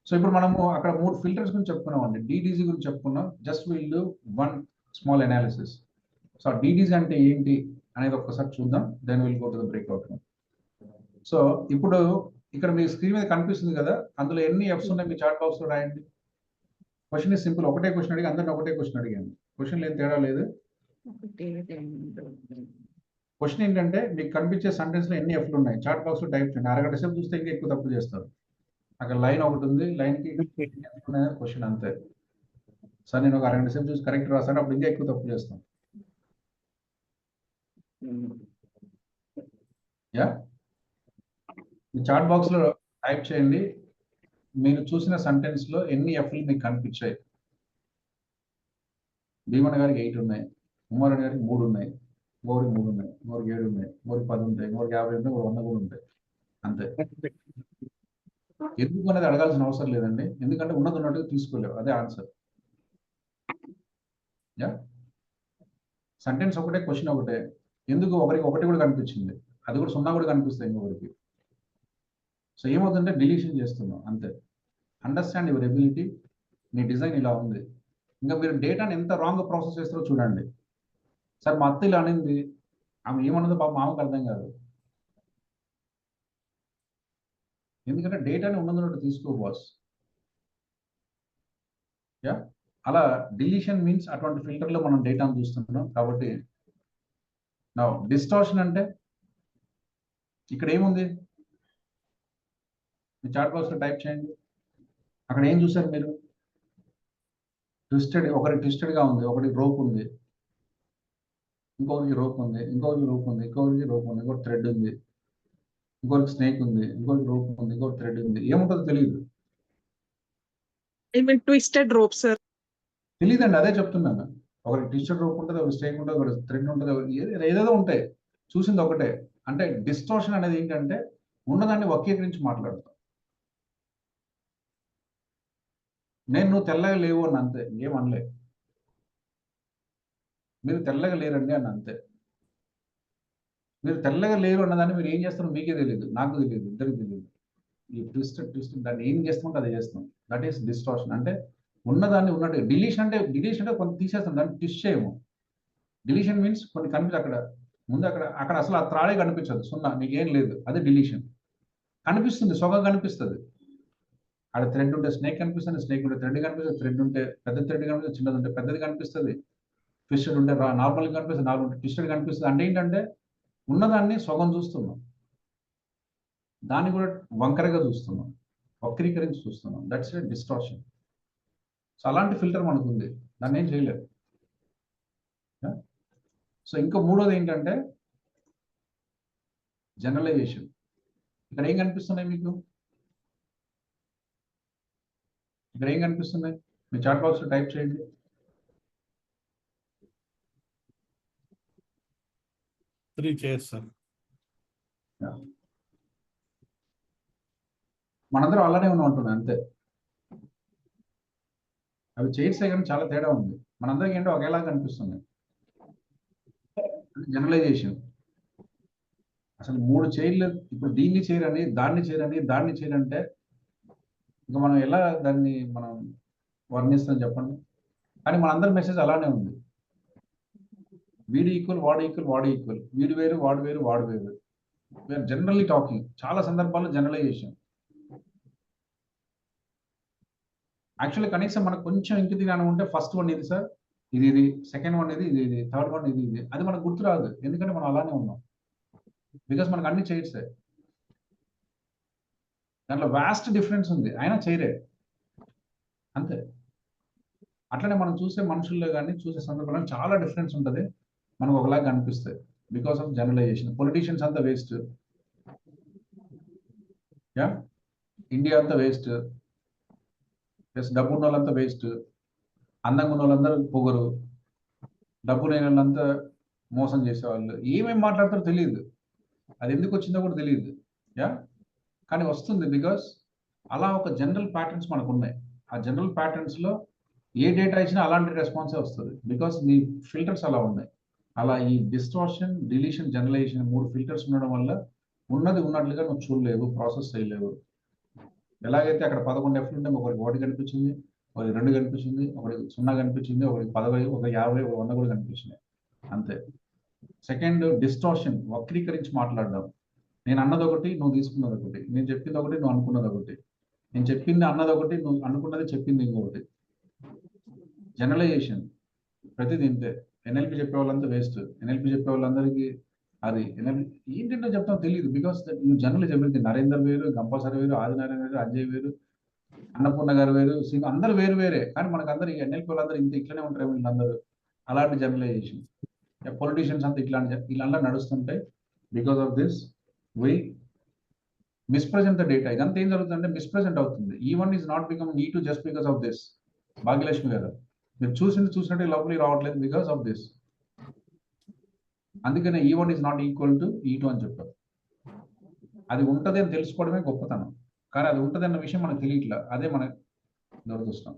So ఇప్పుడు మనము అక్కడ 3 ఫిల్టర్స్ గురించి చెప్పుకున్నాం అండి. డిడిజి గురించి చెప్పుకున్నాం. Just will do 1 small analysis. So DDG అంటే ఏంటి అనేది ఒక్కసారి చూద్దాం, then will go to the breakout room. So ఇప్పుడు ఇక్కడ మీ స్క్రీన్ మీద కనిపిస్తుంది కదా, అందులో ఎన్ని ఎఫ్స్ ఉన్నాయి మీ చాట్ బాక్స్ లో రాయండి. Question is simple. ఒకటే క్వశ్చన్ అడిగి అందరిని ఒకటే క్వశ్చన్ అడిగాను. క్వశ్చన్ ఏం తేడా లేదు. క్వశ్చన్ ఏంటంటే మీకు కనిపించే సెంటెన్స్ లో ఎన్ని ఎఫ్లు ఉన్నాయి చాట్ బాక్స్ లో టైప్ చేయండి. అరగంట సేపు చూస్తే ఇంకా ఎక్కువ తప్పు చేస్తారు. అక్కడ లైన్ ఒకటి ఉంది, లైన్ కి క్వశ్చన్ అంతే. సార్ నేను ఒక అరగంట సేపు చూసి కరెక్ట్ రాస్తాను, అప్పుడు ఇంకా ఎక్కువ తప్పు చేస్తాను. యా, ఈ చాట్ బాక్స్ లో టైప్ చేయండి మీరు చూసిన సెంటెన్స్ లో ఎన్ని ఎఫ్లు మీకు కనిపించాయి. భీమన్ గారికి 8 ఉన్నాయి, ఉమారెడ్డి గారికి 3 ఉన్నాయి, ఇంకొకరికి 3 ఉన్నాయి, ఇంకొకరికి 7 ఉన్నాయి, ఇంకొకరికి 10 ఉంటాయి, ఇంకొకరికి 50 ఉంటాయి, 100 కూడా ఉంటాయి. అంతే. ఎందుకు అనేది అడగాల్సిన అవసరం లేదండి, ఎందుకంటే ఉన్నది ఉన్నట్టుగా తీసుకోలేవు. అదే ఆన్సర్. యా, సెంటెన్స్ ఒకటే, క్వశ్చన్ ఒకటే. ఎందుకు ఒకరికి 1 కూడా కనిపించింది, అది కూడా 0 కూడా కనిపిస్తాయి ఇంకొకరికి. సో ఏమవుతుందంటే డిలీషన్ చేస్తున్నాం అంతే. Understand your ability. Me design ఇలా ఉంది. ఇంకా మీరు డేటాని ఎంత రాంగ్ ప్రాసెస్ చేస్తారో చూడండి. సార్ మా అత్త ఇలా అనింది, ఆమె ఏమన్నదో పాపం ఆమెకు అర్థం కాదు. ఎందుకంటే డేటాని ఉన్నదన్నట్టు తీసుకో బాస్. యా, అలా డిలీషన్ మీన్స్ అటువంటి ఫిల్టర్లో మనం డేటాను చూస్తున్నాం. కాబట్టి నా డిస్టార్షన్ అంటే ఇక్కడ ఏముంది, మీ చాట్ బాక్స్లో టైప్ చేయండి. అక్కడ ఏం చూసారు మీరు? ట్విస్టెడ్, ఒకరికి ట్విస్టెడ్గా ఉంది, ఒకటి రోప్ ఉంది, ఇంకొకరికి రోప్ ఉంది, ఇంకొకరికి రోప్ ఉంది, ఇంకొకరికి రోప్ ఉంది, ఇంకొకటి థ్రెడ్ ఉంది, ఇంకొకరికి స్నేక్ ఉంది, ఇంకొకరికి రోప్ ఉంది, ఇంకొకటి థ్రెడ్ ఉంది. ఏముంటుందో తెలియదు. ట్విస్టెడ్ రోప్ సార్ తెలియదండి, అదే చెప్తున్నాను. ఒకరికి ట్విస్టెడ్ రోప్ ఉంటుంది, ఒకటి స్నేక్ ఉంటుంది, ఒకటి థ్రెడ్ ఉంటుంది, ఏదేదో ఉంటాయి. చూసింది ఒకటే. అంటే డిస్టార్షన్ అనేది ఏంటంటే ఉన్నదాన్ని వక్రీకరించి మాట్లాడతాం. నేను నువ్వు తెల్లగా లేవు అని అంతే, ఏమనలే. మీరు తెల్లగా లేరండి అని అంతే. మీరు తెల్లగా లేరు అన్నదాన్ని మీరు ఏం చేస్తారో మీకే తెలియదు, నాకు తెలియదు, ఇద్దరికి తెలియదు. ఈ ట్విస్ట్ దాన్ని ఏం చేస్తామంటే అది చేస్తాం. That is distortion. అంటే ఉన్నదాన్ని ఉన్నట్టు. డిలీషన్ అంటే కొంత తీసేస్తాం, దాన్ని ట్విస్ట్ చేయము. డిలీషన్ మీన్స్ కొన్ని కనిపించి అక్కడ ముందు అక్కడ అసలు ఆ త్రాడే కనిపించదు, 0, నీకేం లేదు, అది డిలీషన్. కనిపిస్తుంది, సొగ కనిపిస్తుంది. ఆడ థ్రెడ్ ఉంటే స్నేక్ కనిపిస్తుంది, స్నేక్ ఉంటే థ్రెడ్ కనిపిస్తుంది, థ్రెడ్ ఉంటే పెద్ద థ్రెడ్ కనిపిస్తుంది, చిన్నది ఉంటే పెద్దది కనిపిస్తుంది, ట్విస్టెడ్ ఉంటే నార్మల్గా కనిపిస్తుంది, నార్మల్ ఉంటే ట్విస్టెడ్ కనిపిస్తుంది. అంటే ఏంటంటే ఉన్నదాన్ని సొగం చూస్తున్నాం, దాన్ని కూడా వంకరగా చూస్తున్నాం, వక్రీకరించి చూస్తున్నాం. That's a distortion. సో అలాంటి ఫిల్టర్ మనకు ఉంది, దాన్ని ఏం చేయలేదు. సో ఇంకా మూడోది ఏంటంటే జనరలైజేషన్. ఇక్కడ ఏం కనిపిస్తున్నాయి మీకు? ఇక్కడ ఏం కనిపిస్తున్నాయి? మీ చాట్ బాక్స్ లో టైప్ చేయండి. Three chairs, sir. మనందరం అలానే ఉంటున్నాం అంతే. అవి చైర్సే కానీ చాలా తేడా ఉంది. మనందరికి ఏంటో ఒకేలా కనిపిస్తుంది. జనరలైజేషన్. అసలు 3 చైర్లు ఇప్పుడు దీన్ని చేయరని, దాన్ని చేయరని, దాన్ని చేయరంటే ఇంకా మనం ఎలా దాన్ని మనం వర్ణిస్తాం చెప్పండి. కానీ మనందరి మెసేజ్ అలానే ఉంది. వీడు ఈక్వల్, వాడు ఈక్వల్, వాడు ఈక్వల్, వీడు వేరు, వాడు వేరు, వాడు వేరు. We are generally talking. చాలా సందర్భాల్లో జనరలైజేషన్. యాక్చువల్లీ కనీసం మనకు కొంచెం ఇంకితి జ్ఞానం ఉంటే ఫస్ట్ వన్ ఇది సార్, ఇది, సెకండ్ వన్ ఇది, థర్డ్ వన్ ఇది, అది మనకు గుర్తు రాదు. ఎందుకంటే మనం అలానే ఉన్నాం. బికాస్ మనకు అన్ని చైర్సే. దాంట్లో వాస్ట్ డిఫరెన్స్ ఉంది, అయినా చైరే అంతే. అట్లనే మనం చూసే మనుషుల్లో కానీ చూసే సందర్భంలో చాలా డిఫరెన్స్ ఉంటుంది. మనకు ఒకలాగా కనిపిస్తాయి బికాస్ ఆఫ్ జనరలైజేషన్. పొలిటీషియన్స్ అంతా వేస్ట్, యా ఇండియా అంతా వేస్ట్, ప్లస్ డబ్బు ఉన్న వాళ్ళంతా వేస్ట్, అందంగా ఉన్న వాళ్ళందరూ పొగరు, డబ్బు లేని వాళ్ళంతా మోసం చేసేవాళ్ళు. ఏమేమి మాట్లాడతారో తెలియదు, అది ఎందుకు వచ్చిందో కూడా తెలియదు. యా కానీ వస్తుంది బికాస్ అలా ఒక జనరల్ ప్యాటర్న్స్ మనకు ఉన్నాయి. ఆ జనరల్ ప్యాటర్న్స్ లో ఏ డేటా ఇచ్చినా అలాంటి రెస్పాన్సే వస్తుంది బికాస్ మీ ఫిల్టర్స్ అలా ఉన్నాయి. అలా ఈ డిస్టార్షన్, డిలీషన్, జనరలైజేషన్ 3 ఫిల్టర్స్ ఉండడం వల్ల ఉన్నది ఉన్నట్లుగా నువ్వు చూడలేవు, ప్రాసెస్ చేయలేవు. ఎలాగైతే అక్కడ 11 F'లు ఉంటే ఒకరికి 1 కనిపించింది, ఒకరికి 2 కనిపించింది, ఒకరికి 0 కనిపించింది, ఒకరికి 10, ఒక 50, ఒక 100 కూడా కనిపించినాయి అంతే. సెకండ్ డిస్టార్షన్, వక్రీకరించి మాట్లాడడం. నేను అన్నది ఒకటి, నువ్వు తీసుకున్నది ఒకటి, నేను చెప్పింది ఒకటి, నువ్వు అనుకున్నది ఒకటి, నేను చెప్పింది అన్నది ఒకటి, నువ్వు అనుకున్నది చెప్పింది ఇంకొకటి. జనరలైజేషన్ ప్రతిదీ ఇంతే. ఎన్ఎల్పి చెప్పే వాళ్ళంతా వేస్ట్. ఎన్ఎల్పి చెప్పే వాళ్ళందరికీ అది ఎన్ఎల్పి ఏంటంటే చెప్తాం తెలియదు బికాస్ నువ్వు జనరల్ ఎవ్రీథింగ్. నరేందర్ వేరు, గంపసారి వేరు, ఆదినారాయణ వేరు, అజయ్ వేరు, అన్నపూర్ణ గారు వేరు, సింగ్ అందరూ వేరు వేరే. కానీ మనకు అందరు ఎన్ఎల్పి వాళ్ళందరూ ఇంత ఇట్లనే ఉంటారు వీళ్ళందరూ. అలాంటి జనరలైజేషన్. పొలిటీషియన్స్ అంతా ఇట్లాంటి ఇలా నడుస్తుంటాయి. Because of this we misrepresent the data. ఇదంతా ఏం జరుగుతుందంటే మిస్ప్రెజెంట్ అవుతుంది. ఈవన్ ఈజ్ నాట్ బికమ్ ఈ to just because of this. Bhagyalakshmi garu మీరు చూసినట్టు లోపలికి రావట్లేదు బికాస్ ఆఫ్ దిస్. అందుకనే E1 is not equal to E2 అని చెప్పారు. అది ఉంటది అని తెలుసుకోవడమే గొప్పతనం, కానీ అది ఉంటది అన్న విషయం మనకు తెలియట్లా. అదే మన దురదృష్టం.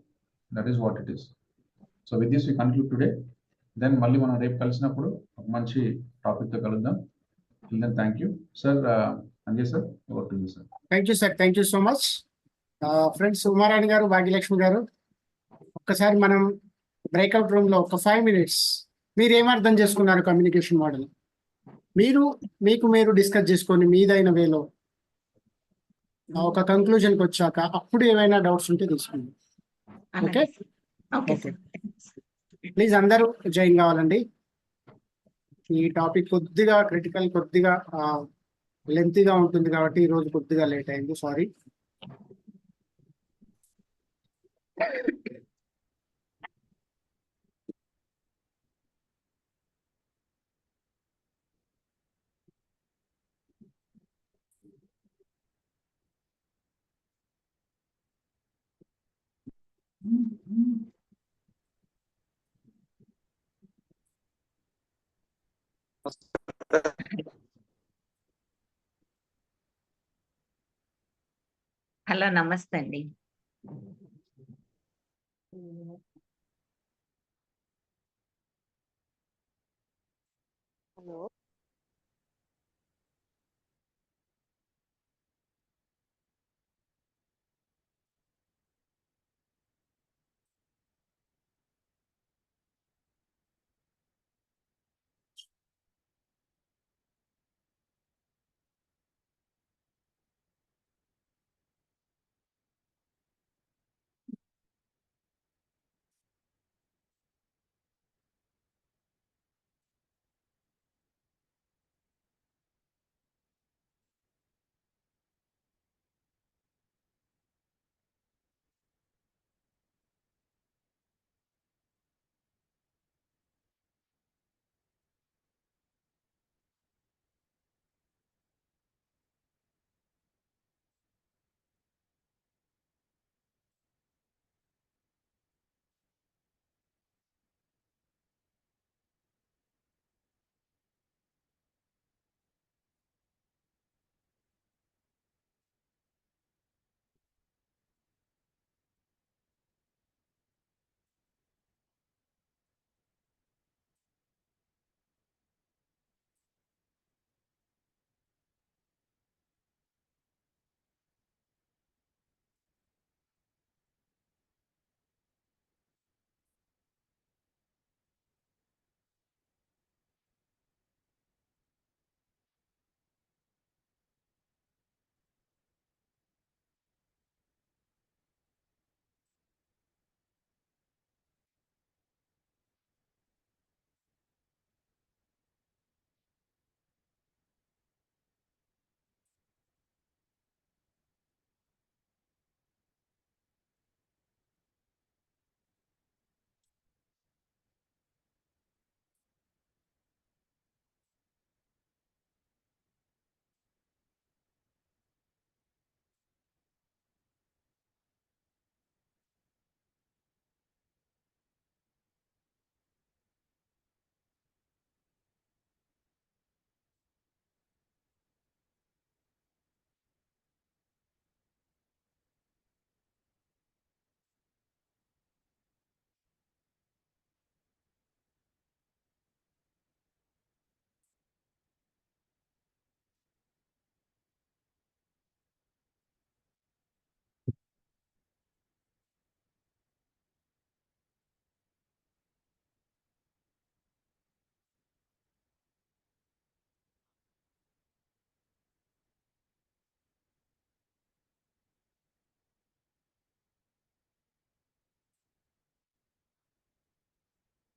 That is what it is. So with this we conclude today. దెన్ మళ్ళీ మనం రేపు కలిసినప్పుడు ఒక మంచి టాపిక్ తో కలుద్దాం. Thank you sir. Anjay sir, over to you sir. Thank you sir, thank you so much. Friends, Umarani గారు, భాగ్యలక్ష్మి గారు, ఒక్కసారి మనం బ్రేక్అవుట్ రూమ్ లో ఒక 5 minutes మీరు ఏం అర్థం చేసుకున్నారు కమ్యూనికేషన్ మోడల్, మీరు డిస్కస్ చేసుకొని మీదైన వేలో ఒక కంక్లూజన్కి వచ్చాక అప్పుడు ఏమైనా డౌట్స్ ఉంటే తీసుకోండి. Okay okay okay. Sir. Please అందరూ జాయిన్ కావాలండి. ఈ టాపిక్ కొద్దిగా క్రిటికల్, కొద్దిగా లెంతీగా ఉంటుంది కాబట్టి ఈ రోజు కొద్దిగా లేట్ అయింది, సారీ. హలో, నమస్తే అండి. Hello.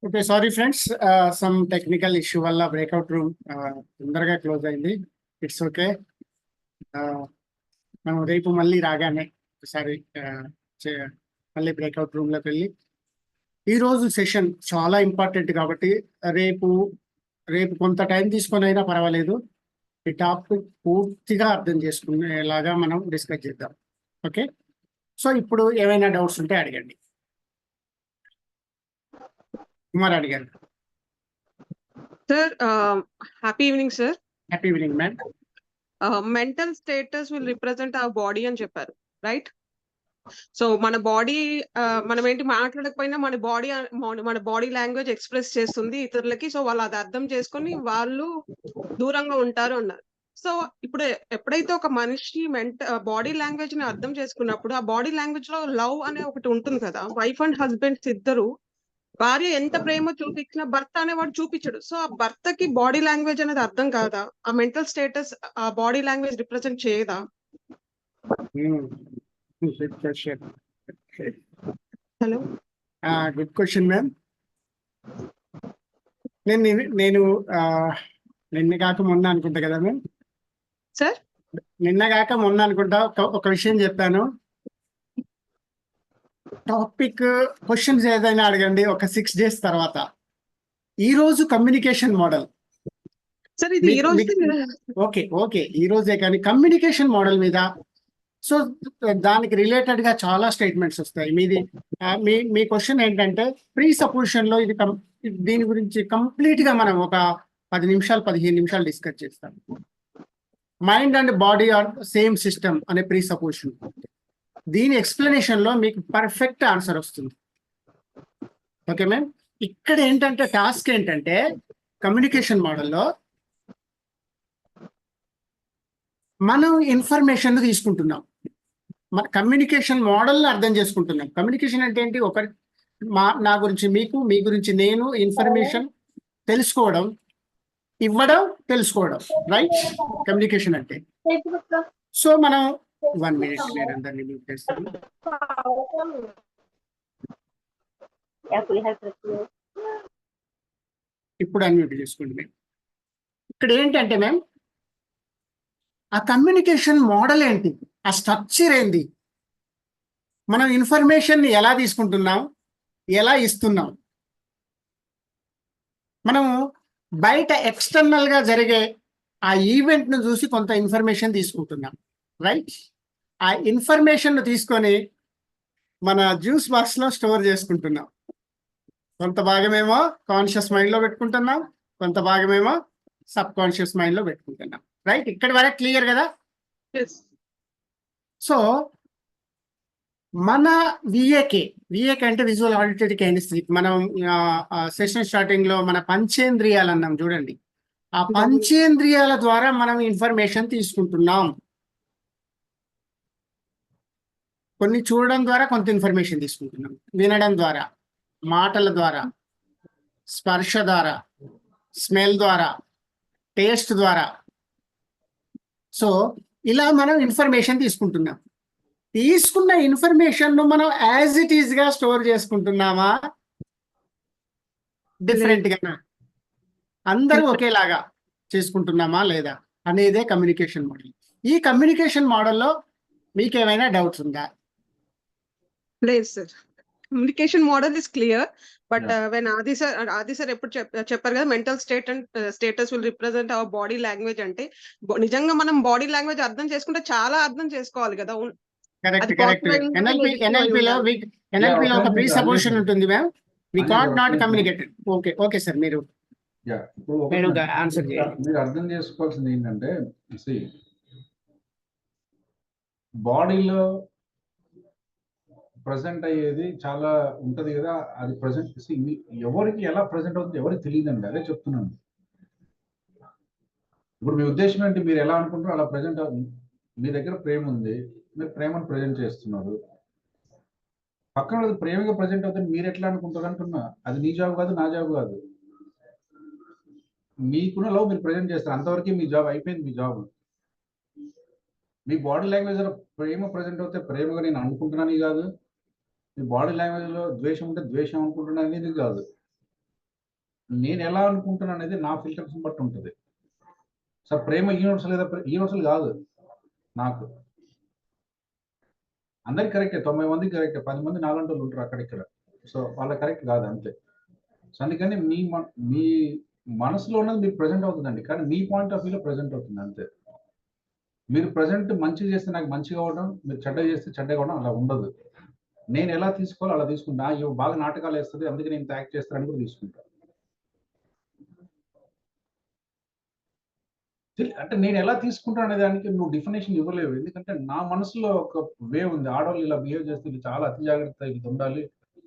Okay, sorry friends, some technical issue వల్ల బ్రేక్అవుట్ రూమ్ తొందరగా క్లోజ్ అయింది. It's okay. మనం రేపు మళ్ళీ రాగానే ఒకసారి మళ్ళీ బ్రేక్అవుట్ రూమ్లోకి వెళ్ళి ఈరోజు సెషన్ చాలా ఇంపార్టెంట్ కాబట్టి రేపు కొంత టైం తీసుకొని అయినా పర్వాలేదు ఈ టాపిక్ పూర్తిగా అర్థం చేసుకునేలాగా మనం డిస్కస్ చేద్దాం. ఓకే, సో ఇప్పుడు ఏమైనా డౌట్స్ ఉంటే అడగండి. కుమారాణి గారు. Sir, happy evening, sir. Happy evening ma'am. Mental status will represent our body అని చెప్పారు, రైట్? సో మన బాడీ మనం ఏంటి మాట్లాడకపోయినా మన బాడీ లాంగ్వేజ్ ఎక్స్ప్రెస్ చేస్తుంది ఇతరులకి. సో వాళ్ళు అది అర్థం చేసుకొని వాళ్ళు దూరంగా ఉంటారు అన్నారు. సో ఇప్పుడు ఎప్పుడైతే ఒక మనిషి బాడీ లాంగ్వేజ్ ని అర్థం చేసుకున్నప్పుడు ఆ బాడీ లాంగ్వేజ్ లో లవ్ అనే ఒకటి ఉంటుంది కదా. వైఫ్ అండ్ హస్బెండ్స్ ఇద్దరు భార్య ఎంత ప్రేమ చూపించినా భర్త అనేవాడు చూపించడు. సో ఆ భర్తకి బాడీ లాంగ్వేజ్ అనేది అర్థం కాదా? ఆ మెంటల్ స్టేటస్ ఆ బాడీ లాంగ్వేజ్ రిప్రజెంట్ చేయదా? Hello, good question ma'am. నేను నిన్న కాక మొన్న అనుకుంటా కదా మ్యామ్. సార్ నిన్న కాక మొన్న అనుకుంటా ఒక విషయం చెప్పాను. టాపిక్ క్వశ్చన్స్ ఏదైనా అడగండి ఒక 6 days తర్వాత. ఈ రోజు కమ్యూనికేషన్ మోడల్. సార్ ఇది ఈ రోజు ఓకే ఈ రోజే, కానీ కమ్యూనికేషన్ మోడల్ మీద సో దానికి రిలేటెడ్ గా చాలా స్టేట్మెంట్స్ వస్తాయి. మీ క్వశ్చన్ ఏంటంటే ప్రీ సపోజిషన్ లో దీని గురించి కంప్లీట్ గా మనం ఒక 10 నిమిషాలు 15 నిమిషాలు డిస్కస్ చేస్తాం. Mind and body are same system అనే ప్రీ సపోజిషన్. దీని ఎక్స్ప్లెనేషన్ లో మీకు పర్ఫెక్ట్ ఆన్సర్ వస్తుంది. Okay ma'am. ఇక్కడ ఏంటంటే టాస్క్ ఏంటంటే కమ్యూనికేషన్ మోడల్లో మనం ఇన్ఫర్మేషన్ తీసుకుంటున్నాం, మన కమ్యూనికేషన్ మోడల్ని అర్థం చేసుకుంటున్నాం. కమ్యూనికేషన్ అంటే ఏంటి? నా గురించి మీకు, మీ గురించి నేను ఇన్ఫర్మేషన్ తెలుసుకోవడం, ఇవ్వడం, తెలుసుకోవడం, రైట్? కమ్యూనికేషన్ అంటే. సో మనం 1 minute నేను అందరినీ మ్యూట్ చేస్తాను. ఇప్పుడు అన్మ్యూట్ చేసుకోండి మ్యామ్. ఇక్కడ ఏంటంటే మ్యామ్ ఆ కమ్యూనికేషన్ మోడల్ ఏంటి, ఆ స్ట్రక్చర్ ఏంటి, మనం ఇన్ఫర్మేషన్ ఎలా తీసుకుంటున్నాం, ఎలా ఇస్తున్నాం. మనము బయట ఎక్స్టర్నల్ గా జరిగే ఆ ఈవెంట్ ను చూసి కొంత ఇన్ఫర్మేషన్ తీసుకుంటున్నాం, రైట్? ఆ ఇన్ఫర్మేషన్ ను తీసుకొని మన జ్యూస్ బాక్స్ లో స్టోర్ చేసుకుంటున్నాం. కొంత భాగమేమో కాన్షియస్ మైండ్ లో పెట్టుకుంటున్నాం, కొంత భాగమేమో సబ్ కాన్షియస్ మైండ్ లో పెట్టుకుంటున్నాం, రైట్? ఇక్కడ వరకు క్లియర్ కదా? సో మన విఏకే అంటే విజువల్ ఆడిటరీ కైనెస్థెటిక్, మనం సెషన్ స్టార్టింగ్ లో మన పంచేంద్రియాలు అన్నాం చూడండి. ఆ పంచేంద్రియాల ద్వారా మనం ఇన్ఫర్మేషన్ తీసుకుంటున్నాం. కొన్ని చూడడం ద్వారా కొంత ఇన్ఫర్మేషన్ తీసుకుంటున్నాం, వినడం ద్వారా, మాటల ద్వారా, స్పర్శ ద్వారా, స్మెల్ ద్వారా, టేస్ట్ ద్వారా. సో ఇలా మనం ఇన్ఫర్మేషన్ తీసుకుంటున్నాం. తీసుకున్న ఇన్ఫర్మేషన్ ను మనం యాజ్ ఇట్ ఈజ్ గా స్టోర్ చేసుకుంటున్నామా, డిఫరెంట్ గా అందరూ ఒకేలాగా చేసుకుంటున్నామా లేదా అనేదే కమ్యూనికేషన్ మోడల్. ఈ కమ్యూనికేషన్ మోడల్లో మీకు ఏమైనా డౌట్స్ ఉందా? లేదు sir, communication model is clear. But when ఆది సార్ ఎప్పుడు చెప్పారు కదా, mental status will represent our body language అంటే నిజంగా మనం బాడీ లాంగ్వేజ్ అర్థం చేసుకుంటే చాలా అర్థం చేసుకోవాలి కదా. కరెక్ట్. ఎన్ఎల్పి లో ఒక ప్రీ సపోజిషన్ ఉంటుంది ma'am, we can't not communicated. Okay sir, మీరు ఆన్సర్ చేయండి. మీరు అర్థం చేసుకోవాల్సింది ఏంటంటే బాడీలో ప్రజెంట్ అయ్యేది చాలా ఉంటది కదా. అది ప్రజెంట్ ఎవరికి ఎలా ప్రజెంట్ అవుతుంది ఎవరికి తెలియదండి. అదే చెప్తున్నాను. ఇప్పుడు మీ ఉద్దేశం ఏంటి? మీరు ఎలా అనుకుంటారో అలా ప్రజెంట్ అవుతుంది. మీ దగ్గర ప్రేమ ఉంది, మీరు ప్రేమను ప్రజెంట్ చేస్తున్నారు. పక్కన ప్రేమగా ప్రజెంట్ అవుతుంది మీరు ఎట్లా అనుకుంటారు అంటున్నా. అది నీ జాబ్ కాదు, నా జాబ్ కాదు. మీకున్న లవ్ మీరు ప్రజెంట్ చేస్తారు, అంతవరకే మీ జాబ్ అయిపోయింది. మీ జాబ్ మీ బాడీ లాంగ్వేజ్ లో ప్రేమ ప్రజెంట్ అవుతే ప్రేమగా నేను అనుకుంటున్నాను కాదు. మీ బాడీ లాంగ్వేజ్ లో ద్వేషం ఉంటే ద్వేషం అనుకుంటున్నాను అనేది కాదు. నేను ఎలా అనుకుంటాను అనేది నా ఫిల్టర్స్ బట్టి ఉంటుంది. సార్ ప్రేమ యూనివర్సల్ లేదా యూనివర్సల్ కాదు. నాకు అందరికి కరెక్టే, 90 మందికి కరెక్టే, 10 మంది నాలంటి వాళ్ళు ఉంటారు అక్కడిక్కడ. సో వాళ్ళ కరెక్ట్ కాదు అంతే. సో అందుకని మీ మనసులో ఉన్నది మీకు ప్రజెంట్ అవుతుందండి, కానీ మీ పాయింట్ ఆఫ్ వ్యూలో ప్రజెంట్ అవుతుంది అంతే. మీరు ప్రజెంట్ మంచిగా చేస్తే నాకు మంచిగా అవ్వడం, మీరు చెడ్డ చేస్తే చెడ్డగా అవ్వడం అలా ఉండదు. నేను ఎలా తీసుకోవాలో అలా తీసుకుంటా. బాగా నాటకాలు వేస్తుంది అందుకే నేను యాక్ట్ చేస్తానని కూడా తీసుకుంటా. అంటే నేను ఎలా తీసుకుంటాను అనే దానికి నువ్వు డెఫినేషన్ ఇవ్వలేవు, ఎందుకంటే నా మనసులో ఒక వే ఉంది. ఆడవాళ్ళు ఇలా బిహేవ్ చేస్తే వీళ్ళు చాలా అతి జాగ్రత్త, వీళ్ళు ఉండాలి,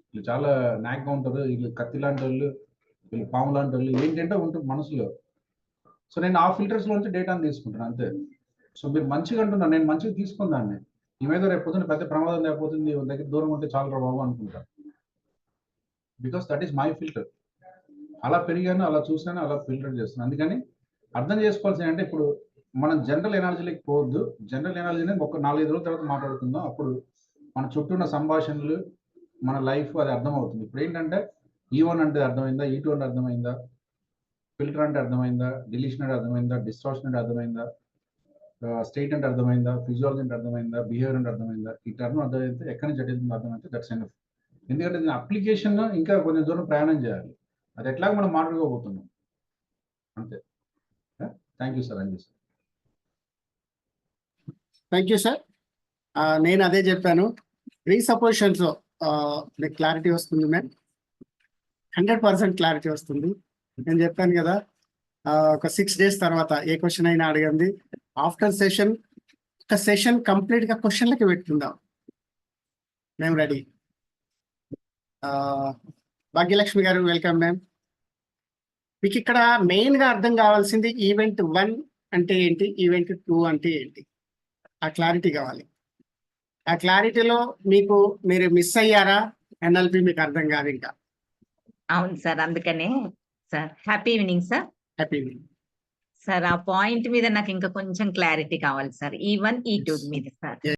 వీళ్ళు చాలా నాగ్గా ఉంటారు, వీళ్ళు కత్తి లాంటి వాళ్ళు, వీళ్ళు పాము లాంటి వాళ్ళు, ఏంటంటే ఉంటుంది మనసులో. సో నేను ఆ ఫిల్టర్స్ లోంచి డేటాను తీసుకుంటాను అంతే. సో మీరు మంచిగా అంటున్నారు, నేను మంచిగా తీసుకున్న దాన్ని. ఈ మీద రేపు పొద్దున పెద్ద ప్రమాదం లేకపోతుంది, దగ్గర దూరం ఉంటే చాలా బాబు అనుకుంటా. Because that is my filter. అలా పెరిగాను, అలా చూసాను, అలా ఫిల్టర్ చేస్తున్నాను. అందుకని అర్థం చేసుకోవాల్సింది అంటే ఇప్పుడు మనం జనరల్ ఎనాలజీలోకి పోవద్దు. జనరల్ ఎనాలజీ అనేది ఒక 4-5 రోజుల తర్వాత మాట్లాడుకుందాం. అప్పుడు మన చుట్టూ ఉన్న సంభాషణలు, మన లైఫ్ అది అర్థమవుతుంది. ఇప్పుడు ఏంటంటే E1 అంటే అర్థమైందా, E2 అంటే అర్థమైందా, ఫిల్టర్ అంటే అర్థమైందా, డిలీషన్ అంటే అర్థమైందా, డిస్టార్షన్ అంటే అర్థమైందా, స్టేట్ అంటే అర్థమైందా, ఫిజియాలజీ అంటే అర్థమైందా, బిహేవియర్ అంటే అర్థమైందా, ఈ టర్మ్ అర్థమైతే ఎక్కడి నుంచి అటెండ్ అర్థమైతే దట్స్ ఎనఫ్. ఎందుకంటే దీని అప్లికేషన్ ఇంకా కొంచెం దూరం ప్రయాణం చేయాలి. అది ఎట్లాగో మనం మాట్లాడుకోబోతున్నాం అంతే. Thank you sir. Anji sir. Thank you sir. నేను అదే చెప్పాను, ప్రీసపోజిషన్స్ లో మీకు క్లారిటీ వస్తుంది మ్యామ్, 100% క్లారిటీ వస్తుంది. నేను చెప్పాను కదా, ఒక 6 days తర్వాత ఏ క్వశ్చన్ అయినా అడగండి. ఆఫ్టర్ సెషన్ ఒక సెషన్ కంప్లీట్ గా క్వశ్చన్లకి పెట్టుకుందాం. మేము రెడీ. భాగ్యలక్ష్మి గారు వెల్కమ్ మ్యామ్. మీకు ఇక్కడ మెయిన్ గా అర్థం కావాల్సింది ఈవెంట్ 1 అంటే ఏంటి, ఈవెంట్ 2 అంటే ఏంటి, ఆ క్లారిటీ కావాలి. ఆ క్లారిటీలో మీరు మిస్ అయ్యారా, ఎన్ఎల్పి మీకు అర్థం కాదు ఇంకా. అవును సార్, అందుకనే sir happy evening sir. Happy sir ఆ పాయింట్ మీద నాకు ఇంకా కొంచెం క్లారిటీ కావాలి సార్, E1 E2 మీద సార్.